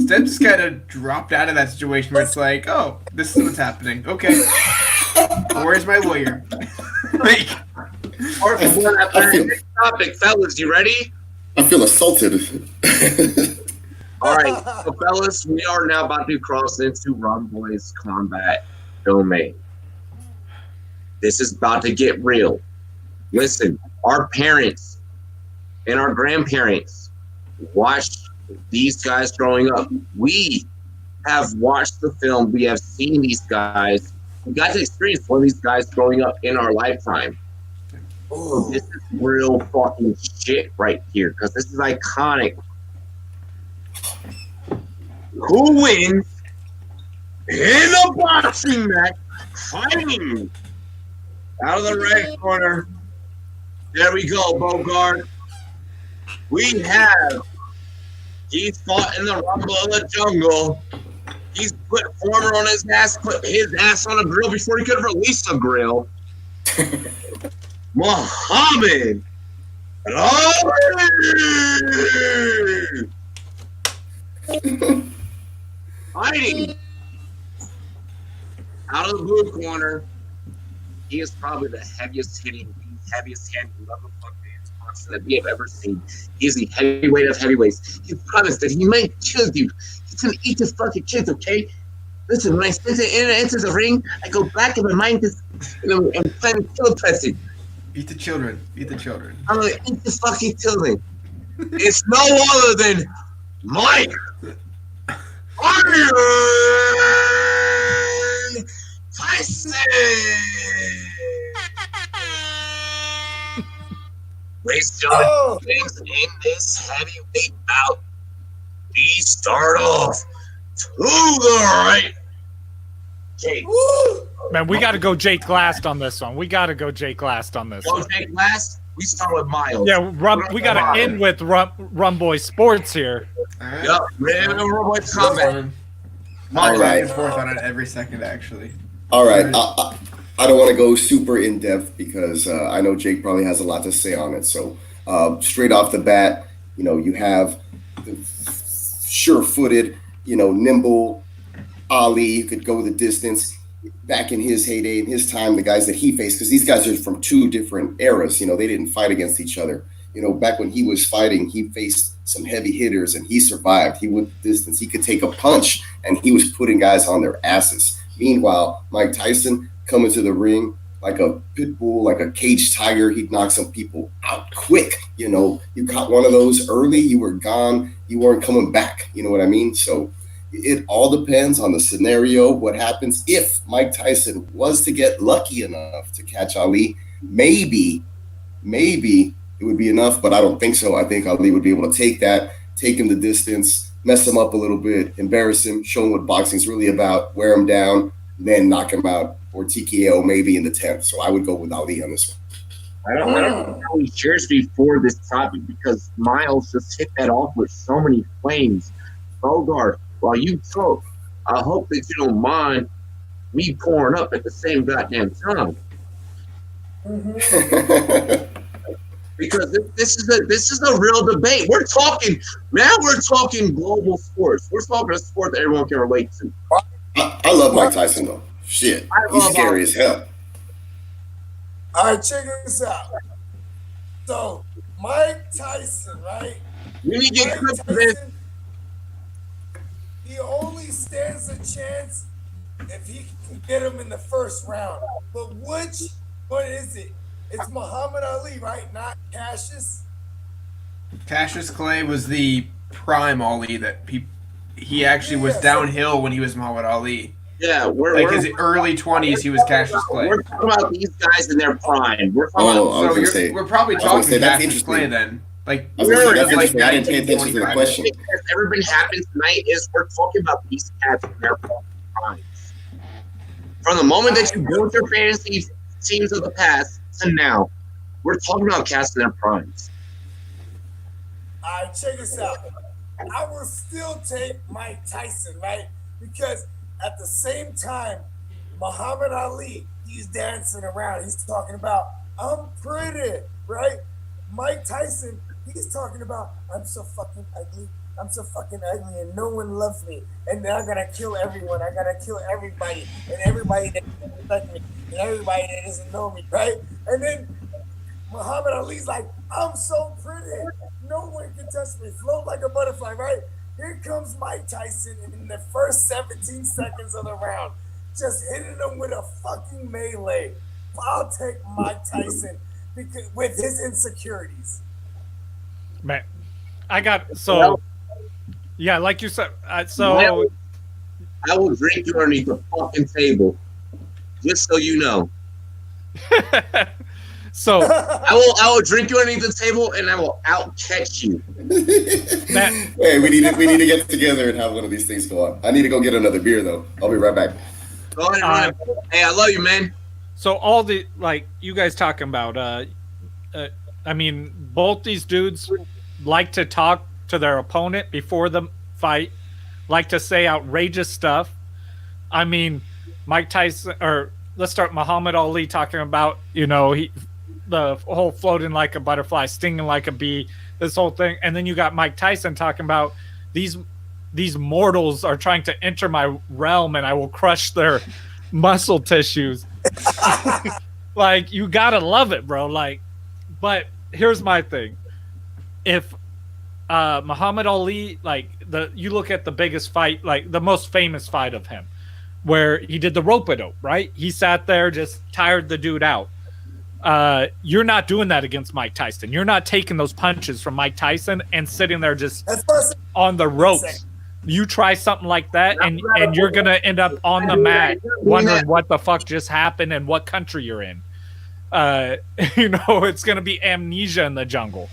Steph just kind of dropped out of that situation where it's like, oh, this is what's happening. Okay. Where's my lawyer? Like, Or before that next topic, fellas, you ready? I feel assaulted. All right, so fellas, we are now about to cross into Rumboyz combat domain. This is about to get real. Listen, our parents and our grandparents watched these guys growing up. We have watched the film. We have seen these guys. We got to experience one of these guys growing up in our lifetime. So this is real fucking shit right here because this is iconic. Who wins in a boxing match fighting? Out of the right corner. There we go, Bogart. We have. He's fought in the rumble of the jungle. He's put Former on his ass, put his ass on a grill before he could release a grill. Muhammad Ali! Fighting out of the blue corner. He is probably the heaviest hitting, heaviest handing motherfucker that we have ever seen. He's the heavyweight of heavyweights. He promised that he might kill you. He's gonna eat his fucking kids, okay? Listen, when I enter the ring, I go back in my mind and plan to kill a person. Eat the children. Eat the children. I'm gonna eat the fucking children. It's no other than Mike Iron Tyson. Ladies and gentlemen, in this heavyweight bout, we start off to the right. Jake. Man, we got to go Jake last on this one. We got to go Jake last on this one. Jake last? We start with Miles. Yeah, we got to end with Rumboyz Sports here. All right. Yep, Rumboyz combat. All right. Forth on it every second, actually. All right. I don't want to go super in depth because I know Jake probably has a lot to say on it. So straight off the bat, you have the sure-footed, nimble Ali. You could go the distance. Back in his heyday, in his time, the guys that he faced, because these guys are from two different eras. They didn't fight against each other. Back when he was fighting, he faced some heavy hitters and he survived. He went the distance. He could take a punch and he was putting guys on their asses. Meanwhile, Mike Tyson coming to the ring like a pit bull, like a caged tiger. He'd knock some people out quick. You caught one of those early, you were gone. You weren't coming back. You know what I mean? So it all depends on the scenario. What happens if Mike Tyson was to get lucky enough to catch Ali? Maybe it would be enough, but I don't think so. I think Ali would be able to take him the distance, mess him up a little bit, embarrass him, show him what boxing's really about, wear him down, then knock him out, or TKO maybe in the 10th. So I would go with Ali on this one. I don't know how he shares before this topic because Miles just hit that off with so many flames. Bogart, while you talk, I hope that you don't mind me pouring up at the same goddamn time. Because this is a real debate. We're talking global sports. We're talking a sport that everyone can relate to. I love Mike Tyson though. Shit, he's scary as hell. All right, check this out. So Mike Tyson, right? We need to get clips of this. He only stands a chance if he can get him in the first round. But what is it? It's Muhammad Ali, right? Not Cassius. Cassius Clay was the prime Ali that he actually was downhill when he was Muhammad Ali. Yeah, like his early 20s, he was Cassius Clay. We're talking about these guys in their prime. We're probably talking Cassius Clay then. Like, I didn't pay attention to the question. Because everything happened tonight is we're talking about these cats in their primes. From the moment that you built your fantasy teams of the past to now, we're talking about cats in their primes. All right, check this out. I will still take Mike Tyson, right? Because at the same time, Muhammad Ali, he's dancing around. He's talking about, I'm pretty, right? Mike Tyson, he's talking about, I'm so fucking ugly. I'm so fucking ugly and no one loves me. And then I gotta kill everyone. I gotta kill everybody. And everybody that doesn't like me. And everybody that doesn't know me, right? And then Muhammad Ali's like, I'm so pretty. No one can touch me. Float like a butterfly, right? Here comes Mike Tyson in the first 17 seconds of the round. Just hitting him with a fucking melee. I'll take Mike Tyson because, with his insecurities. Man, I got, so, yeah, like you said, I will drink you underneath the fucking table. Just so you know. So I will drink you underneath the table and I will out catch you. Hey, we need to get together and have one of these things go on. I need to go get another beer though. I'll be right back. Go ahead, Ryan. Hey, I love you, man. So all the like you guys talking about, I mean, both these dudes like to talk to their opponent before the fight, like to say outrageous stuff. I mean, Mike Tyson, or let's start Muhammad Ali talking about, the whole floating like a butterfly, stinging like a bee, this whole thing. And then you got Mike Tyson talking about these mortals are trying to enter my realm and I will crush their muscle tissues. Like, you gotta love it, bro. Like, but here's my thing. If Muhammad Ali, like, you look at the biggest fight, like the most famous fight of him, where he did the rope-a-dope, right? He sat there, just tired the dude out. You're not doing that against Mike Tyson. You're not taking those punches from Mike Tyson and sitting there just on the ropes. You try something like that, and you're going to end up on the mat wondering what the fuck just happened and what country you're in. It's going to be amnesia in the jungle.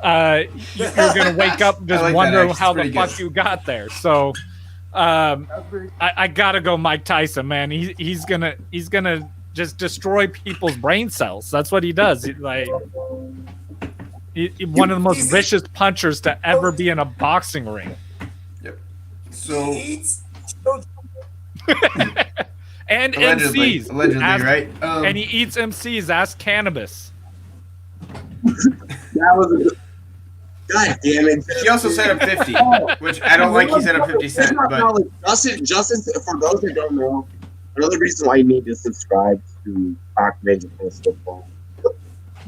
You're going to wake up just wondering how the fuck you got there. So I got to go Mike Tyson, man. He's going to just destroy people's brain cells. That's what he does. One of the most vicious punchers to ever be in a boxing ring. Yep. So and allegedly, MCs, right? And he eats MCs. Ask Cannabis. That was a good. God damn it! He also set up 50, which I don't like. He set up 50 Cent, but Justin. For those that don't know, another reason why you need to subscribe to Fack Major Football.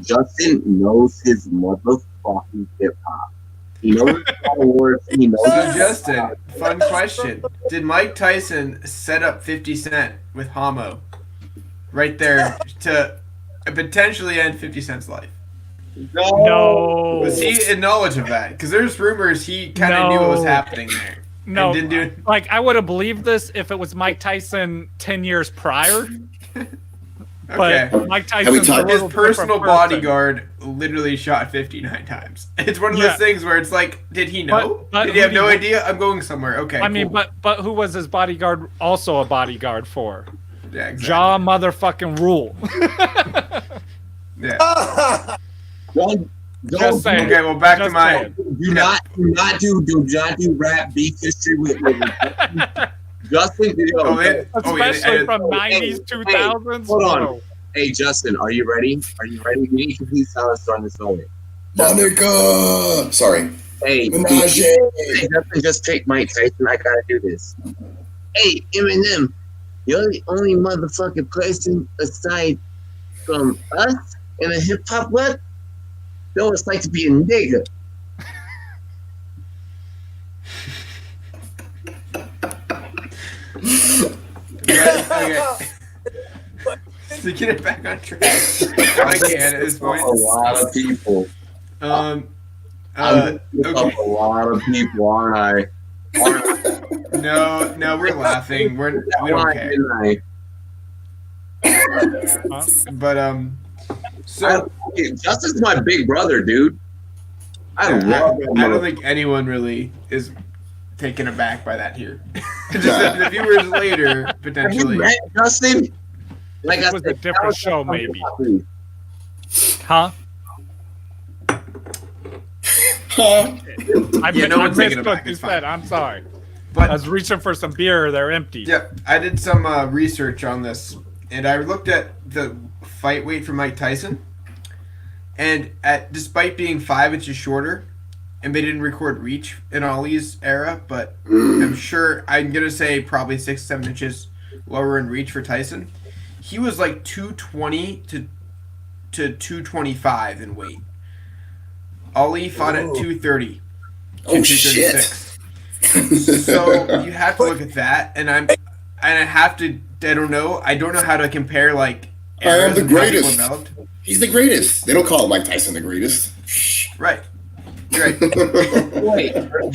Justin knows his motherfucking hip hop. He knows his words. He knows. So Justin, fun question: did Mike Tyson set up 50 Cent with Homo right there to potentially end 50 Cent's life? No. Was he in knowledge of that? Because there's rumors he kind of knew what was happening there. No, didn't do it. Like, I would have believed this if it was Mike Tyson 10 years prior. But Okay. Mike Tyson's His personal bodyguard literally shot 59 times. It's one of those things where it's like, did he know? But did he have no idea? I'm going somewhere. Okay. I mean, but who was his bodyguard also a bodyguard for? Yeah, exactly. Jaw motherfucking Rule. Yeah. Just saying. Okay, well, back to Just my. saying. Do not do rap beef history with Justin. Especially from 90s, 2000s. Hold on. Hey, Justin, are you ready? You need to please tell us on this moment. Monica! Sorry. Hey, Justin, just take Mike Tyson. I gotta do this. Hey, Eminem, you're the only motherfucking person aside from us in a hip hop rap. Know what it's like to be a nigga. Okay. To get it back on track, I can at this point. A lot of people. Okay. A lot of people, aren't I? No, we're laughing. We don't care. But so Justin's my big brother, dude. I don't think anyone really is taken aback by that here. Just a few years later, potentially. Have you met Justin? Like it was a different show, maybe. Huh? I missed what you said. I'm sorry. But I was reaching for some beer. They're empty. Yeah, I did some research on this, and I looked at the fight weight for Mike Tyson. And despite being 5 inches shorter, and they didn't record reach in Ali's era, but I'm going to say probably 6-7 inches lower in reach for Tyson. He was like 220 to 225 in weight. Ali fought at 230. Oh, shit. So you have to look at that, and I don't know how to compare like. I am the greatest. He's the greatest. They don't call Mike Tyson the greatest. Right.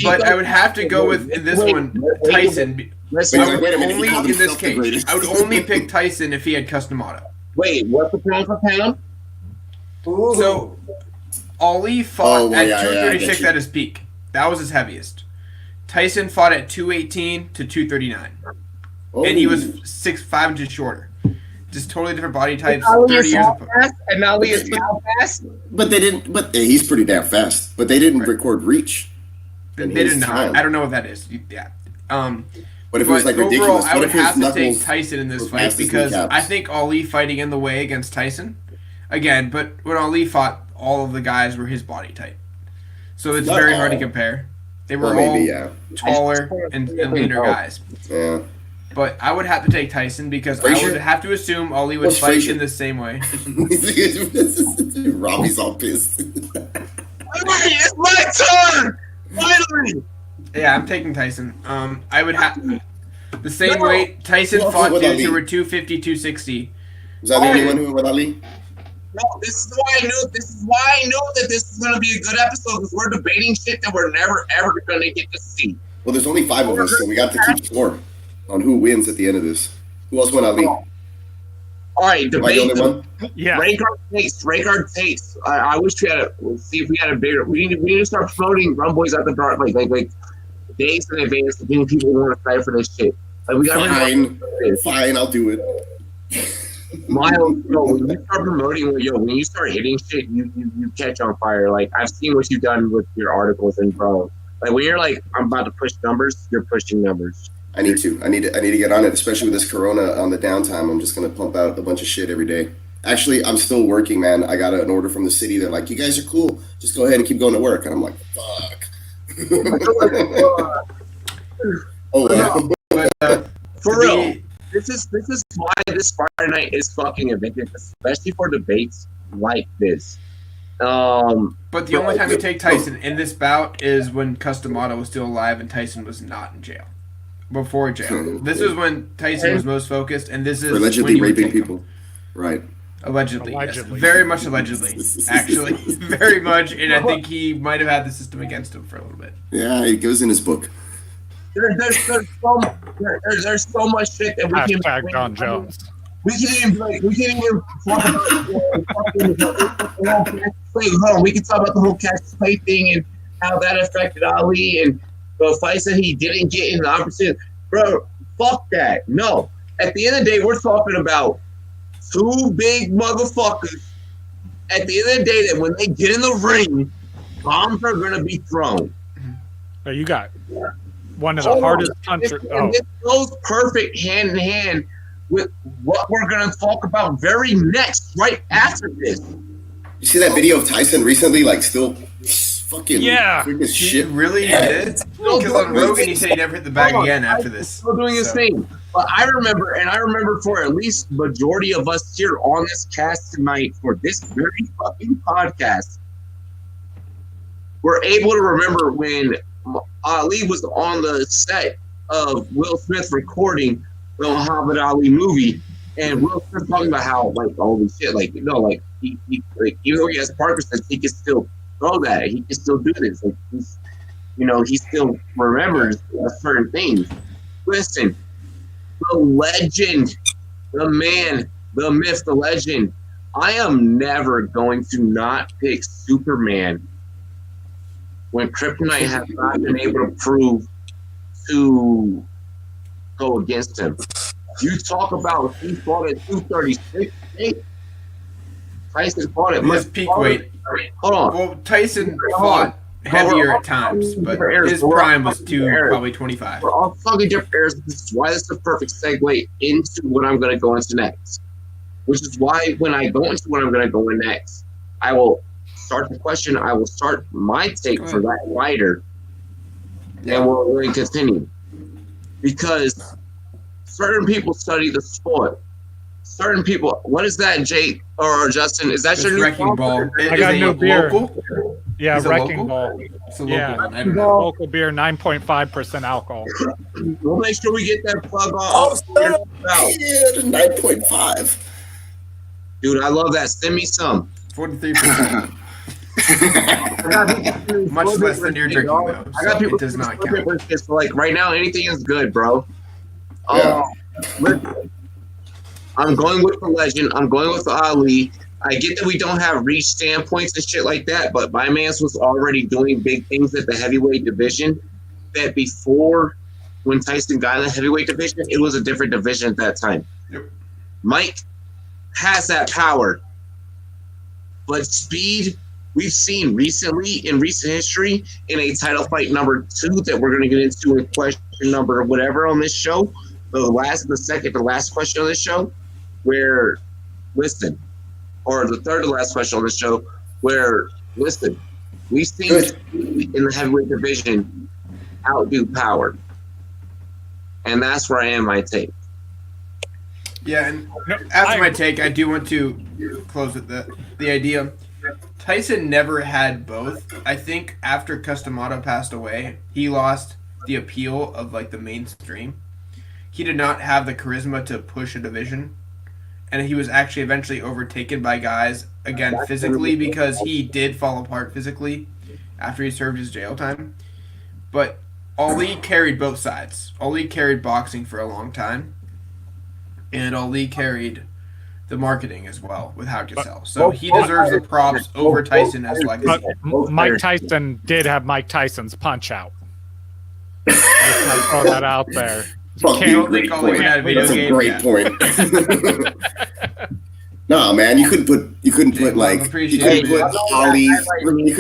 But I would have to go with in this one Tyson Listen, Wait, wait a minute, he only called in this himself the case, greatest. I would only pick Tyson if he had custom auto. wait, what's the pound for pound? Ooh. So Ali fought well, at yeah, I 236 get you. at his peak. That was his heaviest. Tyson fought at 218 to 239, and he was 5 inches shorter. Just totally different body types. Ali 30 is years how apart. fast, and Ali is how fast. But they didn't. But he's pretty damn fast. But they didn't record reach. They in did his not. time. I don't know what that is. Yeah. What if it was But like overall, ridiculous? I What would if his have to take knuckles Tyson in this were fight past his because kneecaps? I think Ali fighting in the way against Tyson, again. But when Ali fought, all of the guys were his body type, so it's Not very hard to all. compare. They were Well, maybe, all yeah. taller and leaner guys. Yeah. But I would have to take Tyson because I Frazier? would have to assume Ali would What's fight Frazier? in the same way. Robbie's all pissed. It's my turn. Finally. Yeah, I'm taking Tyson. I would have the same No. weight. Tyson Who else fought was with dudes who Ali? were 250, 260. Was that the only one who went with Ali? No, this is why I knew. This is why I knew that this is gonna be a good episode because we're debating shit that we're never ever gonna get to see. Well, there's only 5 of us, so we got to keep score on who wins at the end of this. Who else went Ali? All right, Am I the debate. only one? Yeah. Rank our takes. Rank our takes. I wish we had a. We'll see if we had a bigger. We need to start promoting Rumboyz at the dark like days in advance. To think people want to fight for this shit. Like we got Fine, I'll do it. Miles, when you start promoting, when you start hitting shit, you catch on fire. Like I've seen what you've done with your articles, and bro, like when you're like, I'm about to push numbers, you're pushing numbers. I need to get on it, especially with this Corona on the downtime. I'm just gonna pump out a bunch of shit every day. Actually, I'm still working, man. I got an order from the city. They're like, "You guys are cool. Just go ahead and keep going to work." And I'm like, "Fuck." Oh well. For real, this is why this Friday night is fucking invented, especially for debates like this. But the only time you take Tyson in this bout is when Custom Auto was still alive and Tyson was not in jail. Before jail. This is when Tyson was most focused, and this is For allegedly when you would raping take him. people. Right. Allegedly, Allegedly. Yes. Very much allegedly, actually. Very much, and I think he might have had the system against him for a little bit. Yeah, it goes in his book. There's so much shit that we can. Hashtag John Jones. We can even talk about we can talk about the whole catch play thing and how that affected Ali and the fights that he didn't get in the opportunity. Bro, fuck that. No. At the end of the day, we're talking about two big motherfuckers. At the end of the day, that when they get in the ring, bombs are gonna be thrown. Oh, you got one of the hardest punchers. Oh, It goes perfect hand in hand with what we're going to talk about very next, right after this. You see that video of Tyson recently, like still fucking freaking He shit. really did. Because on Rogan, he said he never hit the bag again after this. Still doing his thing. But I remember for at least majority of us here on this cast tonight for this very fucking podcast, we're able to remember when Ali was on the set of Will Smith recording the Muhammad Ali movie, and Will Smith talking about how like holy shit, like like he like even though he has Parkinson's, he can still throw that, he can still do this, like he's he still remembers certain things. Listen, the legend, the man, the myth, the legend. I am never going to not pick Superman when Kryptonite has not been able to prove to go against him. You talk about he fought at 236. Tyson fought at His peak weight. Hold on. Well, Tyson fought heavier at times, but his prime was probably 25. We're all fucking different eras. This is why this is the perfect segue into what I'm going to go into next. Which is why when I go into what I'm going to go in next, I will start the question. I will start my take for that writer, and we'll really continue. Because certain people study the sport. Certain people. What is that, Jake or Justin? Is that It's your new Wrecking Ball. I got Is new it beer. local? yeah, Is it Wrecking local? Ball. It's a local Yeah. one. I don't know. Local beer, 9.5% alcohol. We'll make sure we get that plug on. Oh, Yeah, 9.5. Dude, I love that. Send me some. 43%. Much less than your drinking, though. I got So people. it does not count. So like right now, anything is good, bro. Yeah. Listen, I'm going with the legend. I'm going with Ali. I get that we don't have reach standpoints and shit like that, but my man's was already doing big things at the heavyweight division. That before, when Tyson got in the heavyweight division, it was a different division at that time. Yep. Mike has that power, but speed we've seen recently in recent history in a title fight number 2 that we're going to get into in question number whatever on this show. The last question on this show, where listen, or the third to last question on this show, where listen, we've seen speed in the heavyweight division outdo power, and that's where I am. My take. Yeah, and after my take, I do want to close with the idea. Tyson never had both. I think after Customato passed away, he lost the appeal of like the mainstream. He did not have the charisma to push a division, and he was actually eventually overtaken by guys again physically because he did fall apart physically after he served his jail time. But Ali carried both sides. Ali carried boxing for a long time. And Ali carried the marketing as well with how to sell. So he deserves the props over Tyson as legacy. Mike Tyson did have Mike Tyson's punch out. Just gonna throw that out there. Fuck you, great point. That's a great point. No, man, you couldn't put like you couldn't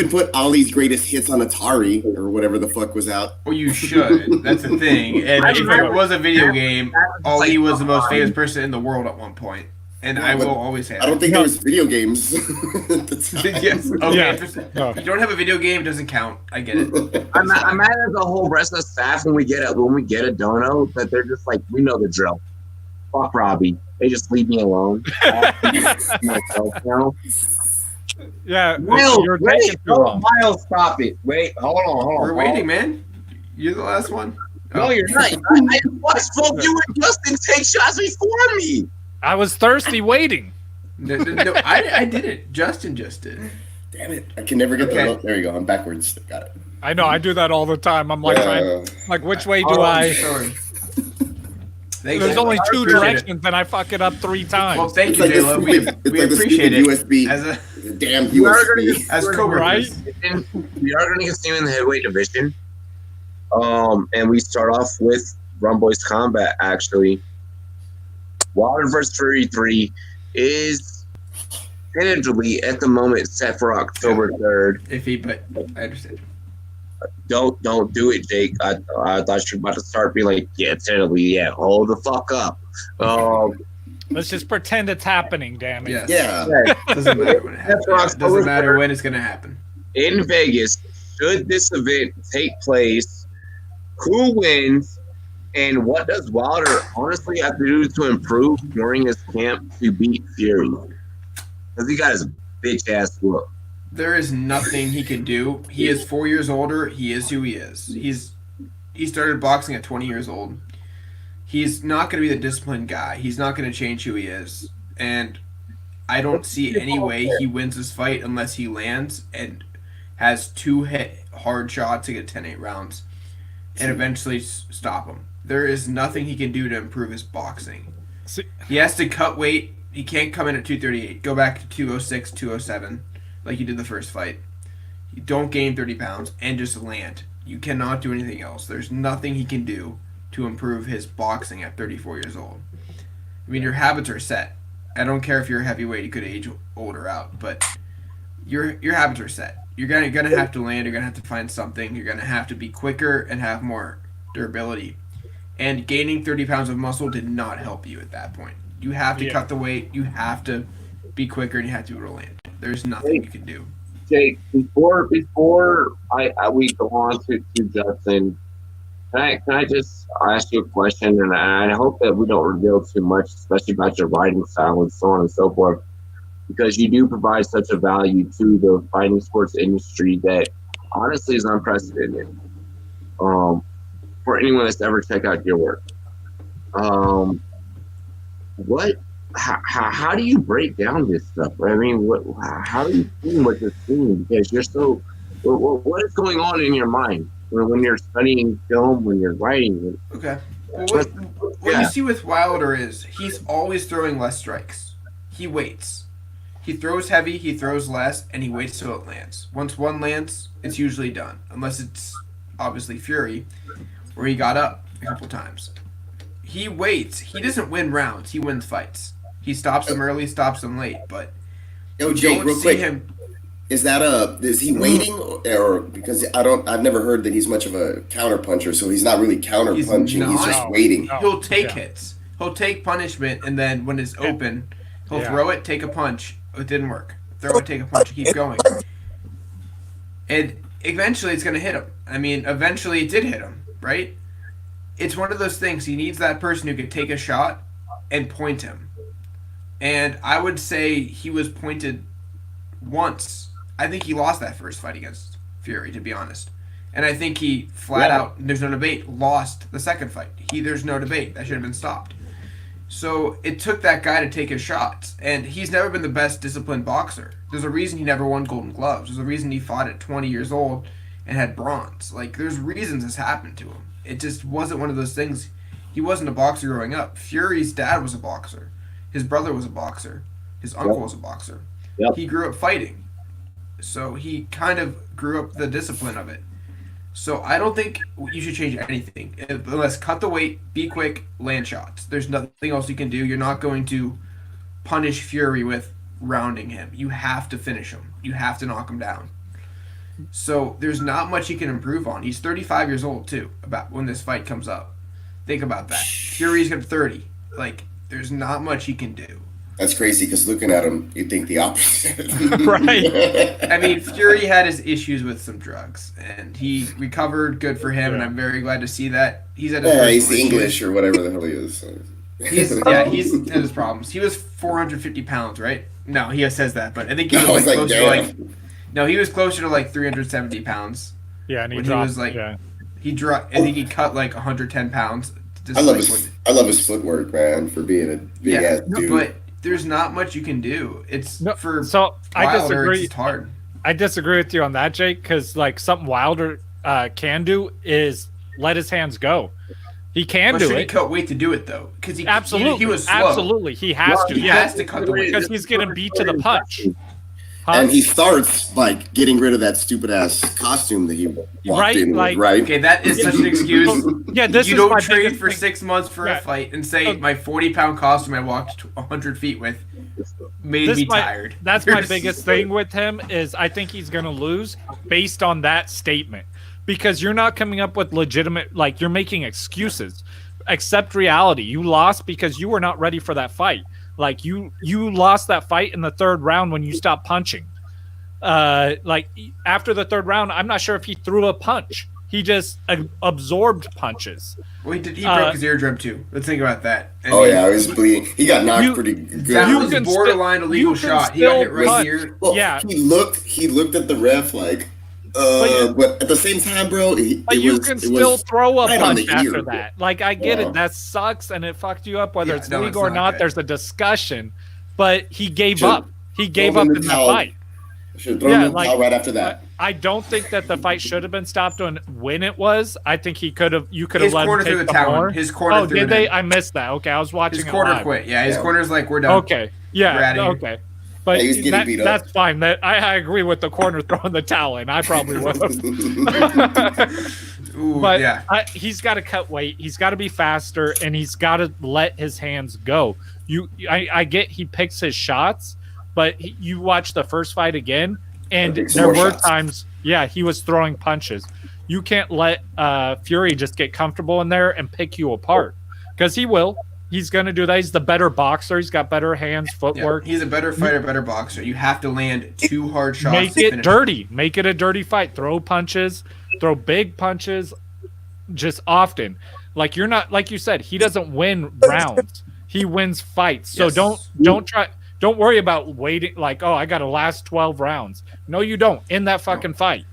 put Ali's greatest hits on Atari or whatever the fuck was out. Well, you should. That's the thing. And if it was a video game, Ali was the most famous person in the world at one point. And I will always say that. I don't think there was video games. Yes. Okay. Yeah. No. If you don't have a video game, it doesn't count. I get it. I'm mad at the whole rest of the staff when we get a dono that they're just like, we know the drill. Fuck Robbie. They just leave me alone. Myself now. Yeah. Miles, stop it. Wait, hold on. We're waiting, man. You're the last one. No, you're not. I spoke you and Justin take shots before me. I was thirsty waiting. No, I did it. Justin just did. Damn it. I can never get the look. There you go. I'm backwards. Got it. I know. I do that all the time. I'm like, which way do I? Sorry. There's only 2 directions, and I fuck it up 3 times. Well, thank you, J-Lo. We appreciate it. USB. As a damn USB. As Cobra, right? We are going to get seen in the heavyweight division. And we start off with Rumboyz combat, actually. Wilder vs. Fury 3 is tentatively at the moment set for October 3rd. Iffy, but I understand. Don't do it, Jake. I thought you were about to start being like, yeah, tentatively, yeah, hold the fuck up. Let's just pretend it's happening, damn it. Yes. Yeah. Doesn't matter when it happens. Doesn't matter when it's going to happen. In Vegas, should this event take place, who wins? And what does Wilder honestly have to do to improve during his camp to beat Fury? Because he got his bitch ass look. There is nothing he can do. He is 4 years older. He is who he is. He started boxing at 20 years old. He's not going to be the disciplined guy. He's not going to change who he is. And I don't see any way he wins this fight unless he lands and has 2 hard shots to get 10-8 rounds and eventually stop him. There is nothing he can do to improve his boxing. He has to cut weight. He can't come in at 238. Go back to 206, 207, like you did the first fight. You don't gain 30 pounds and just land. You cannot do anything else. There's nothing he can do to improve his boxing at 34 years old. I mean, your habits are set. I don't care if you're a heavyweight, you could age older out, but your habits are set. You're gonna have to land. You're gonna have to find something. You're gonna have to be quicker and have more durability. And gaining 30 pounds of muscle did not help you at that point. You have to cut the weight. You have to be quicker, and you have to be able to land. There's nothing you can do. Jake, before we go on to Justin, can I just ask you a question? And I hope that we don't reveal too much, especially about your writing style and so on and so forth, because you do provide such a value to the fighting sports industry that honestly is unprecedented. For anyone that's ever checked out your work, how do you break down this stuff? I mean, how do you see what you're seeing? Because you're so, what is going on in your mind when you're studying film, when you're writing? Okay. Well, Just, what you yeah. see with Wilder is he's always throwing less strikes. He waits. He throws heavy, he throws less, and he waits till it lands. Once one lands, it's usually done. Unless it's obviously Fury, where he got up a couple times. He waits. He doesn't win rounds. He wins fights. He stops them early, stops them late, but Yo, you Jake, don't real see quick. him. Is he waiting or because I've never heard that he's much of a counter puncher, so he's not really counter He's punching. He's not. just waiting. No. He'll take Yeah. hits. He'll take punishment, and then when it's open, he'll Yeah. throw it, take a punch. It didn't work. Throw it, take a punch, keep going. And eventually it's going to hit him. I mean, eventually it did hit him, right? It's one of those things. He needs that person who could take a shot and point him. And I would say he was pointed once. I think he lost that first fight against Fury, to be honest. And I think he flat out, there's no debate, lost the second fight. There's no debate. That should have been stopped. So it took that guy to take his shots. And he's never been the best disciplined boxer. There's a reason he never won Golden Gloves. There's a reason he fought at 20 years old and had bronze. Like, there's reasons this happened to him. It just wasn't one of those things. He wasn't a boxer growing up. Fury's dad was a boxer. His brother was a boxer. His uncle was a boxer. Yep. He grew up fighting. So he kind of grew up the discipline of it. So I don't think you should change anything. Unless cut the weight, be quick, land shots. There's nothing else you can do. You're not going to punish Fury with rounding him. You have to finish him. You have to knock him down. So there's not much he can improve on. He's 35 years old too. About when this fight comes up, think about that. Fury's got 30. Like, there's not much he can do. That's crazy because looking at him, you think the opposite. Right. I mean, Fury had his issues with some drugs, and he recovered. Good for him, and I'm very glad to see that. He's at his Yeah, he's personal English issues. or whatever the hell he is. He's had his problems. He was 450 pounds, right? No, he says that, but I think he was I was like, closer to damn. no, he was closer to like 370 pounds. Yeah, and he When he dropped. was like- yeah. He dropped. I think he cut like 110 pounds. Just I love like his footwork, man, for being a big ass dude. but there's not much you can do. It's No, for so I Wilder, disagree. It's just hard. I disagree with you on that, Jake, because like something Wilder can do is let his hands go. He can But do should he it. cut weight to do it though? Because Absolutely, he was slow. absolutely, he has to. He Yeah, has to cut the weight. because he's getting beat to the punch. And he starts by getting rid of that stupid ass costume that he walked Right, in like- with, right? Okay, that is such an excuse. Yeah, this You is don't my trade biggest for thing. 6 months for Yeah. a fight and say Okay. my 40-pound costume I walked 100 feet with made me tired. That's my There's- biggest thing with him is I think he's going to lose based on that statement because you're not coming up with legitimate, like you're making excuses. Accept reality. You lost because you were not ready for that fight. Like you lost that fight in the third round when you stopped punching. Like after the third round, I'm not sure if he threw a punch. He just absorbed punches. Well, he broke his eardrum too. Let's think about that. I Oh mean, yeah, he was bleeding. He got knocked You- pretty good. that You was can borderline still- illegal you can shot. He got hit still right punch. here. Well, Yeah. he looked at the ref like, but at the same time, bro, But you can still throw a right on punch the after ear. that. Like I get Wow. it, that sucks and it fucked you up whether Yeah, it's no, legal it's or not not. good. There's a discussion, but he gave Should- up. He gave throw up him in in the that towel. fight. Should throw Yeah, him in the like- towel right after that. I don't think that the fight should have been stopped when it was. I think he could have. You could have His let him corner take threw the the towel. more. His corner Oh, threw did it they? in. I missed that. Okay, I was watching. His it corner live. quit. Yeah, his Yeah. corner's like, we're done. Okay, yeah, We're outta here. okay. But Yeah, he was getting that, beat up. that's fine. That I agree with the corner throwing the towel in. I probably would have. Ooh, But yeah. he's got to cut weight. He's got to be faster, and he's got to let his hands go. I get he picks his shots, but you watch the first fight again, and Picks there more were shots. times, yeah, he was throwing punches. You can't let Fury just get comfortable in there and pick you apart because he will. He's going to do that. He's the better boxer. He's got better hands, Yeah, footwork. he's a better fighter, better boxer. You have to land 2 hard shots. Make to it finish. dirty. Make it a dirty fight. Throw punches, throw big punches, just often. Like you're not, like you said, he doesn't win rounds. He wins fights. So Yes. don't worry about waiting. Like, oh, I got to last 12 rounds. No, you don't. In that fucking fight.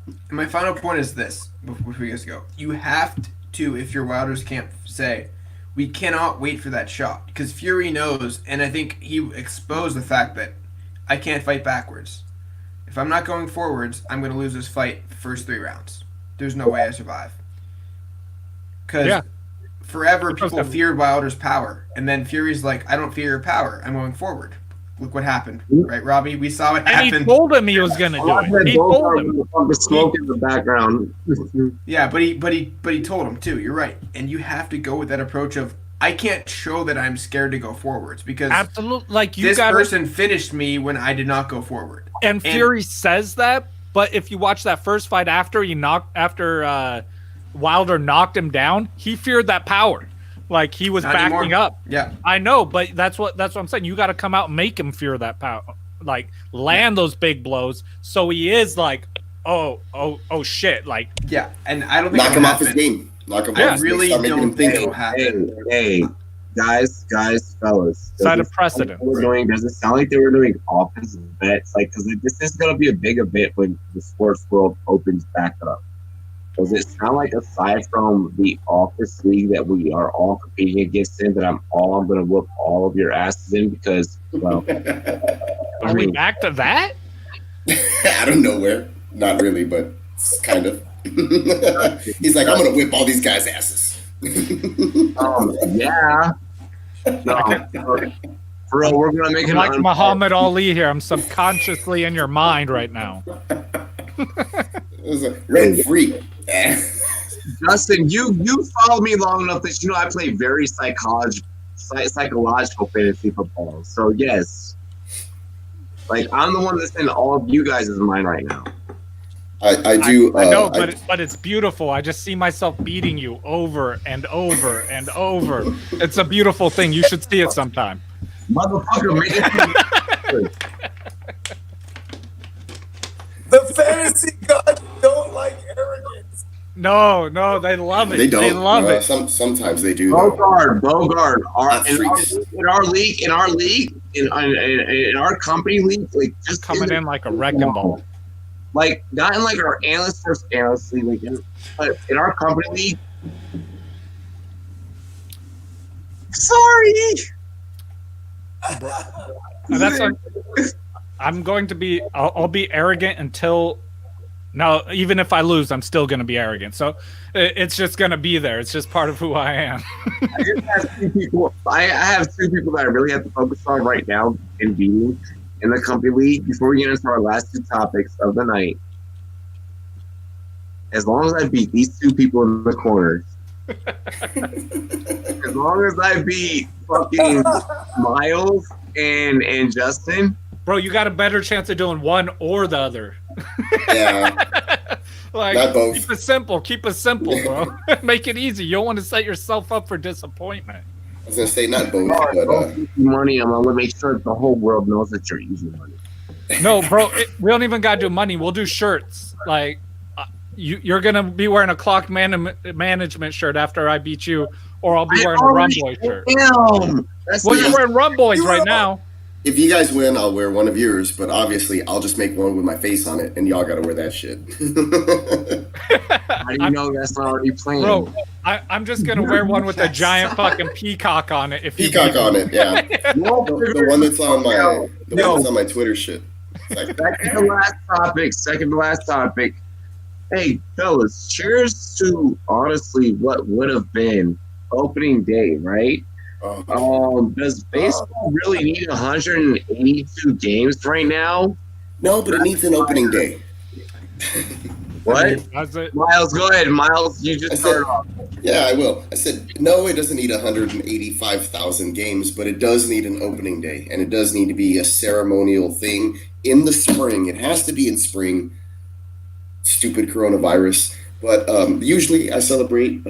And my final point is this: before we guys go, you have to, if you're Wilder's camp, say we cannot wait for that shot because Fury knows, and I think he exposed the fact that I can't fight backwards. If I'm not going forwards, I'm going to lose this fight first 3 rounds. There's no way I survive. Because Yeah. forever people feared Wilder's power, and then Fury's like, I don't fear your power. I'm going forward. Look what happened, right, Robbie? We saw what happened. And he told him he was going to do it. He told him. The smoke in the background. Yeah, but he told him too. You're right, and you have to go with that approach of I can't show that I'm scared to go forwards because absolutely, like this person finished me when I did not go forward. And Fury says that, but if you watch that first fight after Wilder knocked him down, he feared that power. Like he was not backing anymore. Up. Yeah, I know, but that's what I'm saying. You got to come out and make him fear that power, like land those big blows. So he is like, oh shit, like yeah. And I don't think knock him off his game. Knock him off. I really don't think it'll happen. Hey, guys, fellas. Set a precedent. Does it sound like they were doing offensive bets? Like, because this is going to be a big event when the sports world opens back up. Does it sound like, aside from the office league that we are all competing against in, that I'm going to whoop all of your asses in? Because, well, are we back to that? I don't know where. Not really, but kind of. He's like, I'm going to whip all these guys' asses. Yeah. No, for real, we're going to make it like Muhammad Ali here. I'm subconsciously in your mind right now. It was a red free. Justin, you followed me long enough that you know I play very psychological fantasy football. So yes, like I'm the one that's in all of you guys' mind right now. I do. I know, but it's beautiful. I just see myself beating you over and over and over. It's a beautiful thing. You should see it sometime. Motherfucker, make it. The fantasy gods don't like arrogance. No, they love it. They don't. They love it. Sometimes they do. Bogard. In our company league, like just coming in like a wrecking ball. Like not in like our analyst league, but in our company league. Sorry. I'm going to be. I'll be arrogant until. No, even if I lose, I'm still going to be arrogant. So it's just going to be there. It's just part of who I am. I have two people that I really have to focus on right now in beating in the company league. Before we get into our last two topics of the night, as long as I beat these two people in the corners, as long as I beat fucking Miles and Justin. Bro, you got a better chance of doing one or the other. Yeah. Like, not both. Keep it simple, bro. Make it easy. You don't want to set yourself up for disappointment. I was going to say not both, but... money, I'm going to make sure the whole world knows that you're using money. No, bro, we don't even got to do money. We'll do shirts. Like, you're going to be wearing a clock management shirt after I beat you, or I'll be wearing a Rumboyz shirt. Damn. Well, you're wearing Rumboyz right now. If you guys win, I'll wear one of yours, but obviously I'll just make one with my face on it, and y'all got to wear that shit. How do you know that's not already planned? Bro, I'm just going to wear one with a giant fucking peacock on it. Peacock on it, yeah. The one that's on my Twitter shit. Like, second to last topic. Hey, fellas, cheers to honestly what would have been opening day, right? Does baseball really need 182 games right now? No, but it needs an opening day. What? Miles, go ahead. Miles, you just started off. Yeah, I will. I said, no, it doesn't need 185,000 games, but it does need an opening day, and it does need to be a ceremonial thing in the spring. It has to be in spring. Stupid coronavirus. But usually I celebrate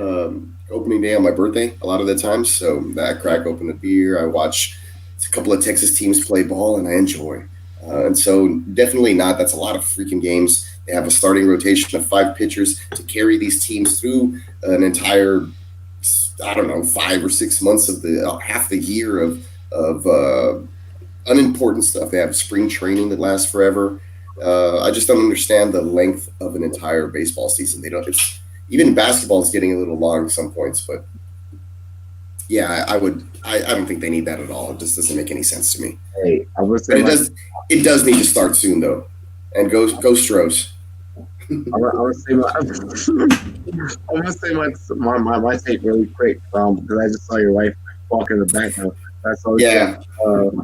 opening day on my birthday a lot of the times. So I crack open a beer. I watch a couple of Texas teams play ball, and I enjoy. And so definitely not. That's a lot of freaking games. They have a starting rotation of 5 pitchers to carry these teams through an entire, 5 or 6 months of the half the year of unimportant stuff. They have spring training that lasts forever. I just don't understand the length of an entire baseball season. Even basketball is getting a little long at some points, but yeah, I don't think they need that at all. It just doesn't make any sense to me. Hey, I would say it does need to start soon though. And go Stros. I would say I'm gonna say my take really quick, because I just saw your wife walk in the background. That's all. Yeah. But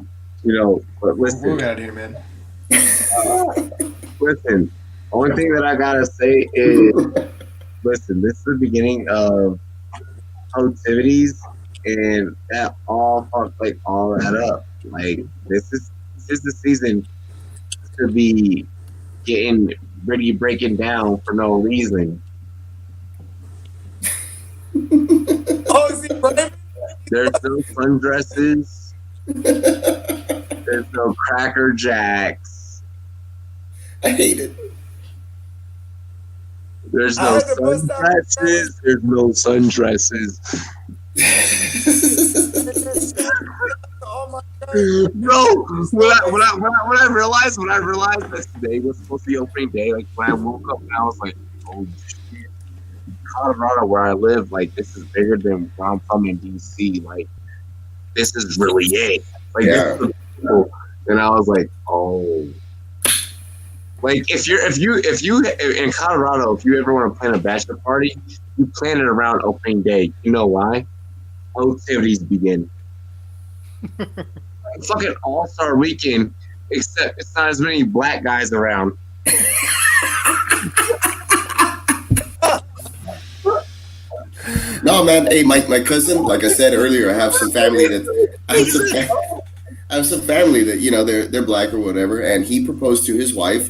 We'll listen, get out of here, man. listen. Only thing that I gotta say is, listen. This is the beginning of activities, and that all fuck like all that up. Like this is the season to be getting really breaking down for no reason. Oh, is he right? There's no sundresses. There's no Cracker Jacks. I hate it. There's I no had to bust out the sundresses. There's no sundresses. Oh my God. Bro, when I realized that today was supposed to be opening day, like when I woke up and I was like, oh shit, Colorado where I live, like this is bigger than where I'm from in DC. Like this is really it. Like Yeah. this is cool. And I was like, oh. Like if you in Colorado, if you ever want to plan a bachelor party, you plan it around opening day. You know why? Activities begin. Fucking all-star weekend, except it's not as many black guys around. No, man. Hey, my cousin, like I said earlier, I have some family that I have some family that they're black or whatever, and he proposed to his wife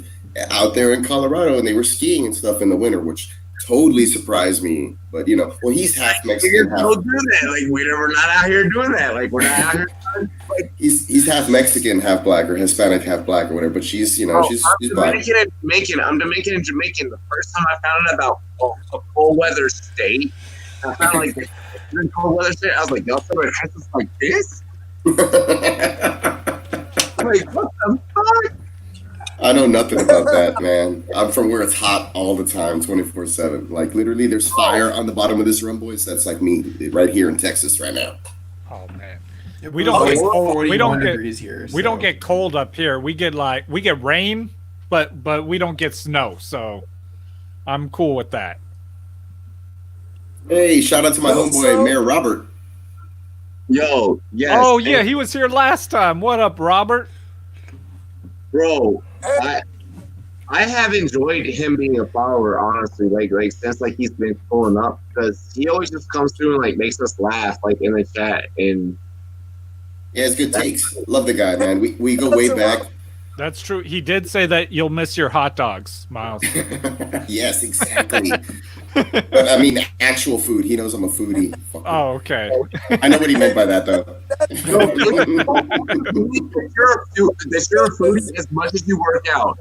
out there in Colorado, and they were skiing and stuff in the winter, which totally surprised me. But well, he's half Mexican, Don't do that. Like we're not out here doing that. Like we're not out here. Like, he's half Mexican, half black, or Hispanic, half black, or whatever. But she's she's black. Dominican and Jamaican. I'm Dominican and Jamaican. The first time I found out about a cold weather state, I found like a cold weather state. I was like, y'all celebrate Christmas like this? Like what the fuck? I know nothing about that, man. I'm from where it's hot all the time, 24/7. Like literally, there's fire on the bottom of this Rumboyz. That's like me right here in Texas right now. Oh man. Yeah, We don't get cold. We 41 don't get degrees here. we don't so. get cold up here. We get rain, but we don't get snow. So I'm cool with that. Hey, shout out to my homeboy Mayor Robert. Yo, yes. Oh yeah, he was here last time. What up, Robert? Bro, I have enjoyed him being a follower, honestly. Like since he's been pulling up, because he always just comes through and makes us laugh in the chat. And Yeah, it's good takes. Love the guy, man. We go way back. That's true. He did say that you'll miss your hot dogs, Miles. Yes, exactly. But I mean, actual food. He knows I'm a foodie. Fuck Oh, okay. I know what he meant by that, though. that you're a foodie as much as you work out.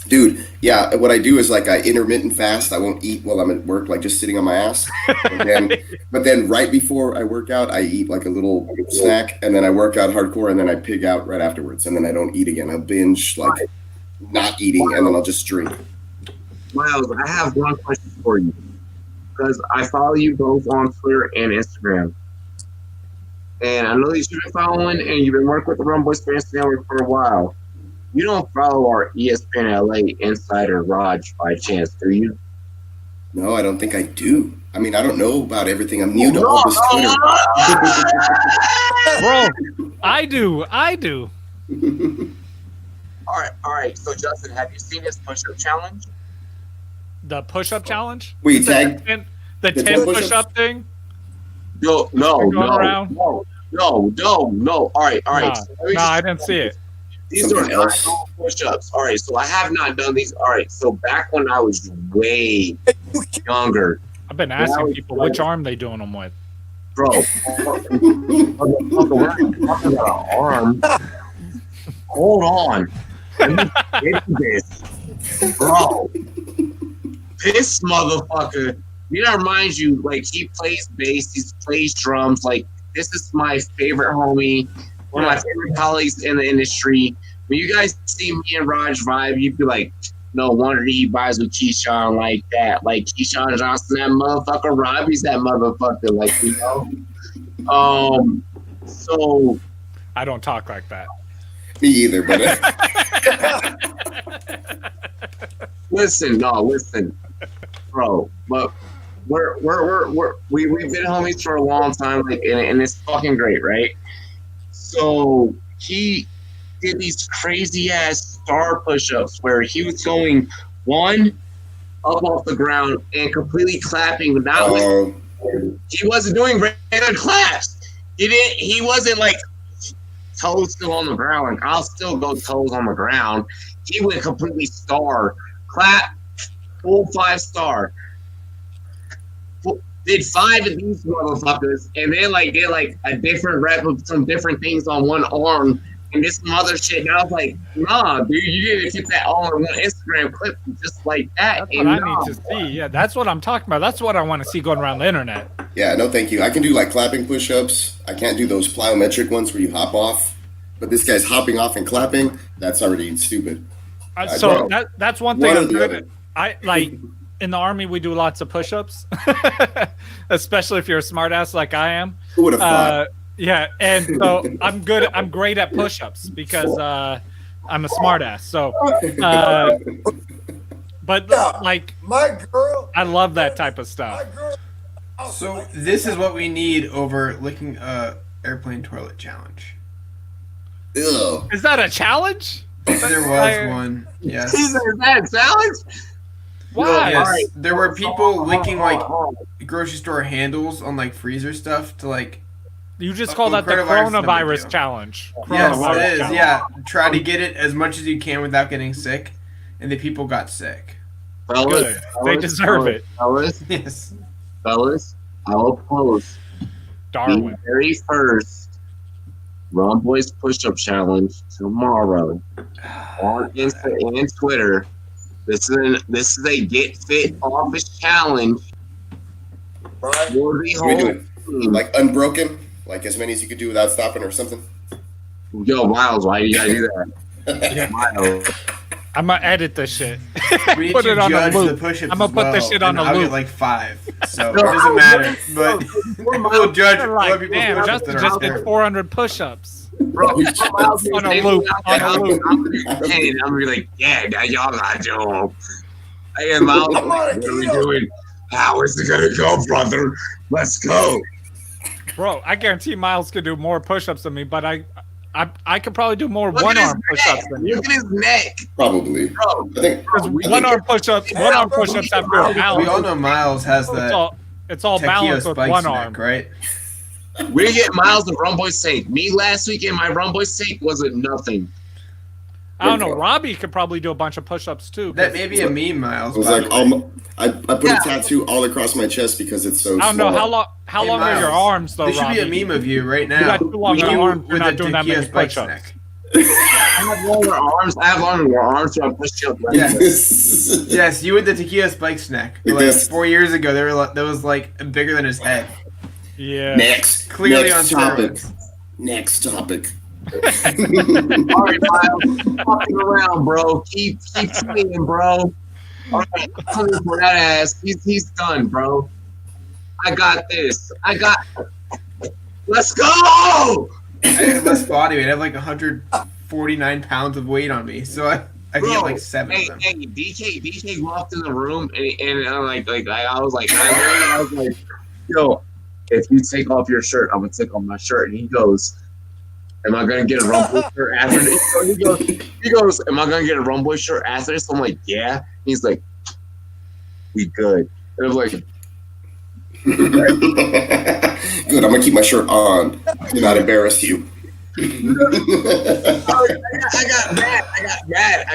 Dude, yeah, what I do is I intermittent fast. I won't eat while I'm at work, just sitting on my ass. But then right before I work out, I eat a little snack, and then I work out hardcore, and then I pig out right afterwards, and then I don't eat again. I'll binge not eating, and then I'll just drink. Miles, I have one question for you, because I follow you both on Twitter and Instagram, and I know that you've been following and you've been working with the Rumboyz Fantasy Network for a while. You don't follow our ESPN LA insider Raj by chance, do you? No, I don't think I do. I mean, I don't know about everything. I'm new to all this Twitter. Bro, I do. All right. So, Justin, have you seen his push-up challenge? The push-up challenge? Wait, The tag 10 the 10 push-up thing? No. Going around? All right. Nah, So let me I didn't see it. These Something are else. not push-ups. All right, so I have not done these. All right, so back when I was way younger, I've been asking people which arm they doing them with. bro. Talking about an arm. Hold on. Let me get this, bro. This motherfucker. You know, remind you, he plays bass, he plays drums. This is my favorite homie. One of my favorite colleagues in the industry. When you guys see me and Raj vibe, you'd be like, no wonder he buys with Keyshawn like that. Keyshawn Johnson, that motherfucker. Robbie's that motherfucker. So I don't talk like that. Me either, but listen. bro. But we've been homies for a long time, like, and it's fucking great, right? So he did these crazy ass star push-ups where he was going one up off the ground and completely clapping, not with. He wasn't doing regular claps. He wasn't like toes still on the ground. Like, I'll still go toes on the ground. He went completely star. Clap, full 5-star. Did 5 of these motherfuckers, and then like did like a different rep of some different things on one arm and this some other shit. And I was like, nah, dude, you need to get that all in one Instagram clip just like that. That's what I need to see. Yeah, that's what I'm talking about. That's what I want to see going around the internet. Yeah, no, thank you. I can do like clapping push-ups. I can't do those plyometric ones where you hop off. But this guy's hopping off and clapping. That's already stupid. So that's one thing I'm good other. at. I like in the Army we do lots of push-ups, especially if you're a smartass like I am. Who would have thought? Yeah, and so I'm great at push-ups because I'm a smartass. So, but like My girl. I love that type of stuff. My girl. So this is what we need over licking airplane toilet challenge. Ew. Is that a challenge? There was one. Yes. Is that a challenge? Why? Yes. There were people licking like grocery store handles on like freezer stuff to like. You just call that the coronavirus challenge. Yes, Coronavirus it is. challenge. Yeah, try to get it as much as you can without getting sick, and the people got sick. Good. They deserve it. Yes. Fellas, I will post Darwin. the very first Rumboyz push-up challenge tomorrow on Insta and Twitter. This is a get fit office challenge. Right. For the We whole do it team. like unbroken, like as many as you could do without stopping or something. Yo, Miles, why you gotta do that? Miles. I'm gonna edit this shit. We need Put to it on a judge loop. the push-ups. I'm gonna as put this well, shit on and a I'll loop. get like 5, so it No, doesn't matter. But We're we'll judge other Like, people's damn, push-ups Justin that are just did fair. 400 push-ups. Bro, On a loop. On a loop. I'm gonna be like, yeah, now y'all gotta do them. And Miles, I'm like, on a what are we keto. doing? How is it gonna go, brother? Let's go. Bro, I guarantee Miles could do more push-ups than me, but I could probably do more Look at one-arm his push-ups neck. than you. Look at his neck, Probably. bro. I think. Because I think- one-arm push-ups have to balance. We all know Miles has that It's all Tequila balanced with Spikes one neck, arm. right? We didn't get Miles the Rumboyz sink. Me last week in my Rumboyz sink wasn't nothing. I don't know. Robbie could probably do a bunch of push-ups too. That may be a meme, Miles. It was by like the way. I put a tattoo all across my chest because it's so I don't know small. how Hey, long are your Miles, arms though, There should Robbie? be a meme of you right now. got too long with of you arms, you're with not a doing that Tequila many Spikes push-ups. neck. I have longer arms. I have longer arms, so I push you up. Right Yeah. there. Yes, you with the Tequila Spikes neck. Like Like this. 4 years ago, that was like bigger than his head. Yeah. Next. Clearly next on topic. steroids. Next topic. All right, Miles, keep fucking around, bro. Keep swinging, bro. All right, coming for that ass. He's done, bro. I got this. Let's go. I have less body weight. I have like 149 pounds of weight on me, so I can get like 7 Hey, of them. hey, DK walked in the room and I'm like I was like, yo, if you take off your shirt, I'm gonna take off my shirt. And he goes, am I gonna get a Rumboyz shirt after this? He goes, am I gonna get a Rumboyz shirt after this? I'm like, yeah. He's like, we good. And I was like, Good. I'm gonna keep my shirt on to not embarrass you. I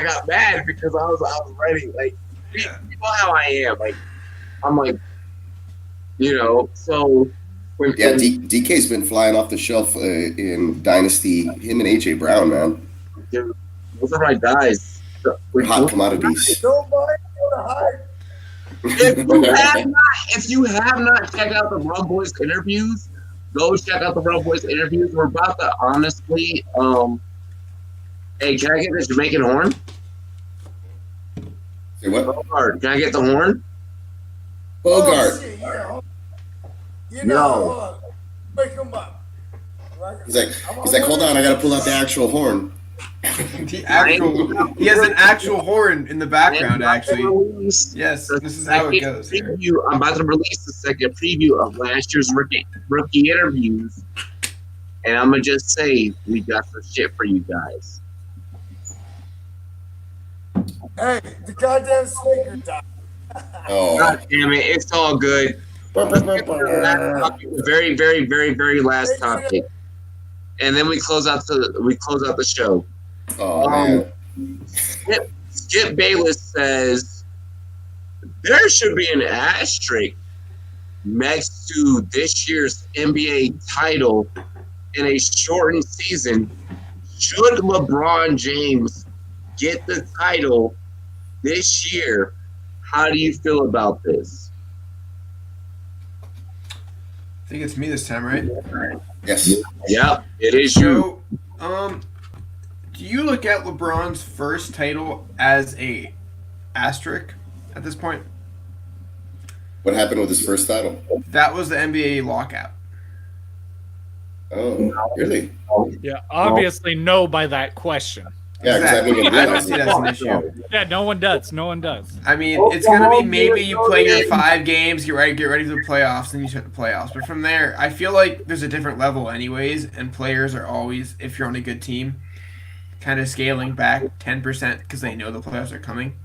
got mad because I was ready. Like, you know how I am. Like, I'm like, so when Yeah, DK's been flying off the shelf in Dynasty. Him and AJ Brown, man, those are my guys. hot commodities. Nobody gonna hide. If you have not checked out the Rumboyz interviews, go check out the Rumboyz interviews. We're about to honestly, hey, can I get the Jamaican horn? Say what? Bogart, can I get the horn? Bogart. Oh, shit, yeah. You No. know, hold on. Wake him up. Right? He's like, hold on, I gotta pull out the actual horn. He has an actual horn in the background, actually. Yes, this is how it goes here. I'm about to release the second preview of last year's rookie interviews. And I'm going to just say, we got some shit for you guys. Hey, the goddamn speaker died. Oh, God damn it. It's all good. Very, very, very, very last topic. And then we close out the show. oh man. Skip Bayless says there should be an asterisk next to this year's NBA title in a shortened season. Should LeBron James get the title this year? How do you feel about this? I think it's me this time, right? Yes. Yep, it is you. So, do you look at LeBron's first title as a asterisk at this point? What happened with his first title? That was the NBA lockout. Oh, really? Yeah, obviously no by that question. Yeah, because I Exactly. didn't I even don't see that as an issue. Yeah, no one does. No one does. I mean, it's gonna be maybe you play your 5 games, get ready for the playoffs, then you start the playoffs. But from there, I feel like there's a different level, anyways, and players are always, if you're on a good team, kind of scaling back 10% because they know the playoffs are coming.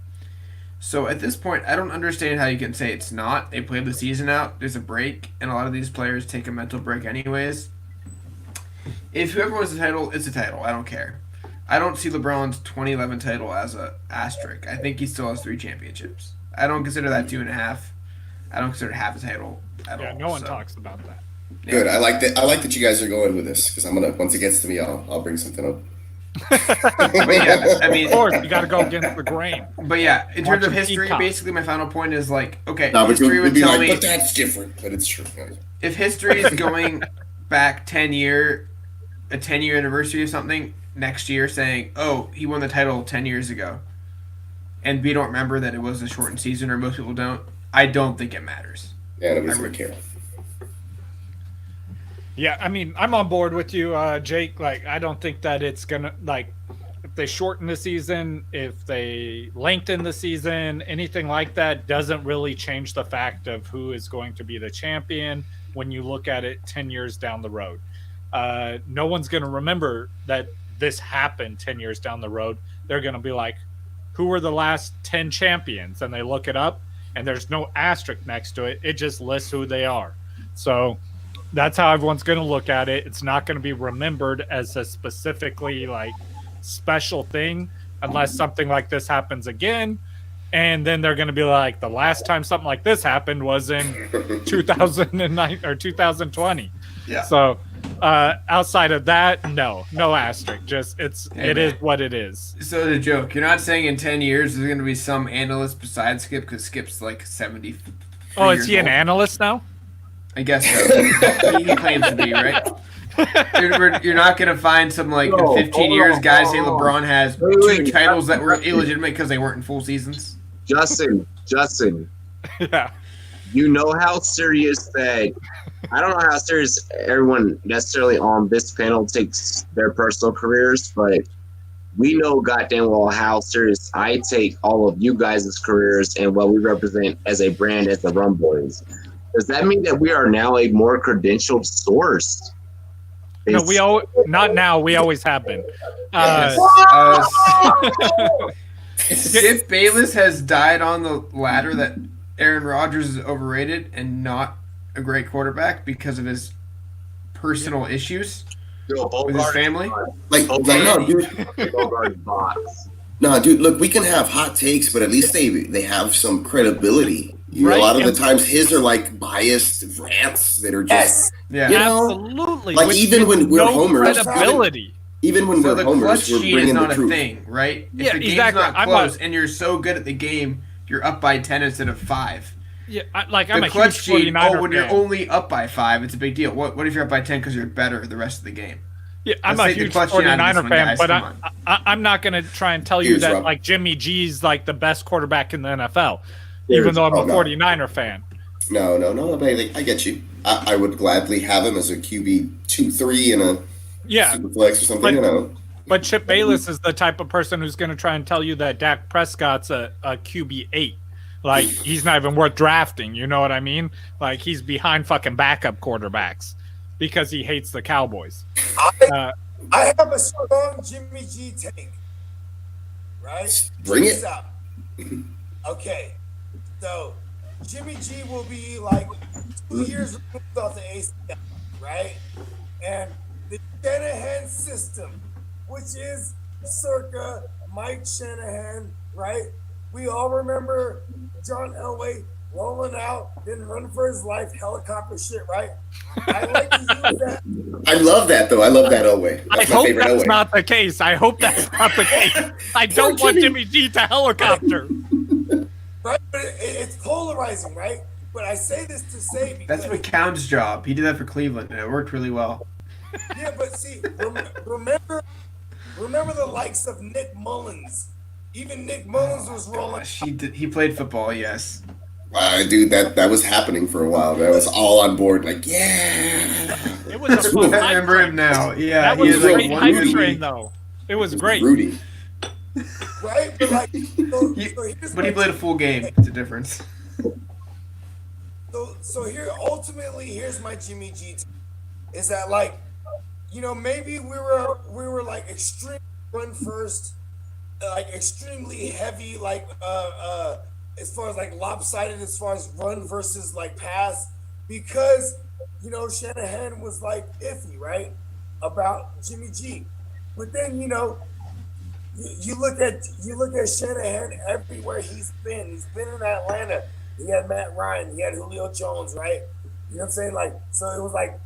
So at this point, I don't understand how you can say it's not. They played the season out. There's a break, and a lot of these players take a mental break, anyways. If whoever wins the title, it's a title. I don't care. I don't see LeBron's 2011 title as a asterisk. I think he still has 3 championships. I don't consider that 2.5. I don't consider half a title at all. Yeah, no one talks about that. Good. I like that. I like that you guys are going with this because I'm gonna. Once it gets to me, I'll bring something up. But yeah, I mean, Of course, you got to go against the grain. but yeah, in terms Watch of him history, peacock. basically my final point is like, okay, No, but history you'll would be tell like, me but that's different. But it's true. if history is going back a 10-year anniversary or something next year, saying, oh, he won the title 10 years ago, and we don't remember that it was a shortened season, or most people don't. I don't think it matters. Yeah, nobody's gonna care. Yeah, I mean, I'm on board with you, Jake. Like, I don't think that it's gonna if they shorten the season, if they lengthen the season, anything like that doesn't really change the fact of who is going to be the champion when you look at it 10 years down the road. No one's going to remember that this happened 10 years down the road. They're going to be like, who were the last 10 champions? And they look it up, and there's no asterisk next to it. It just lists who they are. So that's how everyone's going to look at it. It's not going to be remembered as a specifically special thing unless something like this happens again. And then they're going to be like, the last time something like this happened was in 2009 or 2020. Yeah. So outside of that, no asterisk. Just it is what it is. So the joke, you're not saying in 10 years there's going to be some analyst besides Skip, because Skip's like 70. Oh, is he an analyst now? I guess so. He claims to be, right? You're not going to find some, like, in 15 years, guys say LeBron has 2 titles that were illegitimate because they weren't in full seasons. Justin, Yeah. you know how serious that I don't know how serious everyone necessarily on this panel takes their personal careers, but we know goddamn well how serious I take all of you guys' careers and what we represent as a brand as the Rumboyz. Does that mean that we are now a more credentialed source? No, not now. We always have been. Skip Bayless has died on the ladder that Aaron Rodgers is overrated and not a great quarterback because of his personal issues with his family. No, dude. Look, we can have hot takes, but at least they have some credibility. You know, a lot of the times his are like biased rants that are just Yeah, you know, absolutely. like even when we're homers, credibility. even when So we're the clutch homers, we're sheet is bringing not the a truth. thing, right? If Yeah, the game's exactly. not close and you're so good at the game, you're up by 10 instead of 5. Yeah, I'm The a clutch huge sheet, 49er when you're fan. only up by 5, it's a big deal. What if you're up by 10 because you're better the rest of the game? Yeah, I'm Let's a take the huge clutch sheet out of this 49er one, fan, guys. but Come I'm not going to try and tell you Cheers, that Rob. like Jimmy G's like the best quarterback in the NFL, Cheers. even though I'm a no. 49er fan. No, but I get you. I would gladly have him as a QB 2-3 in a Yeah, super flex or something. But- You know, But Chip Bayless is the type of person who's going to try and tell you that Dak Prescott's a QB8. Like, he's not even worth drafting. You know what I mean? Like, he's behind fucking backup quarterbacks because he hates the Cowboys. I have a strong Jimmy G take. Right? Bring it. Up. Okay. So, Jimmy G will be like 2 years removed off the ACL, right? And the Shanahan system, which is circa Mike Shanahan, right? We all remember John Elway rolling out, didn't run for his life, helicopter shit, right? I like to use that. I love that, though. I love that Elway. I That's my hope favorite that's Elway. not the case. I hope that's not the case. I don't want Jimmy G to helicopter. Right? But it's polarizing, right? But I say this to say because That's McCown's job. He did that for Cleveland, and it worked really well. yeah, but see, remember the likes of Nick Mullins. Even Nick Mullins was rolling. Gosh, he played football, yes. Dude, that was happening for a while. I was all on board, like, yeah. It was a fun I hype remember train. him now. Yeah, That he was has a like great one hype movie. train, though. It was great. Rudy. Right? But like, so here's But he my played a full game. It's a difference. So here, ultimately, here's my Jimmy G. Is that like, maybe we were like extreme run first, like extremely heavy, like as far as like lopsided, as far as run versus like pass, because Shanahan was like iffy, right, about Jimmy G. But then you look at Shanahan everywhere he's been. He's been in Atlanta. He had Matt Ryan. He had Julio Jones, right? You know what I'm saying? Like, so it was like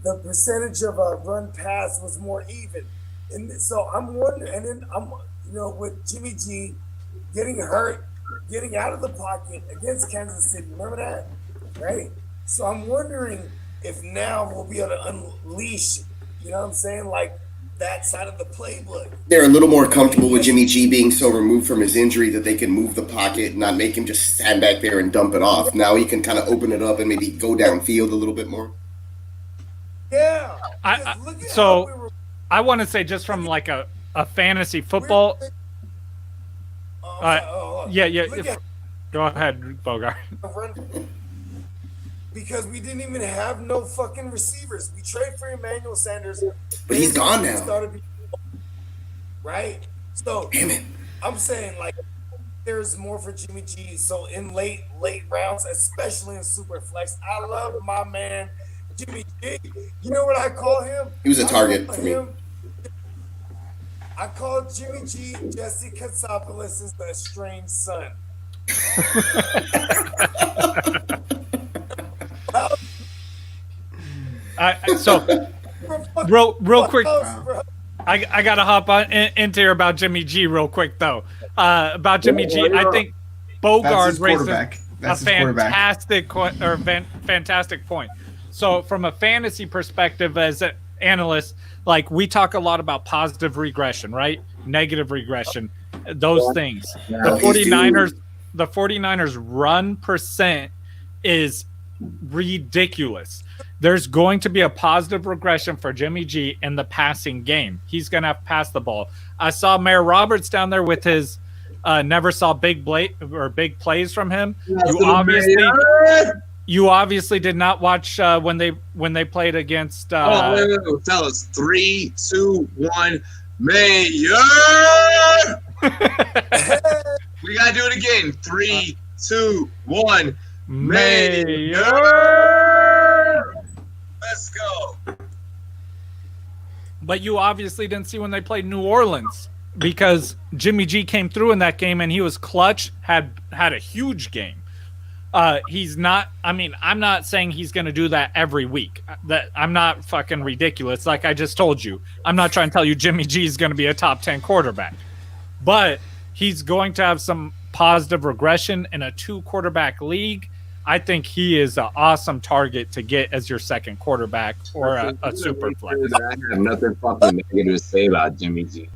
the percentage of a run pass was more even. And so I'm wondering, and then I'm, with Jimmy G getting hurt, getting out of the pocket against Kansas City. Remember that, right? So I'm wondering if now we'll be able to unleash, you know what I'm saying, like that side of the playbook. They're a little more comfortable with Jimmy G being so removed from his injury that they can move the pocket, not make him just stand back there and dump it off. Now he can kind of open it up and maybe go downfield a little bit more. Yeah. I want to say, just from like a fantasy football. Go ahead, Bogart. Because we didn't even have no fucking receivers. We traded for Emmanuel Sanders, but he's gone now. Right? So damn it. I'm saying like there's more for Jimmy G. So in late rounds, especially in super flex, I love my man Jimmy G. You know what I call him? He was a target for me. I call Jimmy G Jesse Katsopoulos' estranged son. Real quick, I gotta hop on into here about Jimmy G real quick though. About Jimmy G, I think Bogart raises a fantastic point. So from a fantasy perspective, as an analyst, like, we talk a lot about positive regression, right? Negative regression, those things. The 49ers run percent is ridiculous. There's going to be a positive regression for Jimmy G in the passing game. He's going to have to pass the ball. I saw Mayor Roberts down there with his never saw big plays from him. You obviously did not watch when they played against. Tell us 3, 2, 1, Mayor. We gotta do it again. 3, 2, 1, Mayor. Let's go. But you obviously didn't see when they played New Orleans, because Jimmy G came through in that game and he was clutch, had a huge game. He's not, I'm not saying he's going to do that every week. I'm not fucking ridiculous. Like I just told you, I'm not trying to tell you Jimmy G is going to be a top 10 quarterback, but he's going to have some positive regression in a 2-quarterback league. I think he is an awesome target to get as your second quarterback or a super flex. I have nothing fucking negative to say about Jimmy G.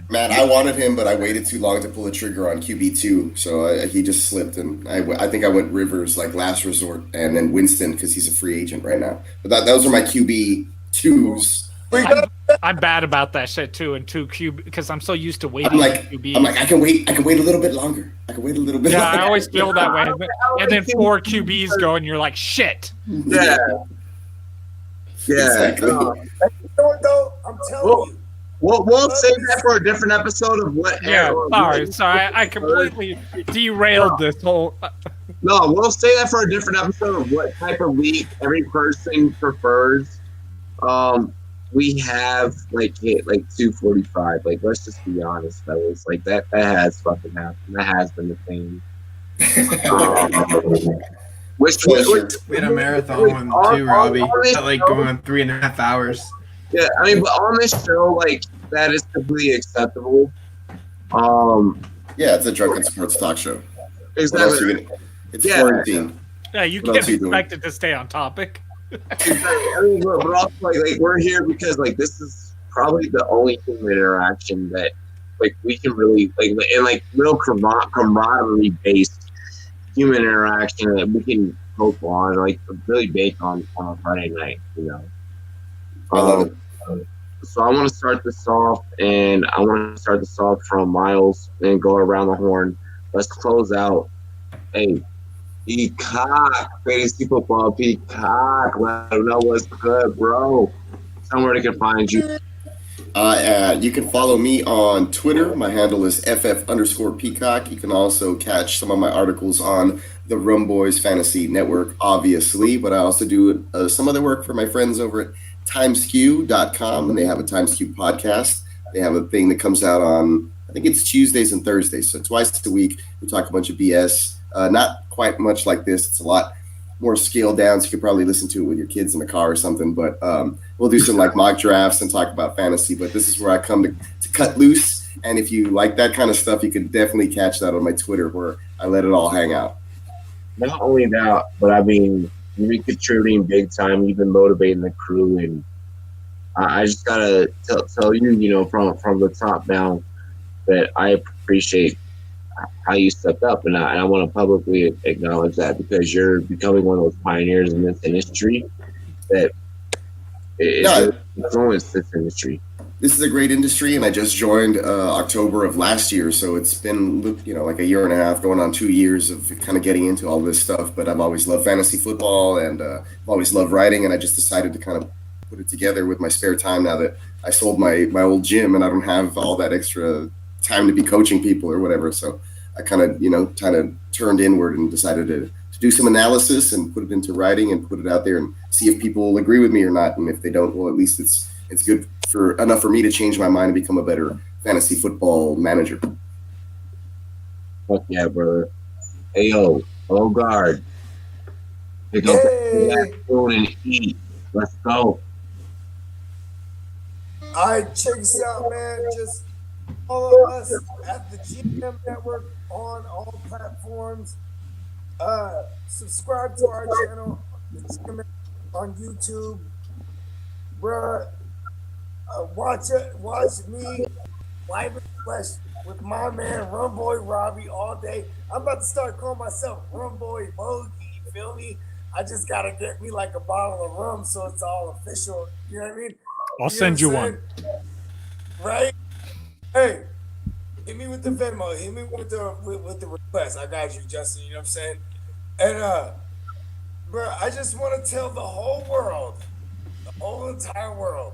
Man, I wanted him, but I waited too long to pull the trigger on QB2, so he just slipped, and I think I went Rivers like last resort, and then Winston because he's a free agent right now. But those are my QB2s. We got I'm bad about that shit too. And 2Q because I'm so used to waiting. I'm like, QBs. I can wait a little bit longer. I can wait a little bit Yeah, longer. I always feel that way. And then 4 QBs go, and you're like, shit. Yeah. Yeah. Exactly. You know what, though? I'm telling you. We'll save that for a different episode of what. Yeah, sorry. I completely derailed this whole. No, we'll save that for a different episode of what type of league every person prefers. We have like 245. Like, let's just be honest, fellas. Like that has fucking happened. That has been the thing. Which We had a marathon one too, Robbie. Like going on 3.5 hours. Yeah, I mean, but on this show, like that is completely acceptable. Yeah, it's a drunken sports talk show. Exactly. It's quarantine. Yeah, you What can't else are you doing? expect it to stay on topic. I mean, but also like we're here because like this is probably the only human interaction that like we can really like and like real camaraderie based human interaction that we can hope on, like really bake on a Friday night, you know. I love it. So I want to start this off, and I want to start this off from Miles and go around the horn. Let's close out. Hey, Peacock, fantasy football, Peacock. Let them know what's good, bro. Somewhere they can find you. You can follow me on Twitter. My handle is ff_peacock. You can also catch some of my articles on the Rumboyz Fantasy Network, obviously, but I also do some other work for my friends over at timeskew.com, and they have a TimesKew podcast. They have a thing that comes out on, I think it's Tuesdays and Thursdays, so twice a week. We talk a bunch of BS. Not quite much like this. It's a lot more scaled down, so you could probably listen to it with your kids in the car or something. But we'll do some like mock drafts and talk about fantasy. But this is where I come to cut loose. And if you like that kind of stuff, you could definitely catch that on my Twitter where I let it all hang out. Not only that, but I mean, you've been contributing big time. You've been motivating the crew, and I just gotta tell you, you know, from the top down, that I appreciate how you stepped up, and I want to publicly acknowledge that because you're becoming one of those pioneers in this industry that influenced this industry. This is a great industry, and I just joined October of last year, so it's been like a year and a half, going on 2 years of kind of getting into all this stuff. But I've always loved fantasy football, and I've always loved writing, and I just decided to kind of put it together with my spare time now that I sold my old gym, and I don't have all that extra time to be coaching people or whatever. So I kind of turned inward and decided to do some analysis and put it into writing and put it out there and see if people agree with me or not. And if they don't, well, at least it's good enough for me to change my mind and become a better fantasy football manager. Fuck yeah, brother. Hey, yo, guard. Pick up that food and eat. Let's go. All right, check this out, man. Just follow us at the GM Network on all platforms. Subscribe to our channel, the GM on YouTube. Bruh, watch me live in flesh with my man Rumboy Robbie all day. I'm about to start calling myself Rumboy Bogey, you feel me? I just gotta get me like a bottle of rum so it's all official. You know what I mean? I'll send you one. Right? Hey, hit me with the Venmo. Hit me with the request. I got you, Justin. You know what I'm saying? And bro, I just want to tell the whole world, the whole entire world,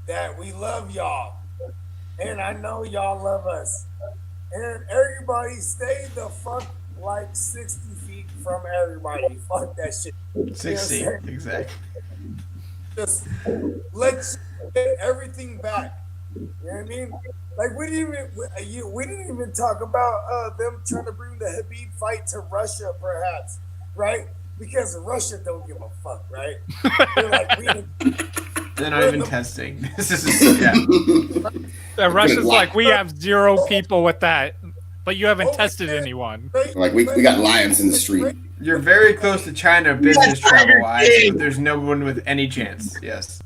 that we love y'all, and I know y'all love us. And everybody, stay the fuck like 60 feet from everybody. Fuck that shit. 60, exactly. Just let's get everything back. You know what I mean? Like we didn't even talk about them trying to bring the Habib fight to Russia, perhaps, right? Because Russia don't give a fuck, right? They're like, they're not even testing. This is Russia's like, we have 0 people with that, but you haven't tested anyone. Like we got lions in the street. You're very close to China business travel wise, but there's no one with any chance. Yes.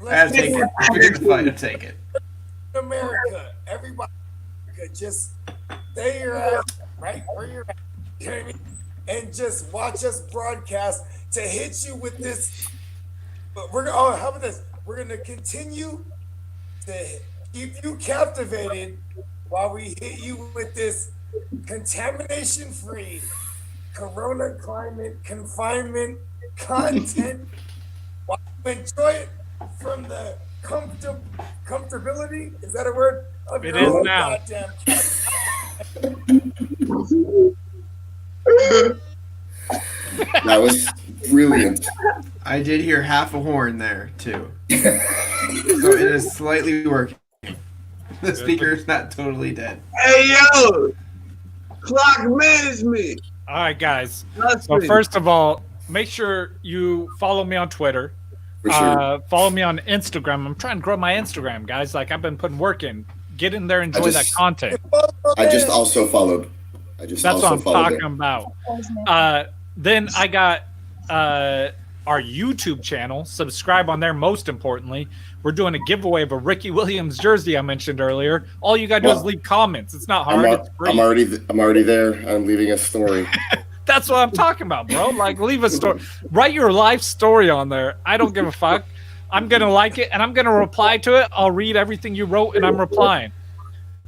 I'll take it. If you're gonna fight, I'll take it. America, everybody could just stay your ass right where you're at, you know what I mean? And just watch us broadcast to hit you with this. But how about this? we're gonna continue to keep you captivated while we hit you with this contamination-free Corona climate confinement content. While you enjoy it from the comfortability, is that a word? Of It your is own now. goddamn couch. That was brilliant. I did hear half a horn there too, so it is slightly working. The speaker is not totally dead. Hey yo, clock management. All right, guys. Trust So me. first of all, make sure you follow me on Twitter. For sure. Follow me on Instagram. I'm trying to grow my Instagram, guys. Like I've been putting work in. Get in there, enjoy that content. I just also followed. That's what I'm talking about. Then I got our YouTube channel. Subscribe on there. Most importantly, we're doing a giveaway of a Ricky Williams jersey I mentioned earlier. All you gotta do is leave comments. It's not hard. It's free. I'm already there. I'm leaving a story. That's what I'm talking about, bro. Like, leave a story. Write your life story on there. I don't give a fuck. I'm going to like it, and I'm going to reply to it. I'll read everything you wrote, and I'm replying.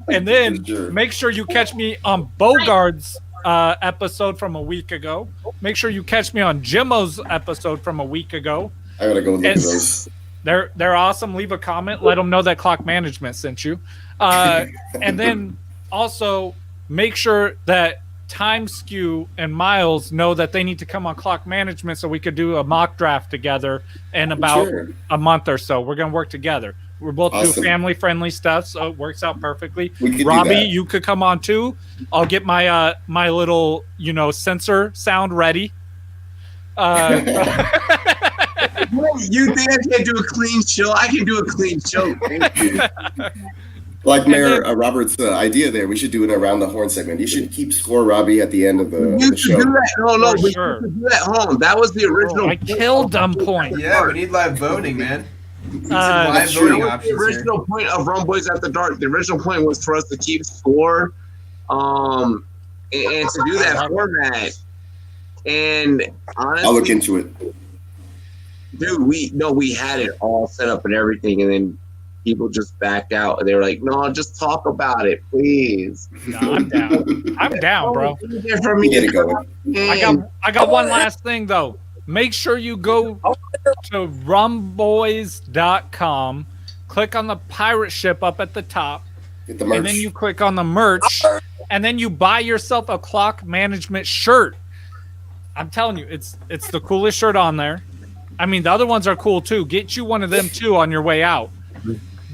And then make sure you catch me on Bogard's episode from a week ago. Make sure you catch me on Jimmo's episode from a week ago. I got to go look at those. They're awesome. Leave a comment. Let them know that Clock Management sent you. And then also make sure that Time Skew and Miles know that they need to come on Clock Management so we could do a mock draft together in about a month or so. We're going to work together. We're both do family-friendly stuff, so it works out perfectly. Robbie, you could come on too. I'll get my my little, censor sound ready. You think I can't do a clean show? I can do a clean show. Thank you. Like Mayor Robert's idea there, we should do an Around the Horn segment. You should keep score, Robbie, at the end of the show. Do that. No, we should do that home. That was the original. I killed dumb point. Yeah, we need live voting, man. Live voting options. The original point of Rumboyz After Dark. The original point was for us to keep score, and to do that format. And honestly, I'll look into it, dude. We had it all set up and everything, and then people just backed out. They were like, "No, just talk about it, please." No, I'm down. I'm down, bro. For me, get it going. I got one last thing though. Make sure you go to rumboyz.com, click on the pirate ship up at the top, Get the merch. and then you click on the merch, and then you buy yourself a Clock Management shirt. I'm telling you, it's the coolest shirt on there. I mean, the other ones are cool too. Get you one of them too on your way out.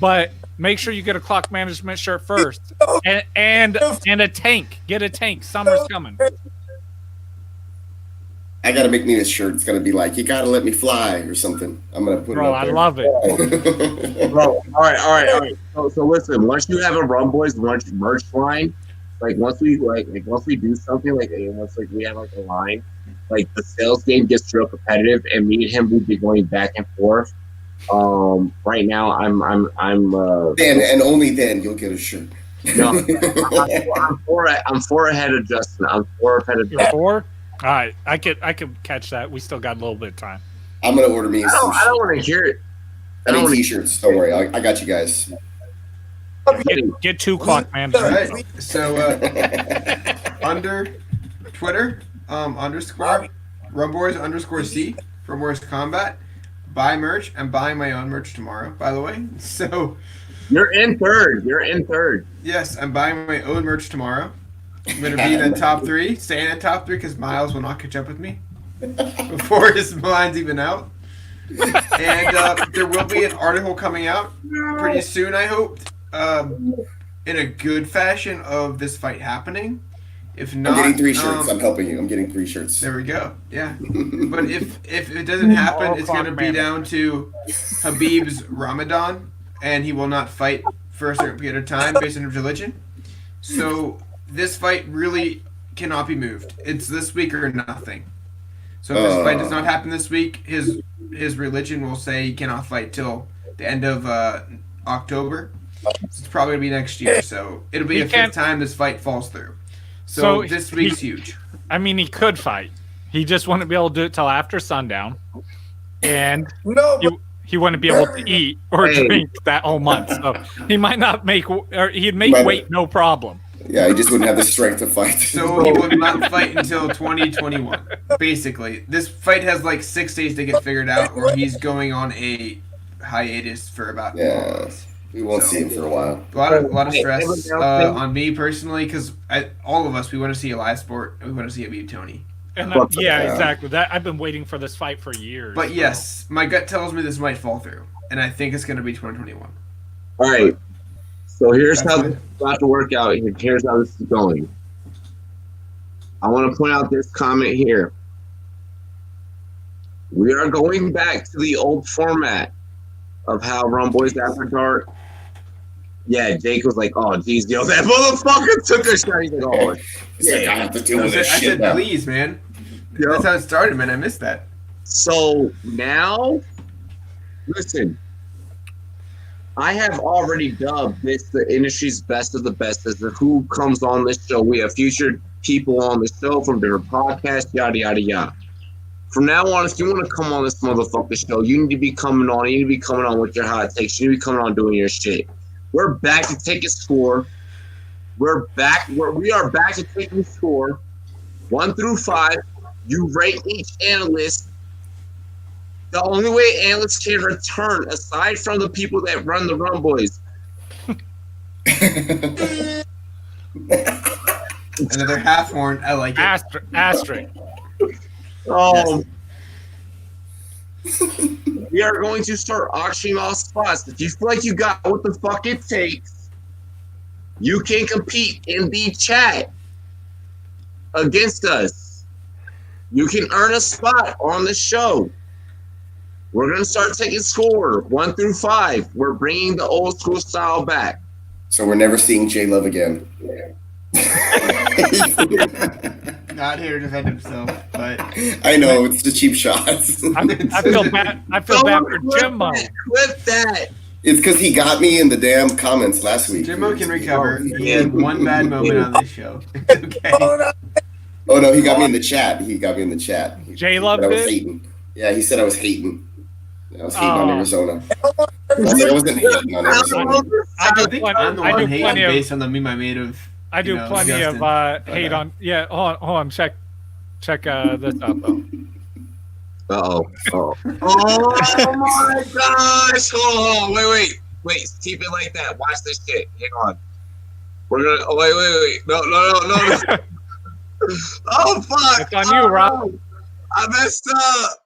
But make sure you get a Clock Management shirt first, and a tank. Get a tank. Summer's coming. I gotta make me a shirt. It's gonna be like, "You gotta let me fly" or something. I'm gonna put it up I there. love it. Bro, all right. So listen, once you have a Rumboyz merch line, like once we do something once we have like a line, like the sales game gets real competitive, and me and him will be going back and forth. Right now I'm Then and only then you'll get a shirt. no, I'm four ahead of Justin. I'm 4 ahead of You're Justin. 4? All right, I could catch that. We still got a little bit of time. I'm gonna order me I don't want to hear it. I don't want to t-shirts. Don't worry, I got you guys. Get 2 Clock All Management. right. So under Twitter underscore Rumboyz_C Rumboyz Combat. Buy merch. I'm buying my own merch tomorrow, by the way. So You're in third. yes, I'm buying my own merch tomorrow. I'm gonna be in the top 3, staying in the top 3 because Miles will not catch up with me before his line's even out. And there will be an article coming out pretty soon, I hope, in a good fashion of this fight happening. If not, I'm getting 3 shirts. I'm helping you. I'm getting 3 shirts. There we go. Yeah, but if it doesn't happen, it's gonna be down to Habib's Ramadan, and he will not fight for a certain period of time based on his religion. So this fight really cannot be moved. It's this week or nothing. So if this fight does not happen this week, his religion will say he cannot fight till the end of October. It's probably gonna be next year. So it'll be He a 5th can't- time this fight falls through. So So this week's huge. I mean, he could fight. He just wouldn't be able to do it till after sundown. And No, but he wouldn't be able to eat or Hey. drink that whole month. So he might not make, or he'd make Might- weight no problem. Yeah, he just wouldn't have the strength to fight. So he would not fight until 2021. Basically, this fight has like 6 days to get figured out, or he's going on a hiatus for about 4 Yeah. months. We won't see him for a while. A lot of stress on me personally, because all of us, we want to see a live sport. And we want to see it beat Tony. And Fuck yeah, yeah. exactly. That I've been waiting for this fight for years. But yes, my gut tells me this might fall through, and I think it's going to be 2021. All right. So here's That's how fine. this is about to work out. Here's how this is going. I want to point out this comment here. We are going back to the old format of how Rumboyz After Dark. Yeah, Jake was like, "Oh, geez, yo, that motherfucker took a shot." He's like, "Oh, He's like, I have to deal I with this said, shit now. please, man. yeah." That's how it started, man. I missed that. So now, listen, I have already dubbed this the industry's best of the best as to who comes on this show. We have featured people on the show from different podcasts, yada, yada, yada. From now on, if you want to come on this motherfucker show, you need to be coming on. You need to be coming on with your hot takes. You need to be coming on doing your shit. We're back to take a score. We are back to taking a score. 1 through 5. You rate each analyst. The only way analysts can return, aside from the people that run the Rumboyz, Another half horn. I like it. Asterisk. we are going to start auctioning off spots. If you feel like you got what the fuck it takes, you can compete in the chat against us. You can earn a spot on the show. We're going to start taking score 1 through 5. We're bringing the old school style back. So we're never seeing J Love again. Not here to defend himself, but I know it's the cheap shots. I feel bad. I feel bad for Jimbo. Clip that. It's because he got me in the damn comments last week. Jimbo can recover. He had one bad moment on this show. Okay. Oh no, he got me in the chat. He got me in the chat. J Love said I was did? hating. Yeah, he said I was hating. I was hating on Oh. Arizona. I was like, I wasn't hating on Arizona. I do I think I'm the I one do hating plenty of based on the meme I made of. I do you know, plenty Justin. of hate on. Yeah, hold on. Check this out though. Uh-oh. Oh. Oh my gosh. Hold on. Wait. Keep it like that. Watch this shit. Hang on. We're gonna. Oh, wait. No. Oh, fuck. It's on you, Rob. I messed up.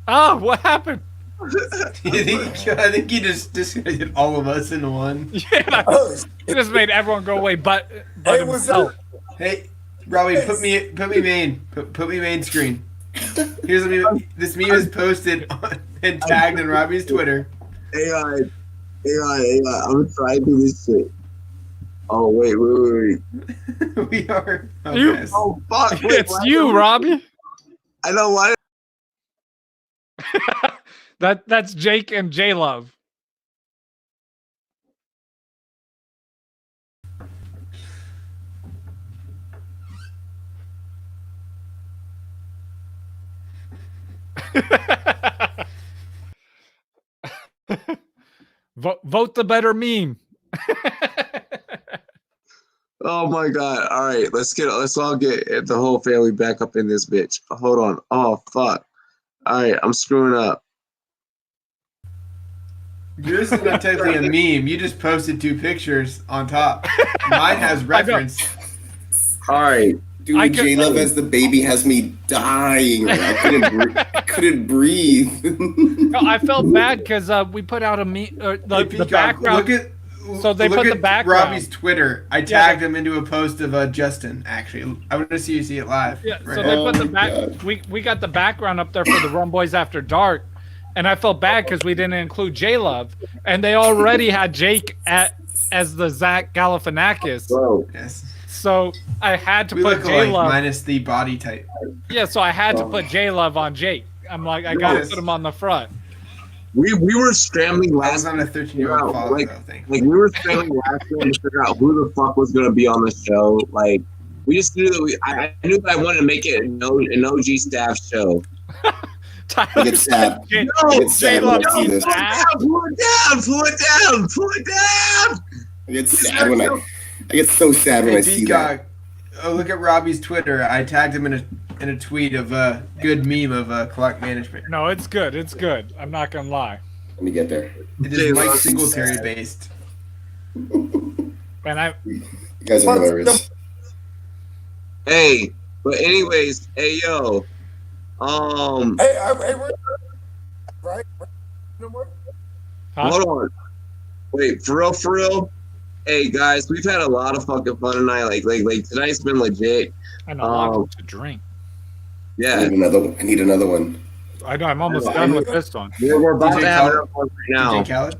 Oh, what happened? I think he just disconnected all of us into one. Yeah, Oh, he just made everyone go away, but Hey, what's himself. Hey, Robbie, put me main. Put me main screen. Here's a meme. This meme is posted and tagged in Robbie's Twitter. AI. I'm trying to do this shit. Oh, wait. We are. Oh, You- yes. Oh, fuck. Wait, It's why- you, Robbie. I know why. That's Jake and J Love. Vote the better meme. Oh my god. All right, let's all get the whole family back up in this bitch. Hold on. Oh fuck. All right, I'm screwing up. Yours is not technically a meme. You just posted 2 pictures on top. Mine has reference. All right. Dude, I could- J Love as the baby has me dying. I couldn't breathe. No, I felt bad because we put out a meme. Hey, The Peacock, background. Look they put the at background. Robbie's Twitter. I tagged him into a post of Justin. Actually, I want to see you see it live. Yeah, right so now. they put the Oh, back. God. We got the background up there for the Rumboyz After Dark, and I felt bad because we didn't include J Love, and they already had Jake as the Zach Galifianakis. Bro. Yes. So I had to We put look J alike Love. minus the body type. Yeah, so I had to put J Love on Jake. I'm like, I gotta Yes. put him on the front. We were scrambling I was last on a 13-year-old father like, though thing. like we were scrambling last time to figure out who the fuck was gonna be on the show. Like We just knew that I knew that I wanted to make it an OG staff show. I get sad. Get- I get sad when I see Pull this. it down, pull it down, pull it down, pull it down. I get sad when I get so sad when I see that. Peacock. Oh, look at Robbie's Twitter. I tagged him in a tweet of a good meme of clock management. No, it's good. It's good. I'm not gonna lie. Let me get there. It is Mike Singletary based. And I You guys are hilarious. Hey, but anyways, hey yo, Hey, we're right. No more. huh? hold on, wait, for real. Hey guys, we've had a lot of fucking fun tonight. Like tonight's been legit. I know lots to drink. I Yeah, need another one. I know. I'm almost done with this one. we're about DJ to have Khaled? another one right now. DJ Khaled?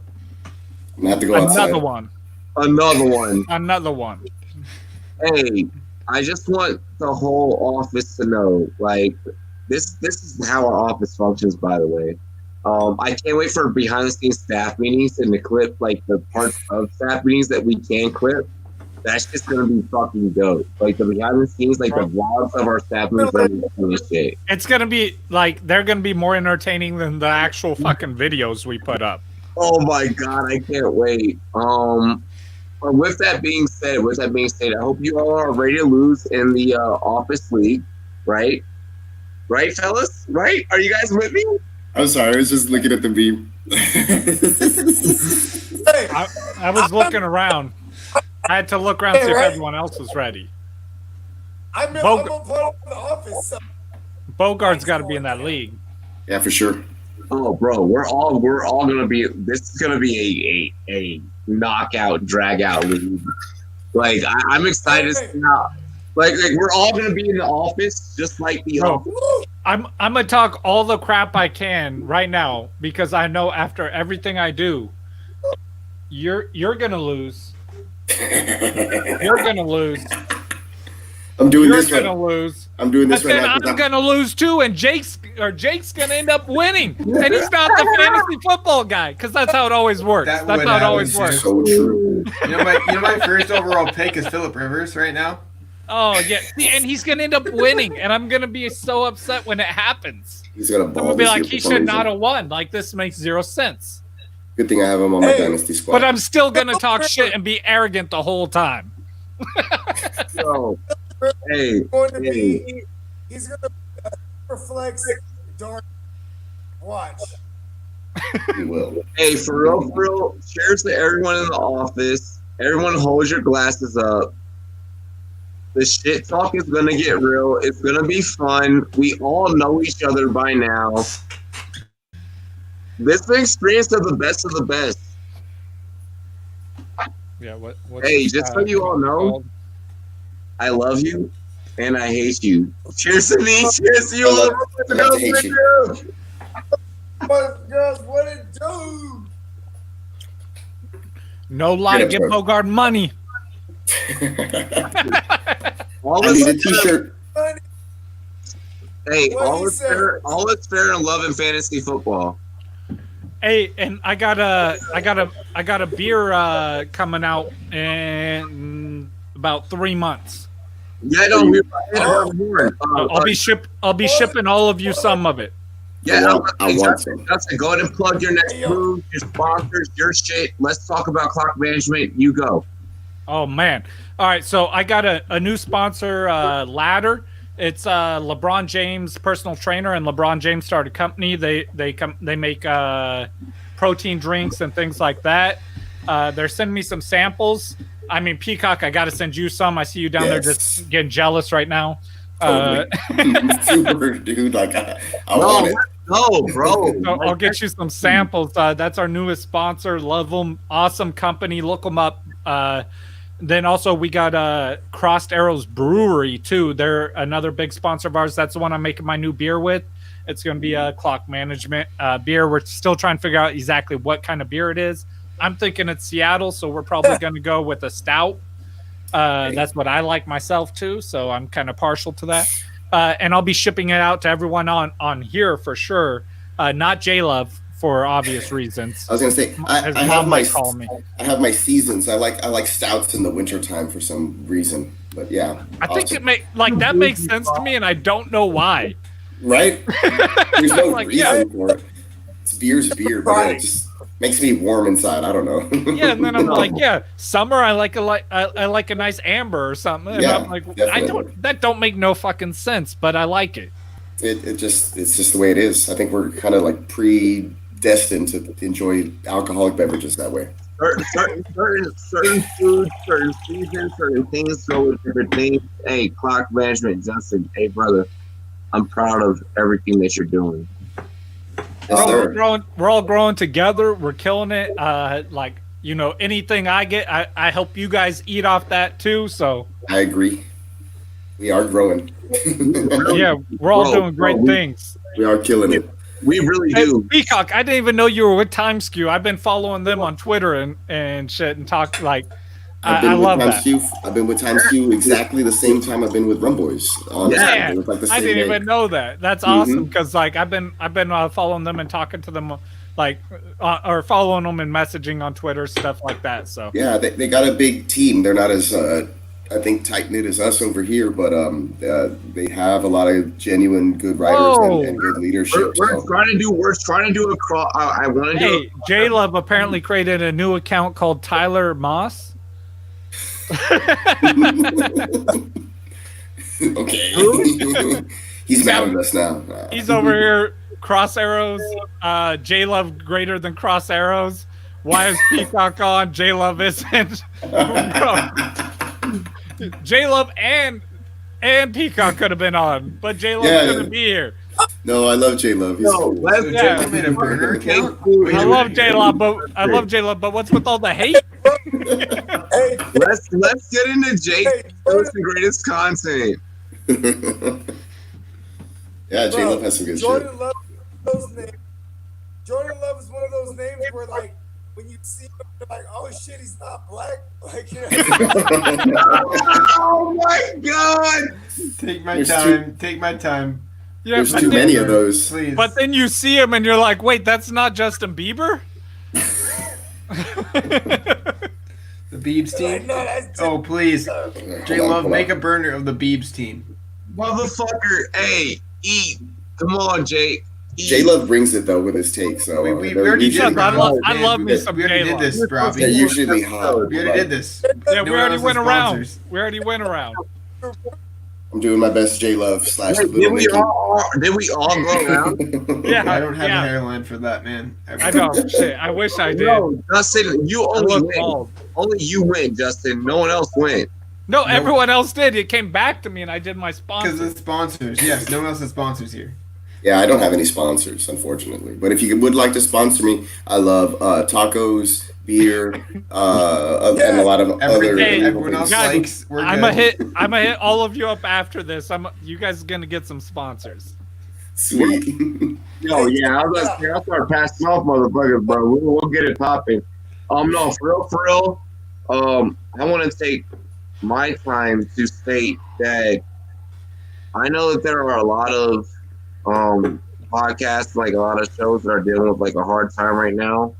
I'm gonna have to go outside. Another one. Another one. Another one. Hey, I just want the whole office to know, like, this is how our office functions, by the way. I can't wait for behind the scenes staff meetings and to clip like the parts of staff meetings that we can clip. That's just gonna be fucking dope. Like the behind the scenes, like the vlogs of our staff meetings and shit. It's gonna be like they're gonna be more entertaining than the actual fucking videos we put up. Oh my god, I can't wait. But with that being said, I hope you all are ready to lose in the office league, right? Right, fellas? Right? Are you guys with me? I'm sorry, I was just looking at the beam. Hey, I was looking around. I had to look around see if right. everyone else was ready. I'm a Bog- part of the office. So Bogart's got to be in that league. Yeah, for sure. Oh, bro, we're all gonna be. This is gonna be a knockout, drag out league. Like I'm excited. To see how, like we're all gonna be in the office, just like the Bro. office. I'm gonna talk all the crap I can right now because I know after everything I do, you're gonna lose. You're gonna lose. I'm doing You're this gonna right. lose. I'm doing this But right then now. 'cause I'm gonna lose too, and Jake's gonna end up winning, and he's not the fantasy football guy because that's how it always works. That That's would how it happen, always too. works. So true. You know my first overall pick is Phillip Rivers right now. Oh yeah, see, and he's gonna end up winning, and I'm gonna be so upset when it happens. He's gonna I'm ball gonna be this like, year he for some should reason. not have won. Like this makes zero sense. Good thing I have him on my Hey, dynasty squad. But I'm still gonna talk shit and be arrogant the whole time. So, hey, going to hey, be, he's going to reflect dark. Watch. He will. hey, for real. Cheers to everyone in the office. Everyone, hold your glasses up. The shit talk is gonna get real. It's gonna be fun. We all know each other by now. This is an experience of the best of the best. Yeah. What? Hey, just so you all know, I love you and I hate you. Cheers to me. Cheers to you all. I love to hate you. But girls, what it do? No lie, Get it, give bro. Bogart money. All I need a is t-shirt. Honey, hey, What all he is said. fair. All is fair in love and fantasy football. Hey, and I got a beer coming out in about 3 months. Yeah, no, we I'll be shipping all of you some of it. Yeah, I want some. That's it. Go ahead and plug your next move, your sponsors, your shit. Let's talk about clock management. You go. Oh man! All right, so I got a new sponsor, Ladder. It's LeBron James' personal trainer, and LeBron James started a company. They make protein drinks and things like that. They're sending me some samples. I mean, Peacock, I got to send you some. I see you down there Yes. just getting jealous right now. Totally. Super, dude. Like, I want it. No, bro. So I'll get you some samples. That's our newest sponsor. Love them. Awesome company. Look them up. Then also we got Crossed Arrows Brewery too. They're another big sponsor of ours. That's the one I'm making my new beer with. It's going to be a clock management beer. We're still trying to figure out exactly what kind of beer it is. I'm thinking it's Seattle, so we're probably going to go with a stout. That's what I like myself too, so I'm kind of partial to that. And I'll be shipping it out to everyone on here for sure. Not J Love for obvious reasons. I was gonna say His I have mom my might call me. I have my seasons. I like stouts in the wintertime for some reason. But yeah, I think awesome. that makes sense to me, and I don't know why. Right? There's no Like, reason for it. It's beer's beer, but yeah, it just makes me warm inside. I don't know. Yeah, and then I'm like, yeah, summer I like a nice amber or something. And Yeah, I'm like, definitely. that don't make no fucking sense, but I like it. It's just the way it is. I think we're kind of like predestined to enjoy alcoholic beverages that way. Certain foods, certain seasons, certain things go with different things. Hey, clock management, Justin. Hey, brother, I'm proud of everything that you're doing. Yes, sir. We're all growing together. We're killing it. Like, anything I get, I help you guys eat off that too. So I agree. We are growing. yeah, we're all doing great things. We are killing it. We really Hey, do. Peacock, I didn't even know you were with Time Skew. I've been following them on Twitter and shit and talk like. I love that. I've been with Time Skew exactly the same time I've been with Rumboyz. Honestly, Yeah, it was like the I same didn't day. even know that. That's awesome because like I've been following them and talking to them, like or following them and messaging on Twitter, stuff like that. So Yeah, they got a big team. They're not as I think tight knit as us over here, but they have a lot of genuine good writers and good leadership. We're trying to do a cross. I want to do. hey, J Love apparently created a new account called Tyler Moss. Okay. He's mad at us now. He's over here cross arrows. J Love greater than cross arrows. Why is Peacock on? J Love isn't. J Love and Peacock could have been on, but J Love couldn't be here. No, I love J Love. He's cool. J Love made a burner account. I love J Love, but what's with all the hate? Hey, Let's get into Jake's greatest content. Yeah, J Love has some good shit. Jordan Love those names. Jordan Love is one of those names where like when you see him, you're like, oh shit, he's not black. Like, Oh my god! Take my There's time. Take my time. Yeah, There's but too then- many of those. Please. But then you see him and you're like, wait, that's not Justin Bieber? The Biebs like, team. no, that's Oh please, J Hold Love, on. make a burner of the Biebs team. Motherfucker, hey, eat. Come on, Jake. Eat. J Love brings it though with his take. So We they're already usually did. I love- Man, I love me some We already J-Lo. did this, Robbie. they're usually hot. We already did this. Yeah, we No one already else went has around. sponsors. We already went around. I'm doing my best J Love / Did Little we Nicky. all go around? Yeah, I don't have yeah. a hairline for that, man. I know. Shit, I wish I did. No, Justin, you I only look win. bald. Only you win, Justin. No one else win. No, everyone else did. It came back to me, and I did my Because sponsor. of sponsors. Yes, no one else has sponsors here. Yeah, I don't have any sponsors, unfortunately. But if you would like to sponsor me, I love tacos, beer, and a lot of other. Everything Hey, everyone else guys, likes. We're I'm good. gonna hit all of you up after this. You guys are gonna get some sponsors. Sweet. Yo, yeah, I'll start passing off motherfuckers, bro. We'll get it popping. No, for real. I want to take my time to state that I know that there are a lot of podcasts, like a lot of shows that are dealing with like a hard time right now.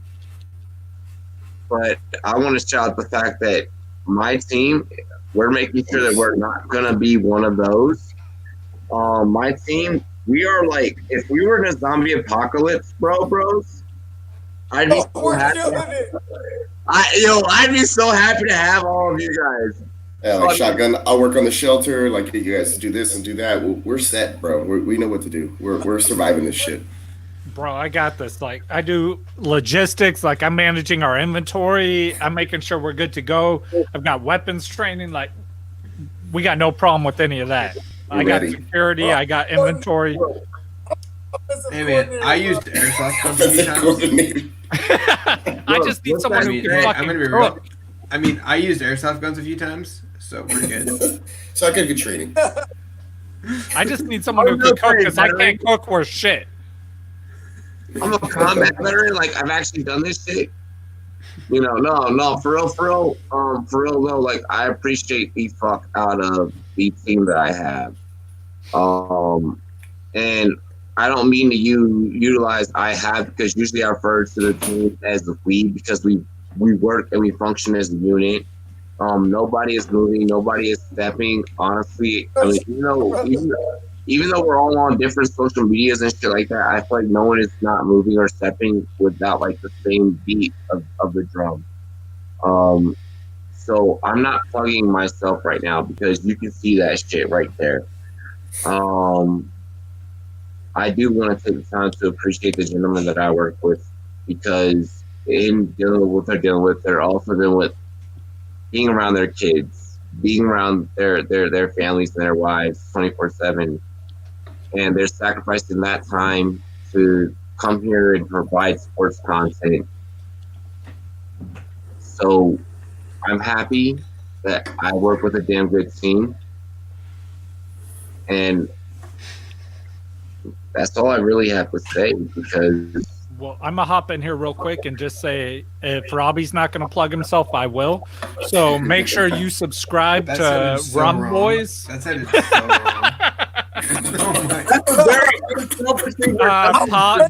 But I want to shout the fact that my team, we're making sure that we're not gonna be one of those. My team, we are like, if we were in a zombie apocalypse, bros, I'd be so we're happy. killing it. I'd be so happy to have all of you guys. Yeah, like shotgun. I'll work on the shelter. Like you guys do this and do that. We're set, bro. We know what to do. We're surviving this shit. Bro, I got this. Like, I do logistics. Like, I'm managing our inventory. I'm making sure we're good to go. I've got weapons training. Like, we got no problem with any of that. I got ready. security. I got inventory. Hey man, I used airsoft guns a few Offensive times. coordinator. I just need someone I who mean, can hey, I'm fucking gonna be real. cook. I mean, I used airsoft guns a few times, so we're good. So I got good training. I just need someone who can cook because I can't cook worth shit. I'm a combat veteran. Like, I've actually done this shit. You know, no, for real though. Like, I appreciate the fuck out of the team that I have. And I don't mean to utilize I have because usually I refer to the team as we because we work and we function as a unit. Nobody is moving, nobody is stepping. Honestly, I mean, even though we're all on different social medias and shit like that, I feel like no one is not moving or stepping without like the same beat of the drum. Um, so I'm not plugging myself right now because you can see that shit right there. Um, I do want to take the time to appreciate the gentlemen that I work with because in dealing with what they're dealing with, they're also dealing with being around their kids, being around their families and their wives 24/7, and they're sacrificing that time to come here and provide sports content. So I'm happy that I work with a damn good team, and that's all I really have to say because Well, I'm gonna hop in here real quick and just say if Robbie's not gonna plug himself, I will. So make sure you subscribe That to sounded so Rumboyz. That sounded so wrong. Oh my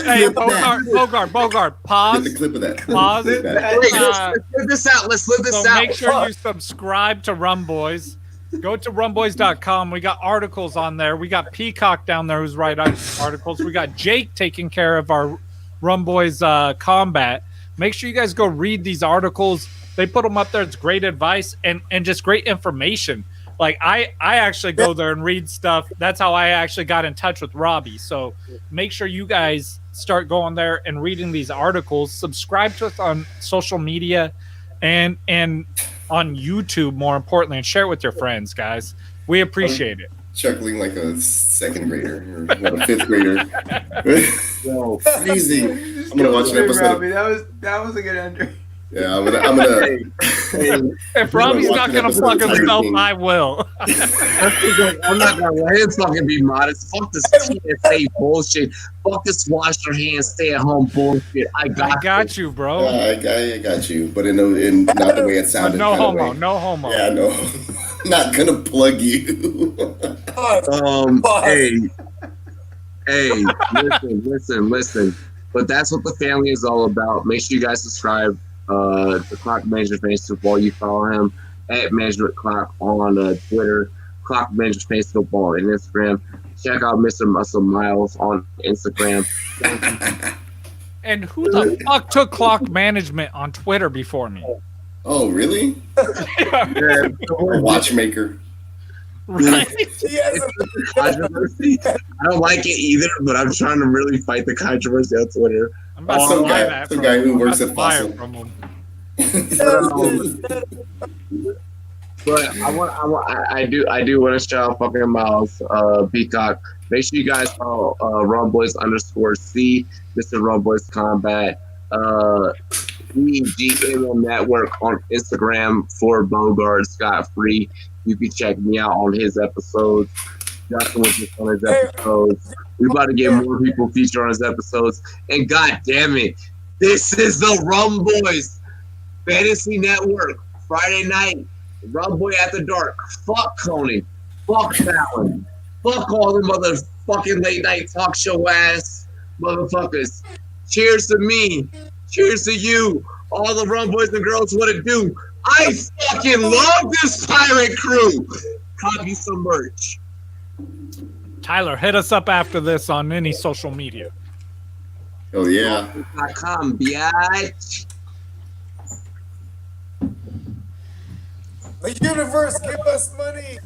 Hey, Bogart, Get the pause. clip of that. Pause. Clip that. wait, let's live this out. Let's live this So out. make sure you subscribe to Rumboyz. Go to rumboyz.com. We got articles on there. We got Peacock down there who's writing articles. We got Jake taking care of our Rumboyz combat. Make sure you guys go read these articles. They put them up there. It's great advice and just great information. Like I actually go there and read stuff. That's how I actually got in touch with Robbie. So make sure you guys start going there and reading these articles. Subscribe to us on social media and on YouTube, more importantly, and share it with your friends, guys. We appreciate it. Chuckling like a second grader or what, a fifth grader. Yo, Freezing. I'm gonna watch an episode. Robbie, that was a good entry. Yeah, I'm gonna. If Robbie's not going to plug himself, I will. I'm not gonna let him fucking be modest. Fuck this TSA bullshit. Fuck this wash your hands, stay at home bullshit. I got you, bro. I got you, but in not the way it But sounded. no kind of homo, way. no homo. Yeah, no. Not gonna plug you. Hey, listen. But that's what the family is all about. Make sure you guys subscribe to Clock Management Fantasy Football. You follow him at Management Clock on Twitter, Clock Management Fantasy Football on Instagram. Check out Mr. Muscle Miles on Instagram. And who the fuck took Clock Management on Twitter before me? Oh, really? Yeah, A watchmaker. Right? He has a controversy. I don't like it either, but I'm trying to really fight the controversy on Twitter. I'm about Some to buy guy- that some from guy him. who I'm works about at to buy Fossil. it from him. But I do want to shout out fucking Miles, Peacock. Make sure you guys follow Rumboyz_C, Mr. Rumboyz Combat, EGM Network on Instagram for Bogart Scott Free. You can check me out on his episodes. Justin was just on his episodes. We about to get more people featured on his episodes. And god damn it, this is the Rumboyz Fantasy Network. Friday night, Rumboy After Dark. Fuck Conan. Fuck Fallon. Fuck all the motherfucking late night talk show ass motherfuckers. Cheers to me. Cheers to you. All the Rumboys and girls want to do. I fucking love this pirate crew. Copy some merch. Tyler, hit us up after this on any social media. Oh yeah. .com, biatch. The universe give us money.